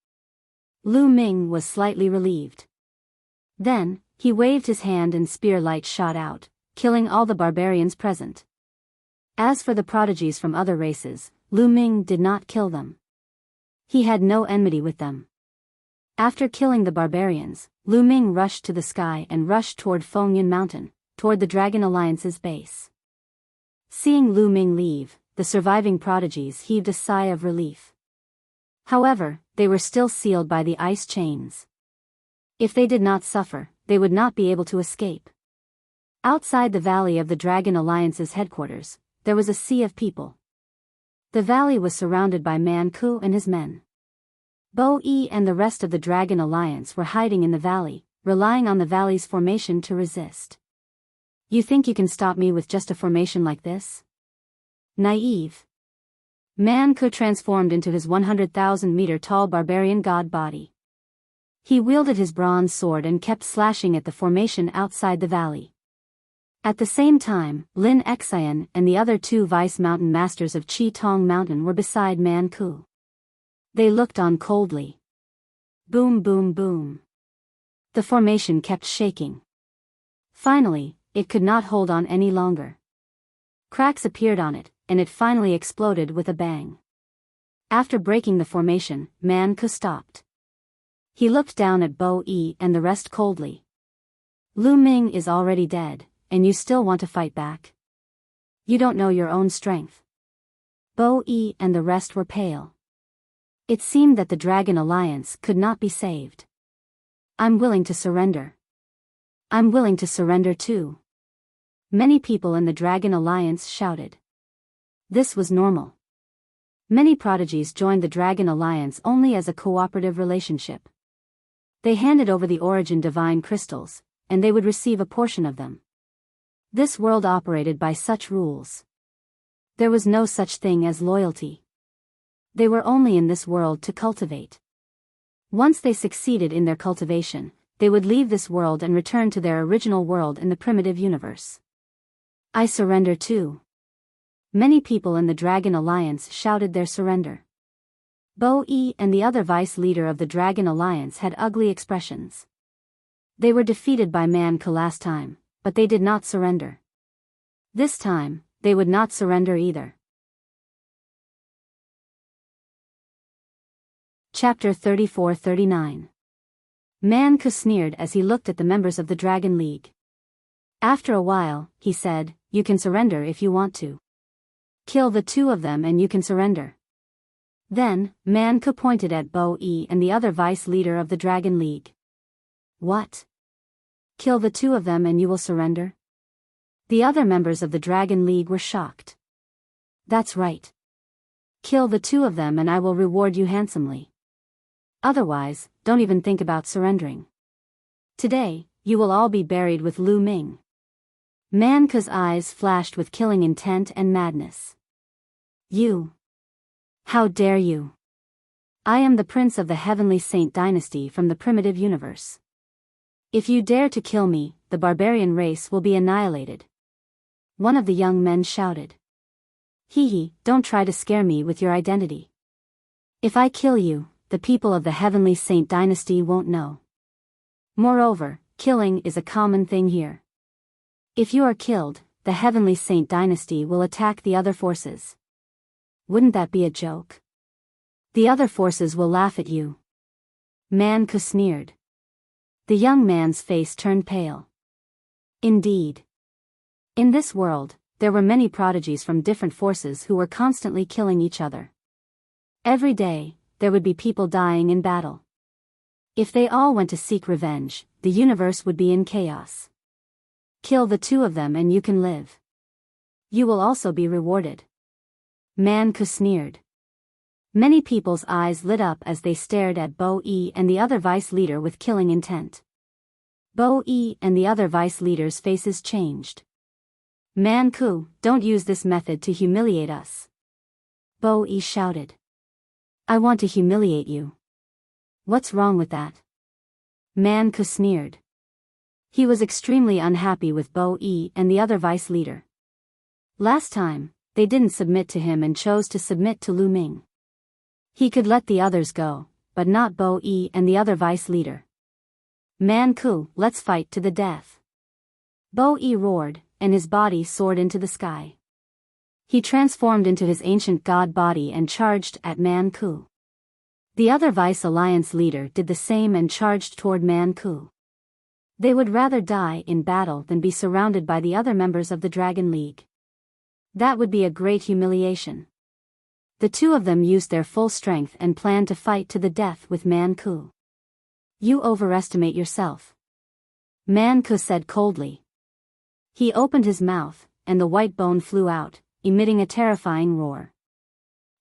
Lu Ming was slightly relieved. Then, he waved his hand and spear light shot out, killing all the barbarians present. As for the prodigies from other races, Lu Ming did not kill them. He had no enmity with them. After killing the barbarians, Lu Ming rushed to the sky and rushed toward Fengyun Mountain, toward the Dragon Alliance's base. Seeing Lu Ming leave, the surviving prodigies heaved a sigh of relief. However, they were still sealed by the ice chains. If they did not suffer, they would not be able to escape. Outside the valley of the Dragon Alliance's headquarters, there was a sea of people. The valley was surrounded by Man-Ku and his men. Bo-E and the rest of the Dragon Alliance were hiding in the valley, relying on the valley's formation to resist. You think you can stop me with just a formation like this? Naive. Man-Ku transformed into his 100,000-meter-tall barbarian god body. He wielded his bronze sword and kept slashing at the formation outside the valley. At the same time, Lin Xian and the other two vice mountain masters of Chi Tong Mountain were beside Man-Ku. They looked on coldly. Boom boom boom. The formation kept shaking. Finally, it could not hold on any longer. Cracks appeared on it, and it finally exploded with a bang. After breaking the formation, Man-Ku stopped. He looked down at Bo-E and the rest coldly. Lu Ming is already dead, and you still want to fight back? You don't know your own strength. Bo-E and the rest were pale. It seemed that the Dragon Alliance could not be saved. I'm willing to surrender. I'm willing to surrender too. Many people in the Dragon Alliance shouted. This was normal. Many prodigies joined the Dragon Alliance only as a cooperative relationship. They handed over the origin divine crystals, and they would receive a portion of them. This world operated by such rules. There was no such thing as loyalty. They were only in this world to cultivate. Once they succeeded in their cultivation, they would leave this world and return to their original world in the primitive universe. I surrender too. Many people in the Dragon Alliance shouted their surrender. Bo-E and the other vice leader of the Dragon Alliance had ugly expressions. They were defeated by Man-Ku last time, but they did not surrender. This time, they would not surrender either. Chapter 34-39. Man-Ku sneered as he looked at the members of the Dragon League. After a while, he said, "You can surrender if you want to. Kill the two of them and you can surrender." Then, Man-Ku pointed at Bo-E and the other vice leader of the Dragon League. "What? Kill the two of them and you will surrender?" The other members of the Dragon League were shocked. "That's right. Kill the two of them and I will reward you handsomely. Otherwise, don't even think about surrendering. Today, you will all be buried with Lu Ming." Man-Ku's eyes flashed with killing intent and madness. "You! How dare you! I am the prince of the Heavenly Saint dynasty from the primitive universe. If you dare to kill me, the barbarian race will be annihilated." One of the young men shouted. "Hee, don't try to scare me with your identity. If I kill you, the people of the Heavenly Saint dynasty won't know. Moreover, killing is a common thing here. If you are killed, the Heavenly Saint dynasty will attack the other forces. Wouldn't that be a joke? The other forces will laugh at you." Man-Ku sneered. The young man's face turned pale. Indeed. In this world, there were many prodigies from different forces who were constantly killing each other. Every day, there would be people dying in battle. If they all went to seek revenge, the universe would be in chaos. Kill the two of them and you can live. You will also be rewarded. Man-Ku sneered. Many people's eyes lit up as they stared at Bo-E and the other vice leader with killing intent. Bo-E and the other vice leaders' faces changed. "Man-Ku, don't use this method to humiliate us." Bo-E shouted. "I want to humiliate you. What's wrong with that?" Man-Ku sneered. He was extremely unhappy with Bo-E and the other vice leader. Last time, they didn't submit to him and chose to submit to Lu Ming. He could let the others go, but not Bo-E and the other vice leader. "Man-Ku, let's fight to the death." Bo-E roared, and his body soared into the sky. He transformed into his ancient god body and charged at Man-Ku. The other Vice Alliance leader did the same and charged toward Man-Ku. They would rather die in battle than be surrounded by the other members of the Dragon League. That would be a great humiliation. The two of them used their full strength and planned to fight to the death with Man-Ku. "You overestimate yourself," Man-Ku said coldly. He opened his mouth, and the white bone flew out, emitting a terrifying roar.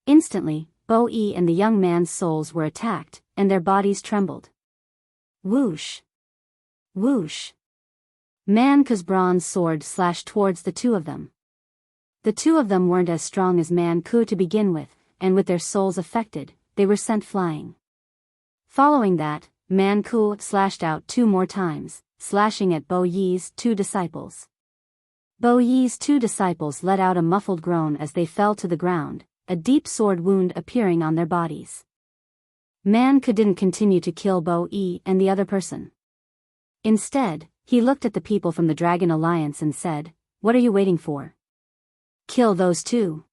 Instantly, Bo-E and the young man's souls were attacked, and their bodies trembled. Whoosh! Whoosh! Man-Ku's bronze sword slashed towards the two of them. The two of them weren't as strong as Man-Ku to begin with, and with their souls affected, they were sent flying. Following that, Man-Ku slashed out 2 more times, slashing at Bo-Yi's 2 disciples. Bo-Yi's 2 disciples let out a muffled groan as they fell to the ground, a deep sword wound appearing on their bodies. Man-Ku didn't continue to kill Bo-E and the other person. Instead, he looked at the people from the Dragon Alliance and said, "What are you waiting for? Kill those two."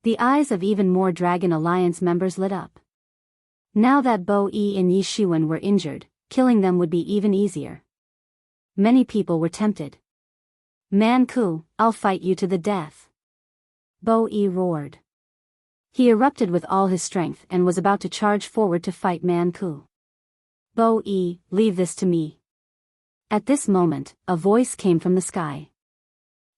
The eyes of even more Dragon Alliance members lit up. Now that Bo-E and Yi Shiwen were injured, killing them would be even easier. Many people were tempted. "Man-Ku, I'll fight you to the death." Bo-E roared. He erupted with all his strength and was about to charge forward to fight Man-Ku. "Bo-E, leave this to me." At this moment, a voice came from the sky.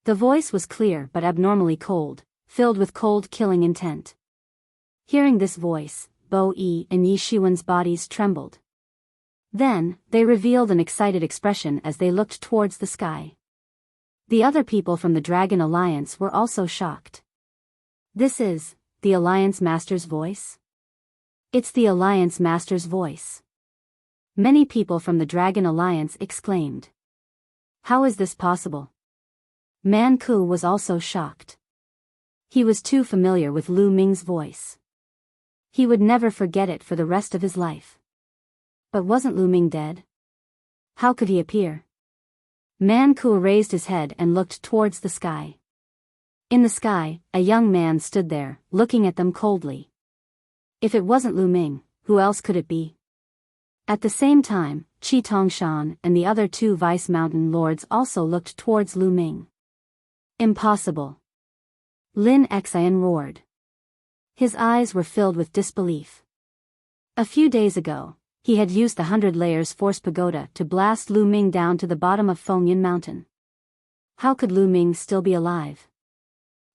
The voice was clear but abnormally cold, filled with cold killing intent. Hearing this voice, Bo-E and Yi Shiwen's bodies trembled. Then, they revealed an excited expression as they looked towards the sky. The other people from the Dragon Alliance were also shocked. This is the Alliance Master's voice? It's the Alliance Master's voice. Many people from the Dragon Alliance exclaimed. How is this possible? Man Ku was also shocked. He was too familiar with Lu Ming's voice. He would never forget it for the rest of his life. But wasn't Lu Ming dead? How could he appear? Man Ku raised his head and looked towards the sky. In the sky, a young man stood there, looking at them coldly. If it wasn't Lu Ming, who else could it be? At the same time, Qi Tongshan and the other two Vice Mountain Lords also looked towards Lu Ming. Impossible. Lin Xian roared. His eyes were filled with disbelief. A few days ago, he had used the 100 Layers Force Pagoda to blast Lu Ming down to the bottom of Fengyan Mountain. How could Lu Ming still be alive?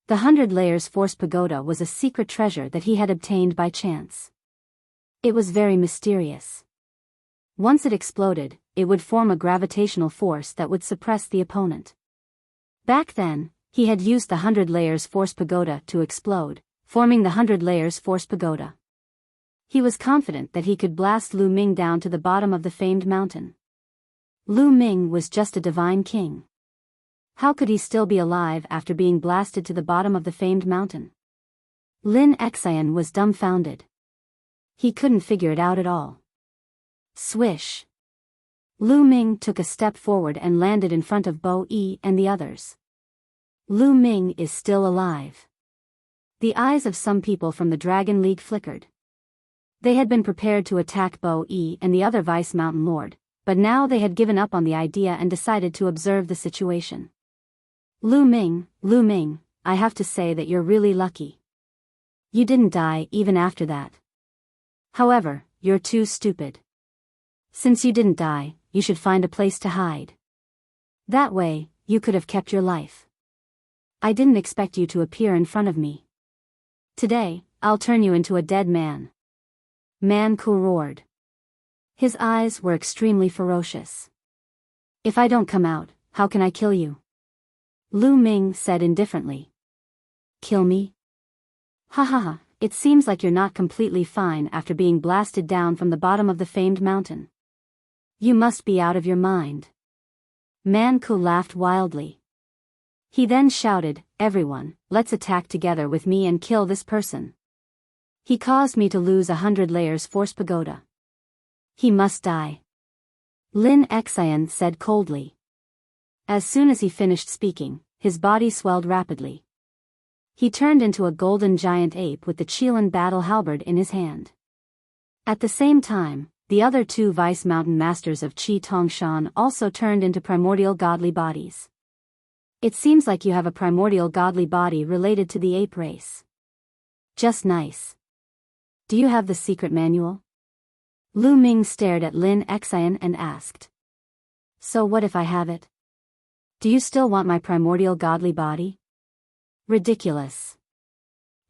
The 100 Layers Force Pagoda was a secret treasure that he had obtained by chance. It was very mysterious. Once it exploded, it would form a gravitational force that would suppress the opponent. Back then, he had used the 100 Layers Force Pagoda to explode, forming the 100 Layers Force Pagoda. He was confident that he could blast Lu Ming down to the bottom of the famed mountain. Lu Ming was just a divine king. How could he still be alive after being blasted to the bottom of the famed mountain? Lin Xian was dumbfounded. He couldn't figure it out at all. Swish! Lu Ming took a step forward and landed in front of Bo Yi and the others. Lu Ming is still alive. The eyes of some people from the Dragon League flickered. They had been prepared to attack Bo Yi and the other Vice Mountain Lord, but now they had given up on the idea and decided to observe the situation. Lu Ming, I have to say that you're really lucky. You didn't die even after that. However, you're too stupid. Since you didn't die, you should find a place to hide. That way, you could have kept your life. I didn't expect you to appear in front of me. Today, I'll turn you into a dead man. Man Ku roared. His eyes were extremely ferocious. If I don't come out, how can I kill you? Lu Ming said indifferently. Kill me? Ha ha ha, it seems like you're not completely fine after being blasted down from the bottom of the famed mountain. You must be out of your mind. Man Ku laughed wildly. He then shouted, Everyone, let's attack together with me and kill this person. He caused me to lose 100 Layers Force Pagoda. He must die. Lin Xian said coldly. As soon as he finished speaking, his body swelled rapidly. He turned into a golden giant ape with the Qilin battle halberd in his hand. At the same time, the other two Vice Mountain Masters of Qi Tongshan also turned into primordial godly bodies. It seems like you have a primordial godly body related to the ape race. Just nice. Do you have the secret manual? Lu Ming stared at Lin Xian and asked. So what if I have it? Do you still want my primordial godly body? Ridiculous.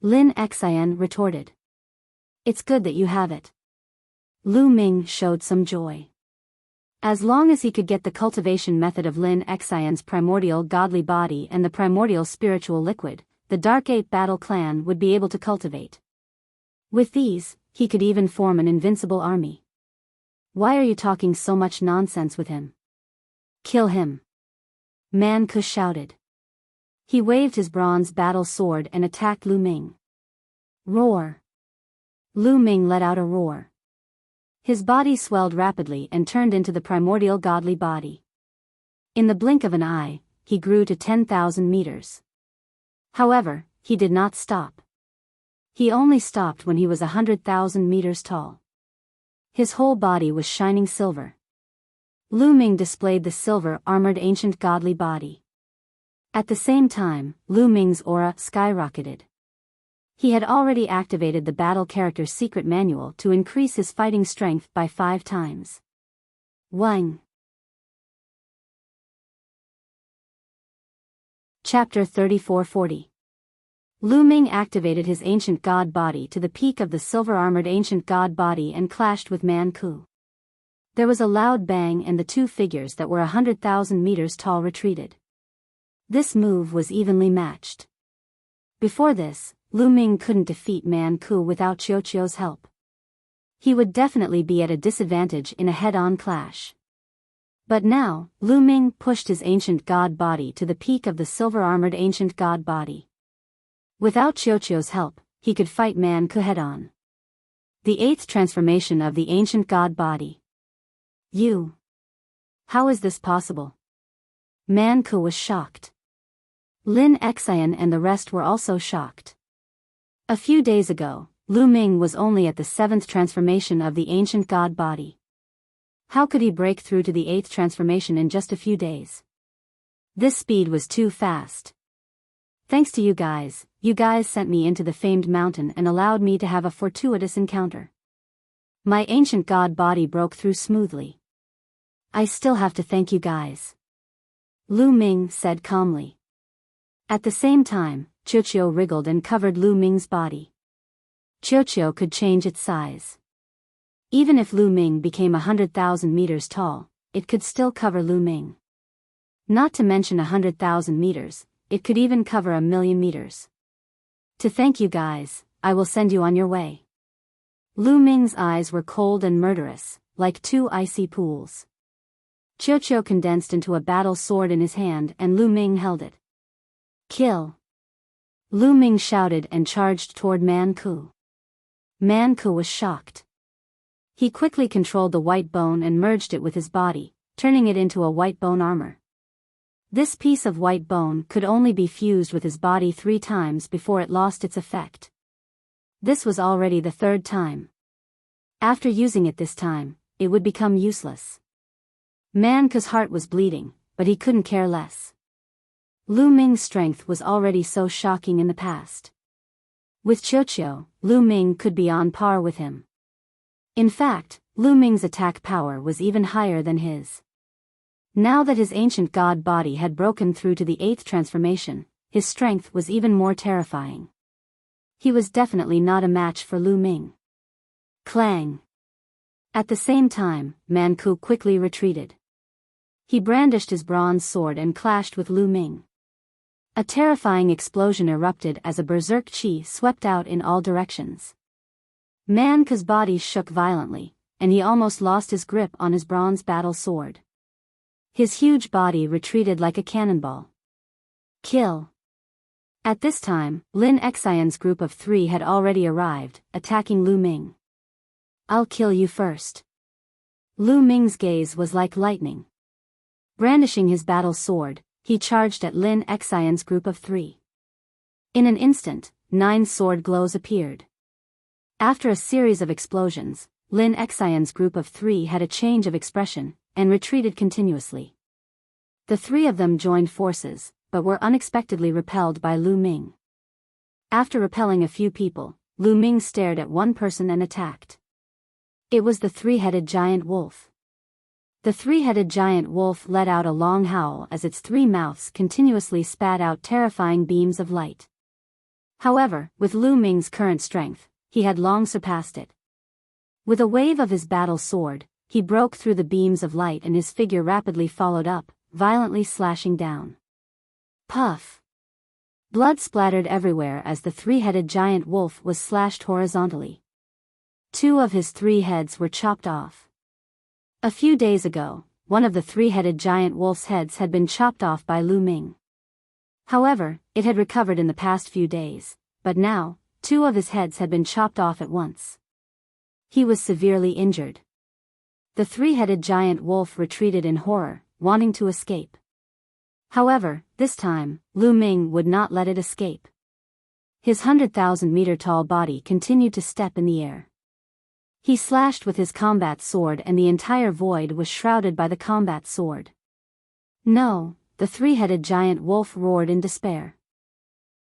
Lin Xian retorted. It's good that you have it. Lu Ming showed some joy. As long as he could get the cultivation method of Lin Xian's primordial godly body and the primordial spiritual liquid, the Dark Ape Battle Clan would be able to cultivate. With these, he could even form an invincible army. Why are you talking so much nonsense with him? Kill him. Man Ku shouted. He waved his bronze battle sword and attacked Lu Ming. Roar. Lu Ming let out a roar. His body swelled rapidly and turned into the primordial godly body. In the blink of an eye, he grew to 10,000 meters. However, he did not stop. He only stopped when he was 100,000 meters tall. His whole body was shining silver. Lu Ming displayed the silver-armored ancient godly body. At the same time, Lu Ming's aura skyrocketed. He had already activated the battle character's secret manual to increase his fighting strength by 5 times. Wang. Chapter 3440. Lu Ming activated his ancient god body to the peak of the silver-armored ancient god body and clashed with Man Ku. There was a loud bang and the two figures that were 100,000 meters tall retreated. This move was evenly matched. Before this, Lu Ming couldn't defeat Man Ku without Qiuqiu's help. He would definitely be at a disadvantage in a head-on clash. But now, Lu Ming pushed his ancient god body to the peak of the silver-armored ancient god body. Without Qiuqiu's help, he could fight Man Ku head-on. The 8th transformation of the ancient god body. How is this possible? Man Ku was shocked. Lin Xian and the rest were also shocked. A few days ago, Lu Ming was only at the 7th transformation of the ancient god body. How could he break through to the 8th transformation in just a few days? This speed was too fast. Thanks to you guys sent me into the famed mountain and allowed me to have a fortuitous encounter. My ancient god body broke through smoothly. I still have to thank you guys. Lu Ming said calmly. At the same time, Qiuqiu wriggled and covered Lu Ming's body. Qiuqiu could change its size. Even if Lu Ming became 100,000 meters tall, it could still cover Lu Ming. Not to mention 100,000 meters, it could even cover 1,000,000 meters. To thank you guys, I will send you on your way. Lu Ming's eyes were cold and murderous, like 2 icy pools. Qiuqiu condensed into a battle sword in his hand and Lu Ming held it. Kill! Lu Ming shouted and charged toward Man Ku. Man Ku was shocked. He quickly controlled the white bone and merged it with his body, turning it into a white bone armor. This piece of white bone could only be fused with his body 3 times before it lost its effect. This was already the 3rd time. After using it this time, it would become useless. Man Ku's heart was bleeding, but he couldn't care less. Lu Ming's strength was already so shocking in the past. With Qiuqiu, Lu Ming could be on par with him. In fact, Lu Ming's attack power was even higher than his. Now that his ancient god body had broken through to the 8th transformation, his strength was even more terrifying. He was definitely not a match for Lu Ming. Clang! At the same time, Man Ku quickly retreated. He brandished his bronze sword and clashed with Lu Ming. A terrifying explosion erupted as a berserk chi swept out in all directions. Man Ku's body shook violently, and he almost lost his grip on his bronze battle sword. His huge body retreated like a cannonball. Kill! At this time, Lin Xian's group of 3 had already arrived, attacking Lu Ming. I'll kill you first. Lu Ming's gaze was like lightning. Brandishing his battle sword, he charged at Lin Xian's group of 3. In an instant, 9 sword glows appeared. After a series of explosions, Lin Xian's group of 3 had a change of expression, and retreated continuously. The 3 of them joined forces, but were unexpectedly repelled by Lu Ming. After repelling a few people, Lu Ming stared at one person and attacked. It was the 3-headed giant wolf. The 3-headed giant wolf let out a long howl as its 3 mouths continuously spat out terrifying beams of light. However, with Lu Ming's current strength, he had long surpassed it. With a wave of his battle sword, he broke through the beams of light and his figure rapidly followed up, violently slashing down. Puff! Blood splattered everywhere as the 3-headed giant wolf was slashed horizontally. 2 of his 3 heads were chopped off. A few days ago, one of the 3-headed giant wolf's heads had been chopped off by Lu Ming. However, it had recovered in the past few days, but now, 2 of his heads had been chopped off at once. He was severely injured. The 3-headed giant wolf retreated in horror, wanting to escape. However, this time, Lu Ming would not let it escape. His 100,000-meter tall body continued to step in the air. He slashed with his combat sword and the entire void was shrouded by the combat sword. No, the 3-headed giant wolf roared in despair.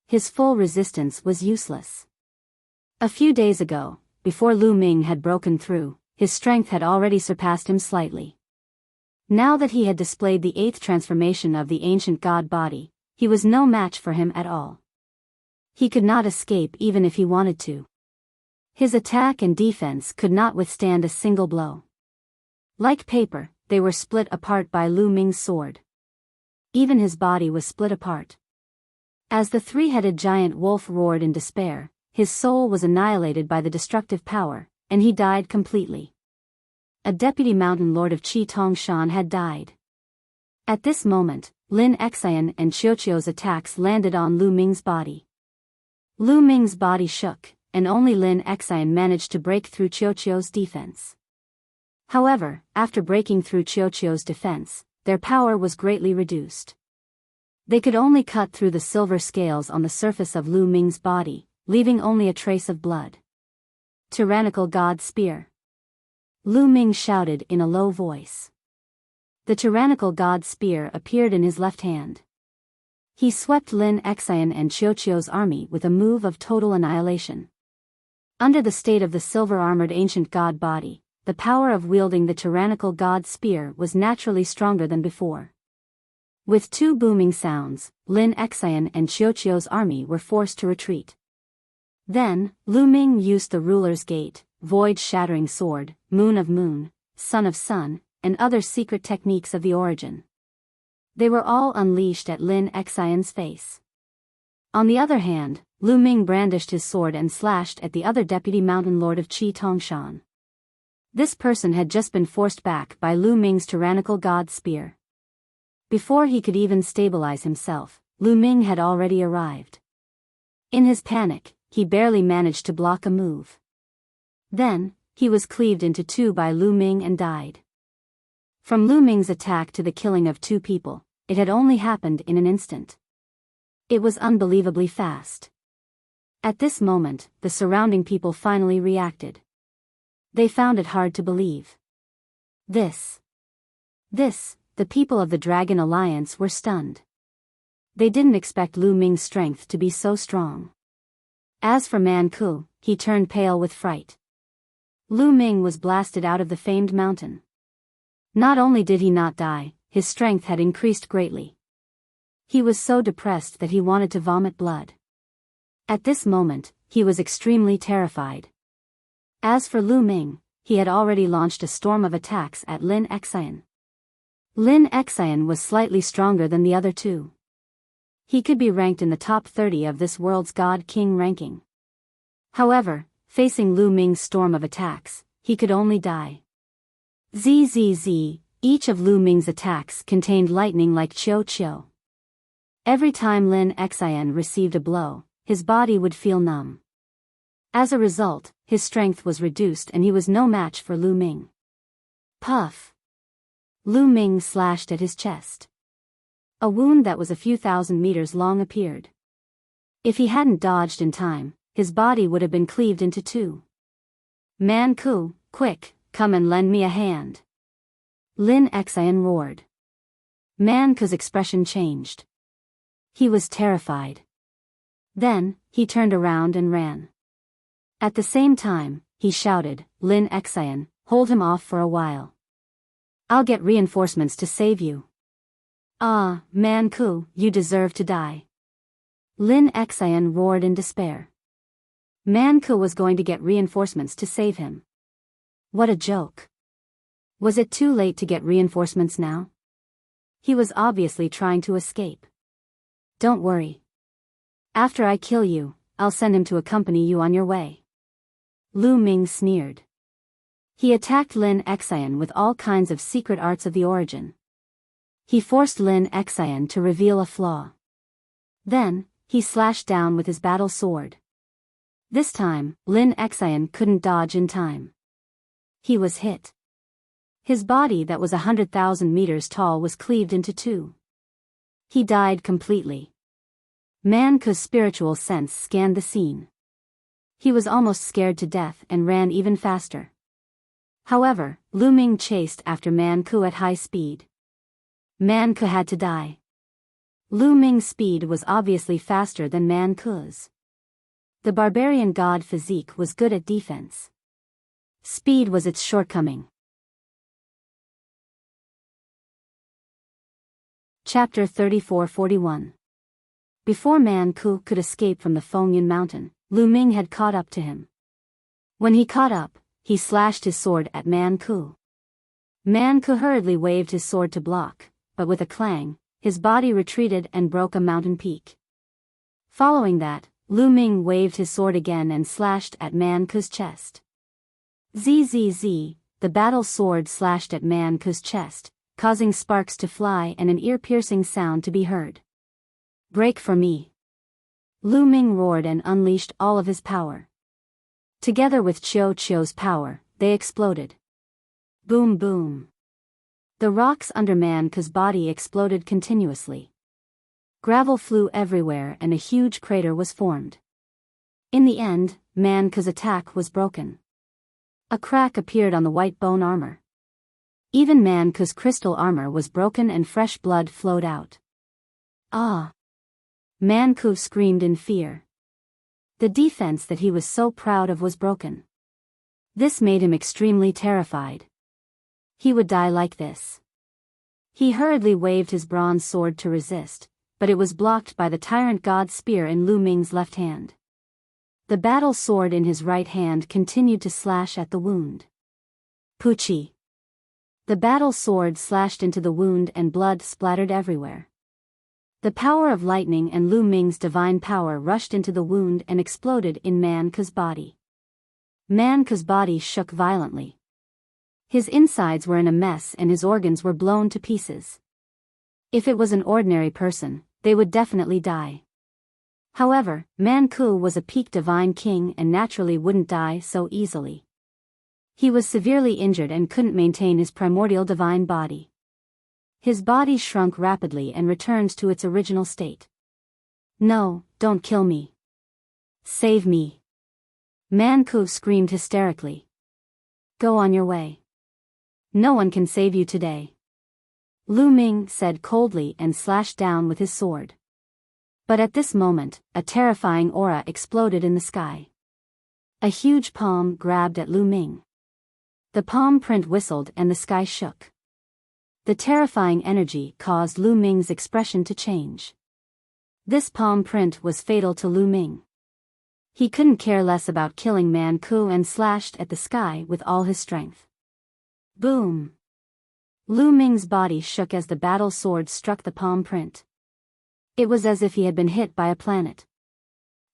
His full resistance was useless. A few days ago, before Lu Ming had broken through, his strength had already surpassed him slightly. Now that he had displayed the 8th transformation of the ancient god body, he was no match for him at all. He could not escape even if he wanted to. His attack and defense could not withstand a single blow. Like paper, they were split apart by Lu Ming's sword. Even his body was split apart. As the three-headed giant wolf roared in despair, his soul was annihilated by the destructive power, and he died completely. A deputy mountain lord of Qi Tongshan had died. At this moment, Lin Xian and Qiuqiu's attacks landed on Lu Ming's body. Lu Ming's body shook, and only Lin Xian managed to break through Qiuqiu's defense. However, after breaking through Qiuqiu's defense, their power was greatly reduced. They could only cut through the silver scales on the surface of Lu Ming's body, leaving only a trace of blood. Tyrannical God Spear. Lu Ming shouted in a low voice. The tyrannical God Spear appeared in his left hand. He swept Lin Xian and Qiuqiu's army with a move of total annihilation. Under the state of the silver-armored ancient god body, the power of wielding the tyrannical God Spear was naturally stronger than before. With two booming sounds, Lin Xian and Qiuqiu's army were forced to retreat. Then, Lu Ming used the ruler's gate, void-shattering sword, moon of moon, sun of sun, and other secret techniques of the origin. They were all unleashed at Lin Xian's face. On the other hand, Lu Ming brandished his sword and slashed at the other deputy mountain lord of Qi Tongshan. This person had just been forced back by Lu Ming's tyrannical God Spear. Before he could even stabilize himself, Lu Ming had already arrived. In his panic, he barely managed to block a move. Then, he was cleaved into two by Lu Ming and died. From Lu Ming's attack to the killing of two people, it had only happened in an instant. It was unbelievably fast. At this moment, the surrounding people finally reacted. They found it hard to believe. The people of the Dragon Alliance were stunned. They didn't expect Lu Ming's strength to be so strong. As for Man Ku, he turned pale with fright. Lu Ming was blasted out of the famed mountain. Not only did he not die, his strength had increased greatly. He was so depressed that he wanted to vomit blood. At this moment, he was extremely terrified. As for Lu Ming, he had already launched a storm of attacks at Lin Xian. Lin Xian was slightly stronger than the other two. He could be ranked in the top 30 of this world's God King ranking. However, facing Lu Ming's storm of attacks, he could only die. Zzz, each of Lu Ming's attacks contained lightning like Qiuqiu. Every time Lin Xian received a blow, his body would feel numb. As a result, his strength was reduced and he was no match for Lu Ming. Puff! Lu Ming slashed at his chest. A wound that was a few thousand meters long appeared. If he hadn't dodged in time, his body would have been cleaved into two. Man Ku, quick, come and lend me a hand. Lin Xian roared. Man Ku's expression changed. He was terrified. Then, he turned around and ran. At the same time, he shouted, Lin Xian, hold him off for a while. I'll get reinforcements to save you. Ah, Man Ku, you deserve to die. Lin Xian roared in despair. Man Ku was going to get reinforcements to save him. What a joke. Was it too late to get reinforcements now? He was obviously trying to escape. Don't worry. After I kill you, I'll send him to accompany you on your way. Lu Ming sneered. He attacked Lin Xian with all kinds of secret arts of the origin. He forced Lin Xian to reveal a flaw. Then, he slashed down with his battle sword. This time, Lin Xian couldn't dodge in time. He was hit. His body that was 100,000 meters tall was cleaved into two. He died completely. Man Ku's spiritual sense scanned the scene. He was almost scared to death and ran even faster. However, Lu Ming chased after Man Ku at high speed. Man Ku had to die. Lu Ming's speed was obviously faster than Man Ku's. The barbarian god physique was good at defense. Speed was its shortcoming. Chapter 34-41. Before Man Ku could escape from the Fengyun mountain, Lu Ming had caught up to him. When he caught up, he slashed his sword at Man Ku. Man Ku hurriedly waved his sword to block, but with a clang, his body retreated and broke a mountain peak. Following that, Lu Ming waved his sword again and slashed at Man Ku's chest. Zzz, the battle sword slashed at Man Ku's chest, causing sparks to fly and an ear-piercing sound to be heard. Break for me! Lu Ming roared and unleashed all of his power. Together with Chio's power, they exploded. Boom boom. The rocks under Man Ku's body exploded continuously. Gravel flew everywhere and a huge crater was formed. In the end, Man Ku's attack was broken. A crack appeared on the white bone armor. Even Man Ku's crystal armor was broken and fresh blood flowed out. Ah! Man Ku screamed in fear. The defense that he was so proud of was broken. This made him extremely terrified. He would die like this. He hurriedly waved his bronze sword to resist, but it was blocked by the tyrant god's spear in Lu Ming's left hand. The battle sword in his right hand continued to slash at the wound. Puchi! The battle sword slashed into the wound and blood splattered everywhere. The power of lightning and Lu Ming's divine power rushed into the wound and exploded in Man Ku's body. Man Ku's body shook violently. His insides were in a mess and his organs were blown to pieces. If it was an ordinary person, they would definitely die. However, Man Ku was a peak divine king and naturally wouldn't die so easily. He was severely injured and couldn't maintain his primordial divine body. His body shrunk rapidly and returned to its original state. No, don't kill me. Save me. Man Ku screamed hysterically. Go on your way. No one can save you today. Lu Ming said coldly and slashed down with his sword. But at this moment, a terrifying aura exploded in the sky. A huge palm grabbed at Lu Ming. The palm print whistled and the sky shook. The terrifying energy caused Lu Ming's expression to change. This palm print was fatal to Lu Ming. He couldn't care less about killing Man Ku and slashed at the sky with all his strength. Boom! Lu Ming's body shook as the battle sword struck the palm print. It was as if he had been hit by a planet.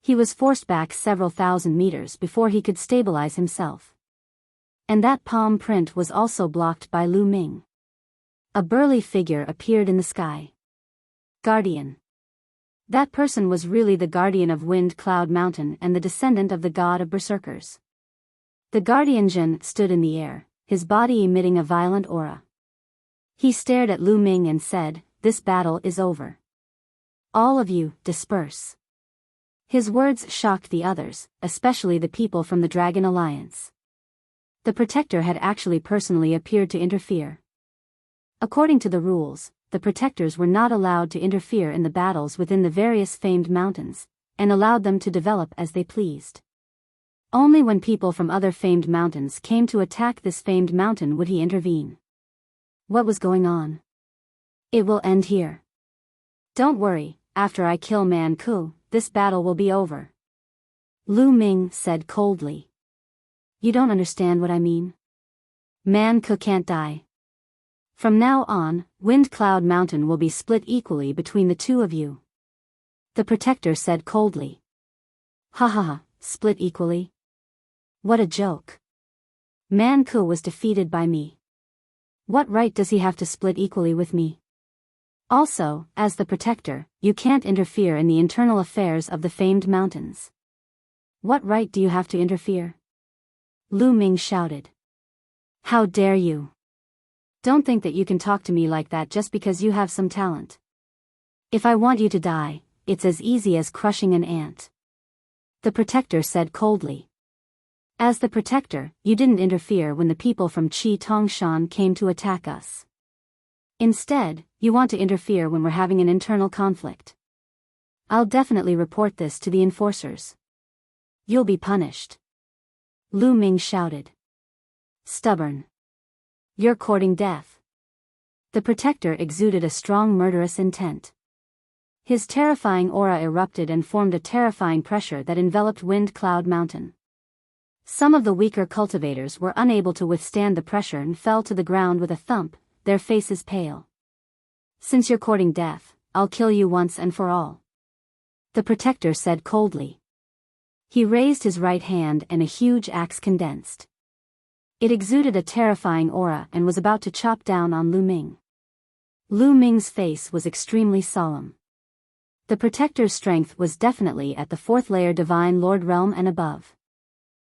He was forced back several thousand meters before he could stabilize himself. And that palm print was also blocked by Lu Ming. A burly figure appeared in the sky. Guardian. That person was really the guardian of Wind Cloud Mountain and the descendant of the god of berserkers. The guardian Jin stood in the air, his body emitting a violent aura. He stared at Lu Ming and said, "This battle is over. All of you, disperse." His words shocked the others, especially the people from the Dragon Alliance. The Protector had actually personally appeared to interfere. According to the rules, the Protectors were not allowed to interfere in the battles within the various famed mountains, and allowed them to develop as they pleased. Only when people from other famed mountains came to attack this famed mountain would he intervene. What was going on? It will end here. Don't worry, after I kill Man Ku, this battle will be over. Lu Ming said coldly. You don't understand what I mean. Man Ku can't die. From now on, Wind Cloud Mountain will be split equally between the two of you. The Protector said coldly. Ha ha ha, split equally? What a joke. Man Ku was defeated by me. What right does he have to split equally with me? Also, as the Protector, you can't interfere in the internal affairs of the famed mountains. What right do you have to interfere? Lu Ming shouted. How dare you? Don't think that you can talk to me like that just because you have some talent. If I want you to die, it's as easy as crushing an ant. The Protector said coldly. As the Protector, you didn't interfere when the people from Qi Tongshan came to attack us. Instead, you want to interfere when we're having an internal conflict. I'll definitely report this to the enforcers. You'll be punished. Lu Ming shouted. Stubborn. You're courting death. The Protector exuded a strong murderous intent. His terrifying aura erupted and formed a terrifying pressure that enveloped Wind Cloud Mountain. Some of the weaker cultivators were unable to withstand the pressure and fell to the ground with a thump, their faces pale. Since you're courting death, I'll kill you once and for all. The protector said coldly. He raised his right hand and a huge axe condensed. It exuded a terrifying aura and was about to chop down on Lu Ming. Lu Ming's face was extremely solemn. The protector's strength was definitely at the 4th layer Divine Lord realm and above.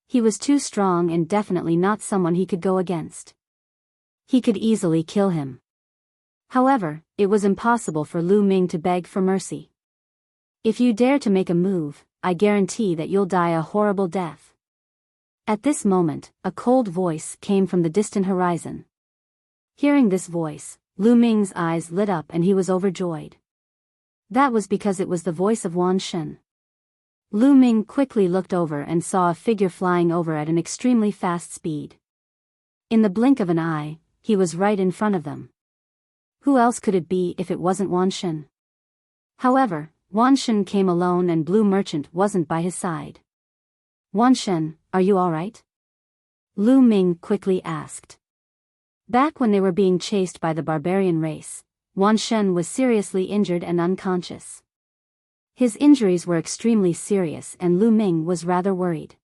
He was too strong and definitely not someone he could go against. He could easily kill him. However, it was impossible for Lu Ming to beg for mercy. If you dare to make a move, I guarantee that you'll die a horrible death. At this moment, a cold voice came from the distant horizon. Hearing this voice, Lu Ming's eyes lit up and he was overjoyed. That was because it was the voice of Wan Shen. Lu Ming quickly looked over and saw a figure flying over at an extremely fast speed. In the blink of an eye, he was right in front of them. Who else could it be if it wasn't Wan Shen? However, Wan Shen came alone and Blue Merchant wasn't by his side. Wan Shen, are you alright? Lu Ming quickly asked. Back when they were being chased by the barbarian race, Wan Shen was seriously injured and unconscious. His injuries were extremely serious and Lu Ming was rather worried.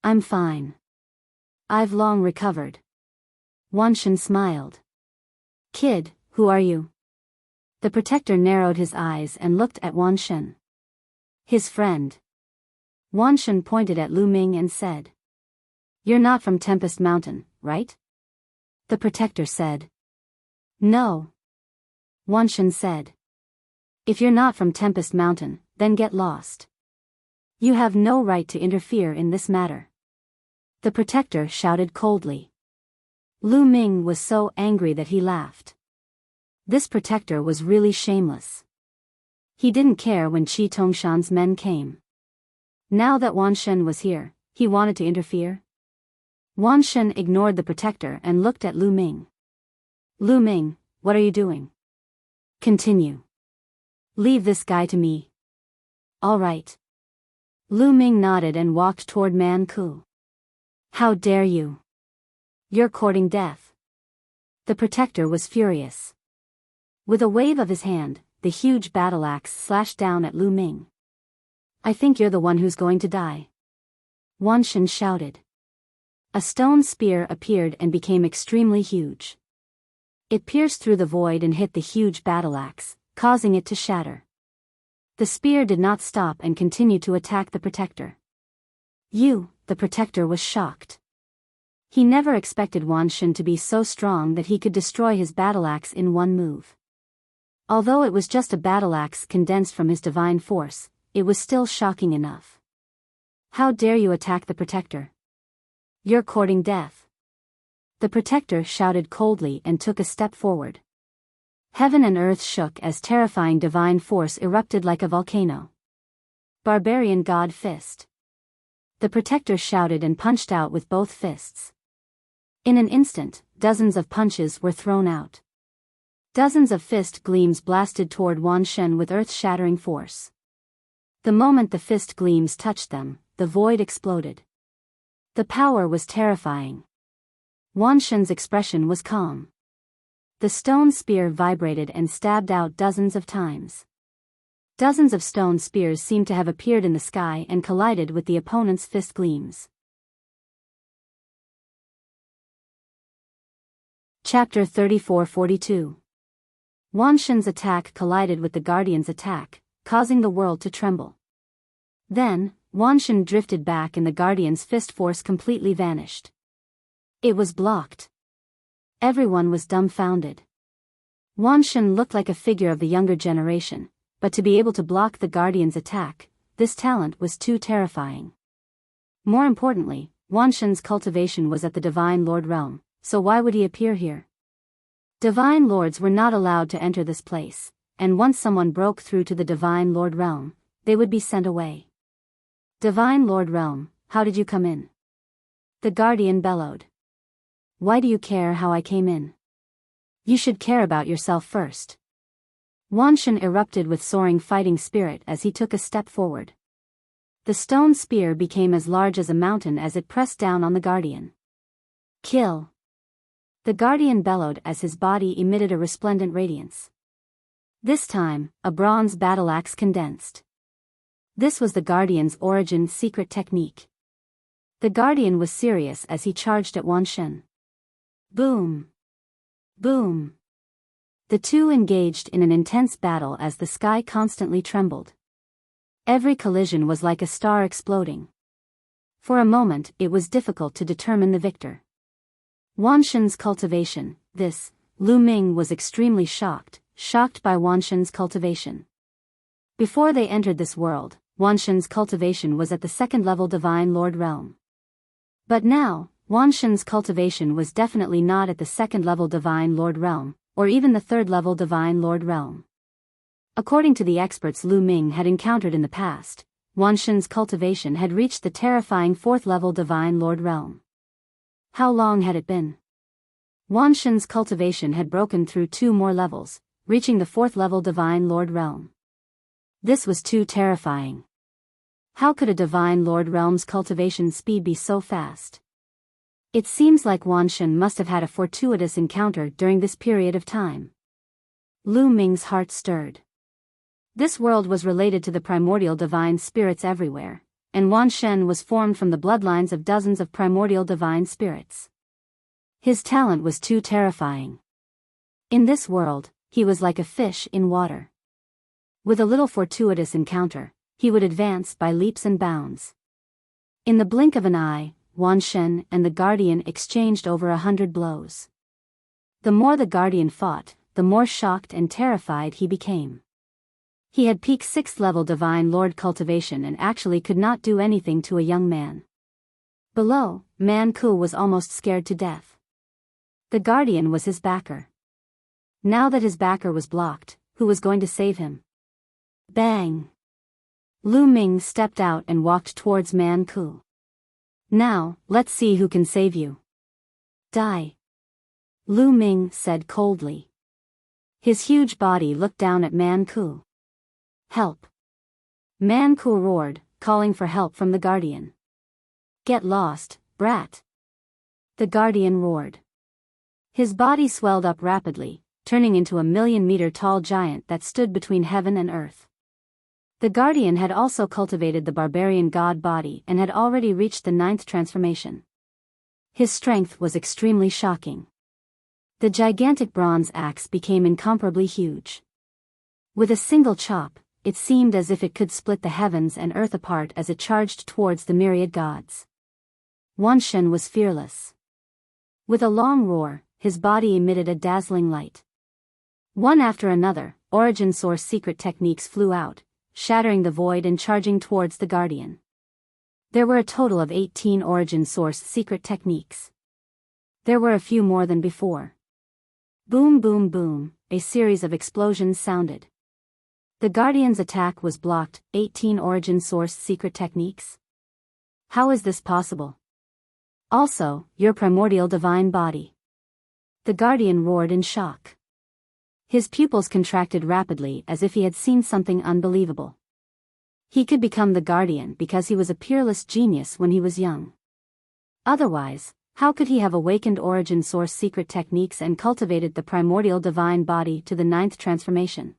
I'm fine. I've long recovered. Wan Shen smiled. Kid, who are you? The protector narrowed his eyes and looked at Wan Shen. His friend. Wan Shen pointed at Lu Ming and said. You're not from Tempest Mountain, right? The protector said. No. Wan Shen said. If you're not from Tempest Mountain, then get lost. You have no right to interfere in this matter. The protector shouted coldly. Lu Ming was so angry that he laughed. This protector was really shameless. He didn't care when Qi Tongshan's men came. Now that Wan Shen was here, he wanted to interfere. Wan Shen ignored the protector and looked at Lu Ming. Lu Ming, what are you doing? Continue. Leave this guy to me. All right. Lu Ming nodded and walked toward Man Ku. How dare you? You're courting death. The protector was furious. With a wave of his hand, the huge battle axe slashed down at Lu Ming. I think you're the one who's going to die. Wan Shen shouted. A stone spear appeared and became extremely huge. It pierced through the void and hit the huge battle axe, causing it to shatter. The spear did not stop and continued to attack the protector. The protector was shocked. He never expected Wan Shen to be so strong that he could destroy his battle axe in one move. Although it was just a battle axe condensed from his divine force, it was still shocking enough. How dare you attack the protector? You're courting death. The protector shouted coldly and took a step forward. Heaven and earth shook as terrifying divine force erupted like a volcano. Barbarian God Fist. The protector shouted and punched out with both fists. In an instant, dozens of punches were thrown out. Dozens of fist gleams blasted toward Wan Shen with earth-shattering force. The moment the fist gleams touched them, the void exploded. The power was terrifying. Wan Shen's expression was calm. The stone spear vibrated and stabbed out dozens of times. Dozens of stone spears seemed to have appeared in the sky and collided with the opponent's fist gleams. Chapter 34-42. Wan Shen's attack collided with the Guardian's attack, causing the world to tremble. Then, Wan Shen drifted back and the Guardian's fist force completely vanished. It was blocked. Everyone was dumbfounded. Wan Shen looked like a figure of the younger generation, but to be able to block the Guardian's attack, this talent was too terrifying. More importantly, Wan Shen's cultivation was at the Divine Lord realm, so why would he appear here? Divine Lords were not allowed to enter this place, and once someone broke through to the Divine Lord realm, they would be sent away. Divine Lord realm, how did you come in? The Guardian bellowed. Why do you care how I came in? You should care about yourself first. Wan Shen erupted with soaring fighting spirit as he took a step forward. The stone spear became as large as a mountain as it pressed down on the Guardian. Kill! The Guardian bellowed as his body emitted a resplendent radiance. This time, a bronze battle axe condensed. This was the Guardian's origin secret technique. The Guardian was serious as he charged at Wan Shen. Boom! Boom! The two engaged in an intense battle as the sky constantly trembled. Every collision was like a star exploding. For a moment, it was difficult to determine the victor. Wan Shen's cultivation, this, Lu Ming was extremely shocked by Wan Shen's cultivation. Before they entered this world, Wan Shen's cultivation was at the second-level Divine Lord realm. But now, Wan Shen's cultivation was definitely not at the second-level Divine Lord realm, or even the third-level Divine Lord realm. According to the experts Lu Ming had encountered in the past, Wan Shen's cultivation had reached the terrifying fourth-level Divine Lord realm. How long had it been? Wan Shen's cultivation had broken through 2 more levels, reaching the fourth-level Divine Lord realm. This was too terrifying. How could a Divine Lord realm's cultivation speed be so fast? It seems like Wan Shen must have had a fortuitous encounter during this period of time. Lu Ming's heart stirred. This world was related to the primordial divine spirits everywhere, and Wan Shen was formed from the bloodlines of dozens of primordial divine spirits. His talent was too terrifying. In this world, he was like a fish in water. With a little fortuitous encounter, he would advance by leaps and bounds. In the blink of an eye, Wan Shen and the Guardian exchanged over 100 blows. The more the Guardian fought, the more shocked and terrified he became. He had peak 6th-level Divine Lord cultivation and actually could not do anything to a young man. Below, Man Ku was almost scared to death. The Guardian was his backer. Now that his backer was blocked, who was going to save him? Bang! Lu Ming stepped out and walked towards Man Ku. Now, let's see who can save you. Die! Lu Ming said coldly. His huge body looked down at Man Ku. Help! Man Ku roared, calling for help from the Guardian. Get lost, brat! The Guardian roared. His body swelled up rapidly, turning into a 1,000,000-meter-tall giant that stood between heaven and earth. The Guardian had also cultivated the barbarian god body and had already reached the 9th transformation. His strength was extremely shocking. The gigantic bronze axe became incomparably huge. With a single chop, it seemed as if it could split the heavens and earth apart as it charged towards the myriad gods. Wan Shen was fearless. With a long roar, his body emitted a dazzling light. One after another, origin source secret techniques flew out, shattering the void and charging towards the Guardian. There were a total of 18 origin source secret techniques. There were a few more than before. Boom boom boom, a series of explosions sounded. The Guardian's attack was blocked. 18 origin source secret techniques? How is this possible? Also, your primordial divine body. The Guardian roared in shock. His pupils contracted rapidly as if he had seen something unbelievable. He could become the Guardian because he was a peerless genius when he was young. Otherwise, how could he have awakened origin source secret techniques and cultivated the primordial divine body to the 9th transformation?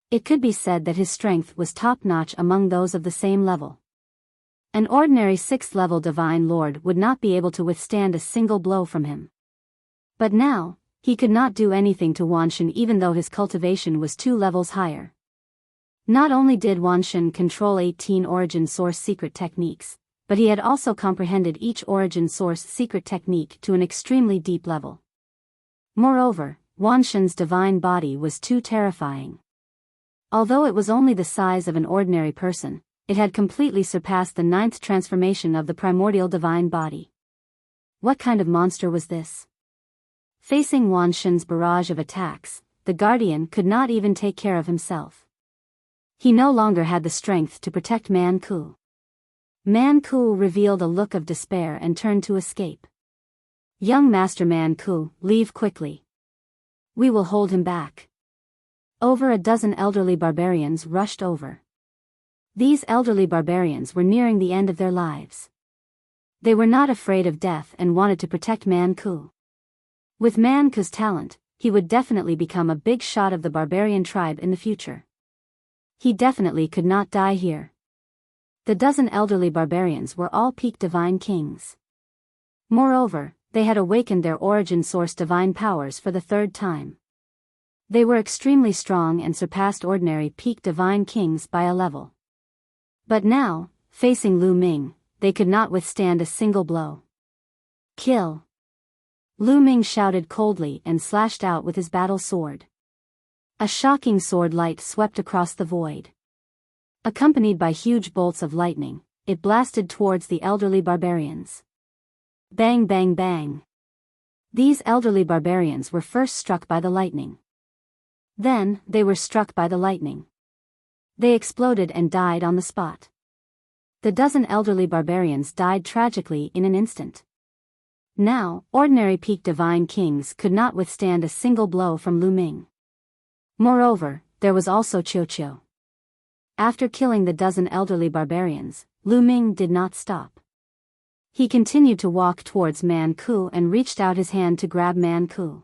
It could be said that his strength was top-notch among those of the same level. An ordinary 6th-level Divine Lord would not be able to withstand a single blow from him. But now, he could not do anything to Wan Shen even though his cultivation was 2 levels higher. Not only did Wan Shen control 18 origin source secret techniques, but he had also comprehended each origin source secret technique to an extremely deep level. Moreover, Wan Shen's divine body was too terrifying. Although it was only the size of an ordinary person, it had completely surpassed the 9th transformation of the primordial divine body. What kind of monster was this? Facing Wan Shen's barrage of attacks, the Guardian could not even take care of himself. He no longer had the strength to protect Man Ku. Man Ku revealed a look of despair and turned to escape. Young Master Man Ku, leave quickly. We will hold him back. Over a dozen elderly barbarians rushed over. These elderly barbarians were nearing the end of their lives. They were not afraid of death and wanted to protect Man Ku. With Man Ku's talent, he would definitely become a big shot of the barbarian tribe in the future. He definitely could not die here. The dozen elderly barbarians were all peak divine kings. Moreover, they had awakened their origin source divine powers for the third time. They were extremely strong and surpassed ordinary peak divine kings by a level. But now, facing Lu Ming, they could not withstand a single blow. Kill! Lu Ming shouted coldly and slashed out with his battle sword. A shocking sword light swept across the void. Accompanied by huge bolts of lightning, it blasted towards the elderly barbarians. Bang bang bang. These elderly barbarians were first struck by the lightning. Then, they were struck by the lightning. They exploded and died on the spot. The dozen elderly barbarians died tragically in an instant. Now, ordinary peak divine kings could not withstand a single blow from Lu Ming. Moreover, there was also Qiu. After killing the dozen elderly barbarians, Lu Ming did not stop. He continued to walk towards Man Ku and reached out his hand to grab Man Ku.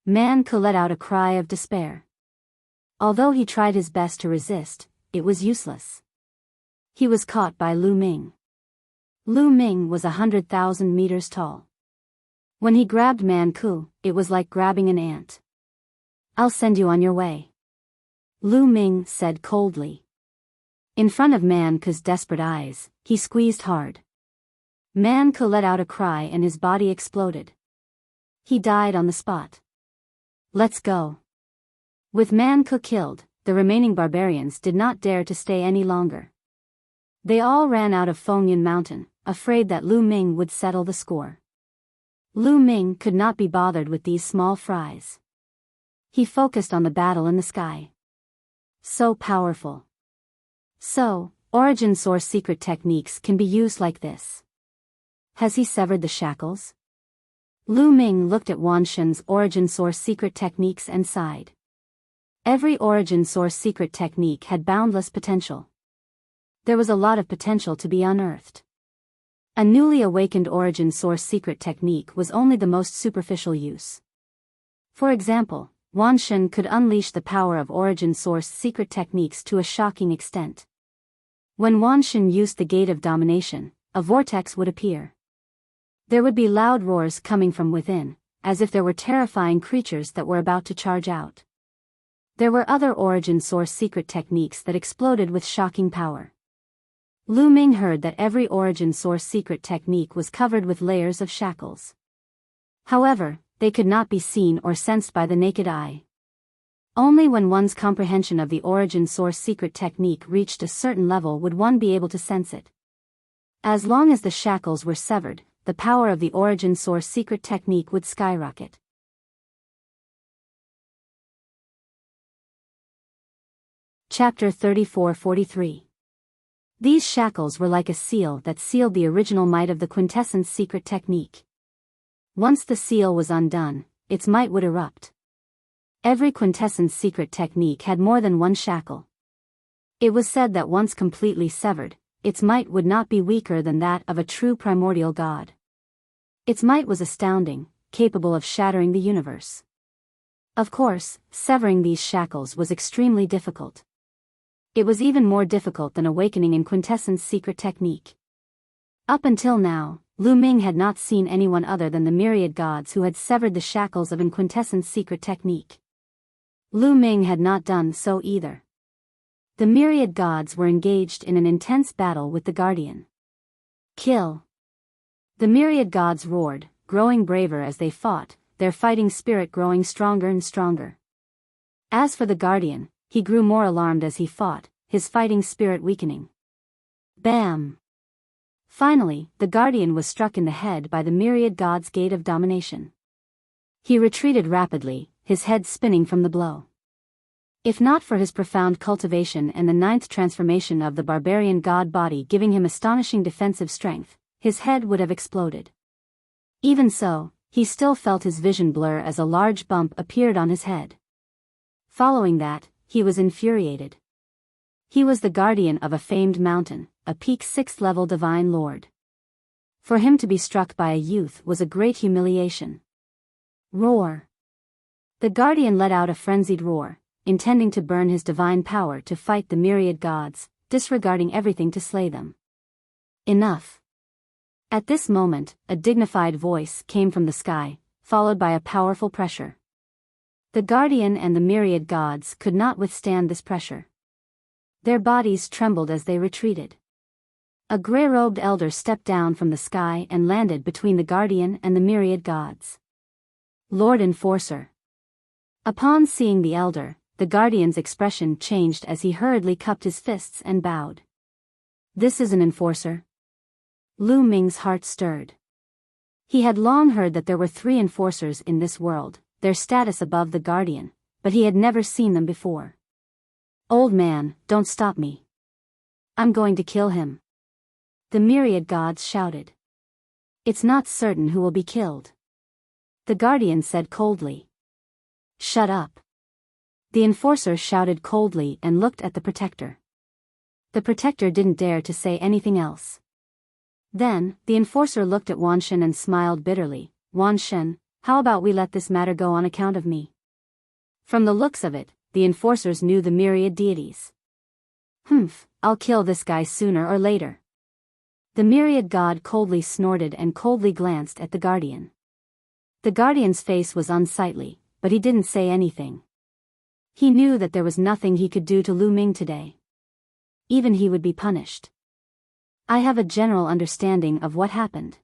Man Ku let out a cry of despair. Although he tried his best to resist, it was useless. He was caught by Lu Ming. Lu Ming was 100,000 meters tall. When he grabbed Man Ku, it was like grabbing an ant. "I'll send you on your way," Lu Ming said coldly. In front of Man Ku's desperate eyes, he squeezed hard. Man Ku let out a cry and his body exploded. He died on the spot. "Let's go." With Man Ku killed, the remaining barbarians did not dare to stay any longer. They all ran out of Fengyan Mountain, afraid that Lu Ming would settle the score. Lu Ming could not be bothered with these small fries. He focused on the battle in the sky. So powerful. So, origin source secret techniques can be used like this. Has he severed the shackles? Lu Ming looked at Wan Shen's origin source secret techniques and sighed. Every origin source secret technique had boundless potential. There was a lot of potential to be unearthed. A newly awakened origin source secret technique was only the most superficial use. For example, Wan Shen could unleash the power of origin source secret techniques to a shocking extent. When Wan Shen used the gate of domination, a vortex would appear. There would be loud roars coming from within, as if there were terrifying creatures that were about to charge out. There were other origin source secret techniques that exploded with shocking power. Lu Ming heard that every origin source secret technique was covered with layers of shackles. However, they could not be seen or sensed by the naked eye. Only when one's comprehension of the origin source secret technique reached a certain level would one be able to sense it. As long as the shackles were severed, the power of the origin source secret technique would skyrocket. Chapter 34-43. These shackles were like a seal that sealed the original might of the quintessence secret technique. Once the seal was undone, its might would erupt. Every quintessence secret technique had more than one shackle. It was said that once completely severed, its might would not be weaker than that of a true primordial god. Its might was astounding, capable of shattering the universe. Of course, severing these shackles was extremely difficult. It was even more difficult than awakening in quintessence secret technique. Up until now, Lu Ming had not seen anyone other than the myriad gods who had severed the shackles of quintessence secret technique. Lu Ming had not done so either. The myriad gods were engaged in an intense battle with the Guardian. Kill! The myriad gods roared, growing braver as they fought, their fighting spirit growing stronger and stronger. As for the Guardian, he grew more alarmed as he fought, his fighting spirit weakening. Bam! Finally, the Guardian was struck in the head by the myriad god's gate of domination. He retreated rapidly, his head spinning from the blow. If not for his profound cultivation and the ninth transformation of the barbarian god body giving him astonishing defensive strength, his head would have exploded. Even so, he still felt his vision blur as a large bump appeared on his head. Following that, he was infuriated. He was the guardian of a famed mountain, a peak 6th level divine lord. For him to be struck by a youth was a great humiliation. Roar! The guardian let out a frenzied roar, intending to burn his divine power to fight the myriad gods, disregarding everything to slay them. Enough. At this moment, a dignified voice came from the sky, followed by a powerful pressure. The guardian and the myriad gods could not withstand this pressure. Their bodies trembled as they retreated. A gray-robed elder stepped down from the sky and landed between the guardian and the myriad gods. Lord Enforcer. Upon seeing the elder, the guardian's expression changed as he hurriedly cupped his fists and bowed. This is an enforcer? Lu Ming's heart stirred. He had long heard that there were 3 enforcers in this world, their status above the guardian, but he had never seen them before. Old man, don't stop me. I'm going to kill him. The myriad gods shouted. It's not certain who will be killed. The guardian said coldly. Shut up. The enforcer shouted coldly and looked at the protector. The protector didn't dare to say anything else. Then, the enforcer looked at Wanshen and smiled bitterly. Wanshen, how about we let this matter go on account of me? From the looks of it, the enforcers knew the myriad deities. I'll kill this guy sooner or later. The myriad god coldly snorted and coldly glanced at the guardian. The guardian's face was unsightly, but he didn't say anything. He knew that there was nothing he could do to Lu Ming today. Even he would be punished. I have a general understanding of what happened.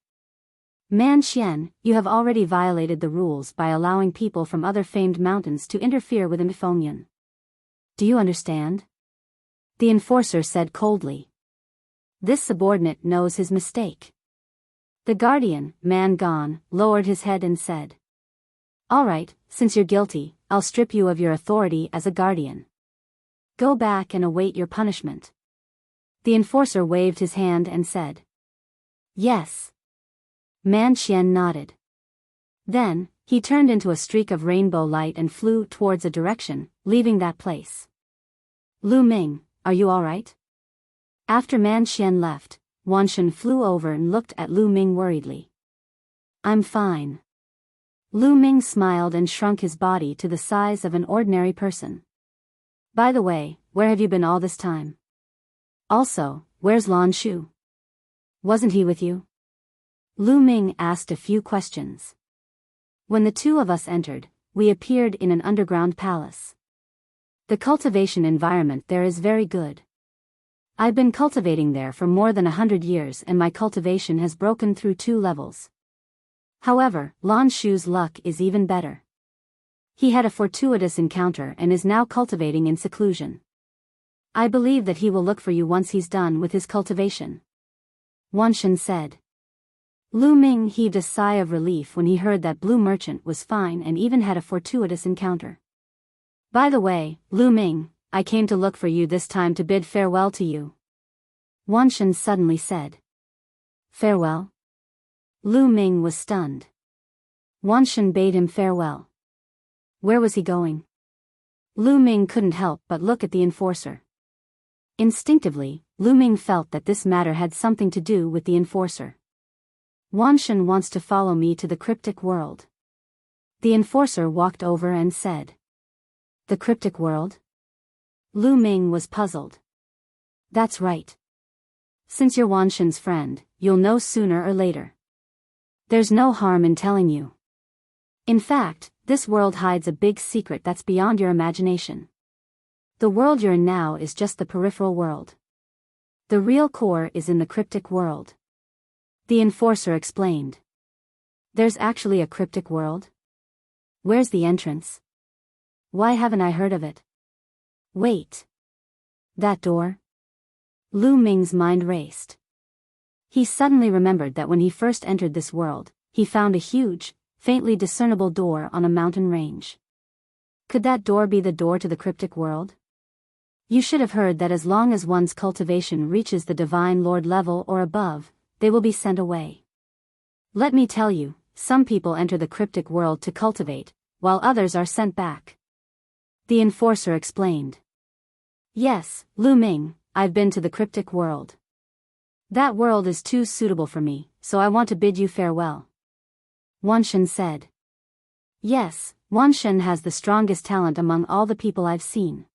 Man Xian, you have already violated the rules by allowing people from other famed mountains to interfere with Mifengyan. Do you understand? The enforcer said coldly. This subordinate knows his mistake. The guardian, Man Gone, lowered his head and said. All right, since you're guilty, I'll strip you of your authority as a guardian. Go back and await your punishment. The enforcer waved his hand and said. Yes. Man Xian nodded. Then, he turned into a streak of rainbow light and flew towards a direction, leaving that place. Lu Ming, are you all right? After Man Xian left, Wanshen flew over and looked at Lu Ming worriedly. I'm fine. Lu Ming smiled and shrunk his body to the size of an ordinary person. By the way, where have you been all this time? Also, where's Lan Shu? Wasn't he with you? Lu Ming asked a few questions. When the 2 of us entered, we appeared in an underground palace. The cultivation environment there is very good. I've been cultivating there for more than 100 years and my cultivation has broken through 2 levels. However, Lan Shu's luck is even better. He had a fortuitous encounter and is now cultivating in seclusion. I believe that he will look for you once he's done with his cultivation. Wanshen said. Lu Ming heaved a sigh of relief when he heard that Blue Merchant was fine and even had a fortuitous encounter. By the way, Lu Ming, I came to look for you this time to bid farewell to you. Wanshen suddenly said. Farewell? Lu Ming was stunned. Wanshen bade him farewell. Where was he going? Lu Ming couldn't help but look at the enforcer. Instinctively, Lu Ming felt that this matter had something to do with the enforcer. Wanshen wants to follow me to the cryptic world. The enforcer walked over and said. The cryptic world? Lu Ming was puzzled. That's right. Since you're Wanshen's friend, you'll know sooner or later. There's no harm in telling you. In fact, this world hides a big secret that's beyond your imagination. The world you're in now is just the peripheral world. The real core is in the cryptic world. The enforcer explained. There's actually a cryptic world? Where's the entrance? Why haven't I heard of it? Wait. That door? Lu Ming's mind raced. He suddenly remembered that when he first entered this world, he found a huge, faintly discernible door on a mountain range. Could that door be the door to the cryptic world? You should have heard that as long as one's cultivation reaches the Divine Lord level or above, they will be sent away. Let me tell you, some people enter the cryptic world to cultivate, while others are sent back. The enforcer explained. Yes, Lu Ming, I've been to the cryptic world. That world is too suitable for me, so I want to bid you farewell. Wanshen said. Yes, Wanshen has the strongest talent among all the people I've seen.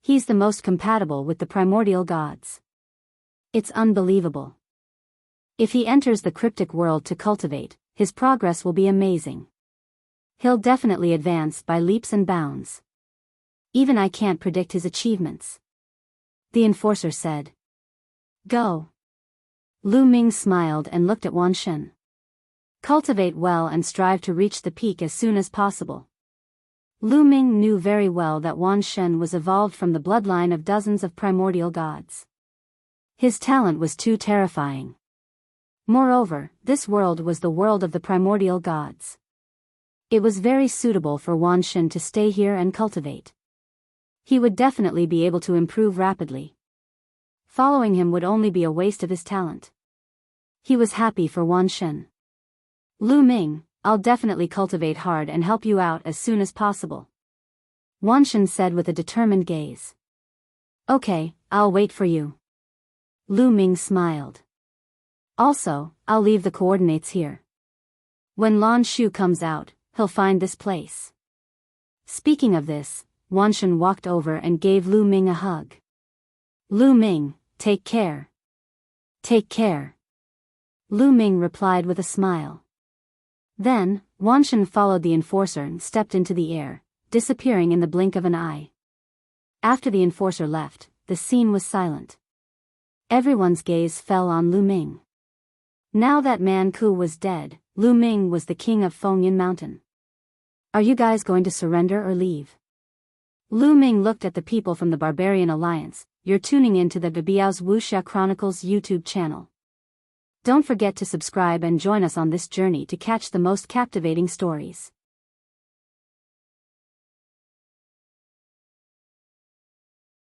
He's the most compatible with the primordial gods. It's unbelievable. If he enters the cryptic world to cultivate, his progress will be amazing. He'll definitely advance by leaps and bounds. Even I can't predict his achievements. The enforcer said. Go. Lu Ming smiled and looked at Wan Shen. Cultivate well and strive to reach the peak as soon as possible. Lu Ming knew very well that Wan Shen was evolved from the bloodline of dozens of primordial gods. His talent was too terrifying. Moreover, this world was the world of the primordial gods. It was very suitable for Wan Shen to stay here and cultivate. He would definitely be able to improve rapidly. Following him would only be a waste of his talent. He was happy for Wan Shen. Lu Ming, I'll definitely cultivate hard and help you out as soon as possible. Wan Shen said with a determined gaze. Okay, I'll wait for you. Lu Ming smiled. Also, I'll leave the coordinates here. When Lan Shu comes out, he'll find this place. Speaking of this, Wan Shen walked over and gave Lu Ming a hug. Lu Ming, take care. Take care. Lu Ming replied with a smile. Then, Wan Shen followed the enforcer and stepped into the air, disappearing in the blink of an eye. After the enforcer left, the scene was silent. Everyone's gaze fell on Lu Ming. Now that Man Ku was dead, Lu Ming was the king of Fengyan Mountain. Are you guys going to surrender or leave? Lu Ming looked at the people from the Barbarian Alliance. You're tuning in to the Biyao's Wuxia Chronicles YouTube channel. Don't forget to subscribe and join us on this journey to catch the most captivating stories.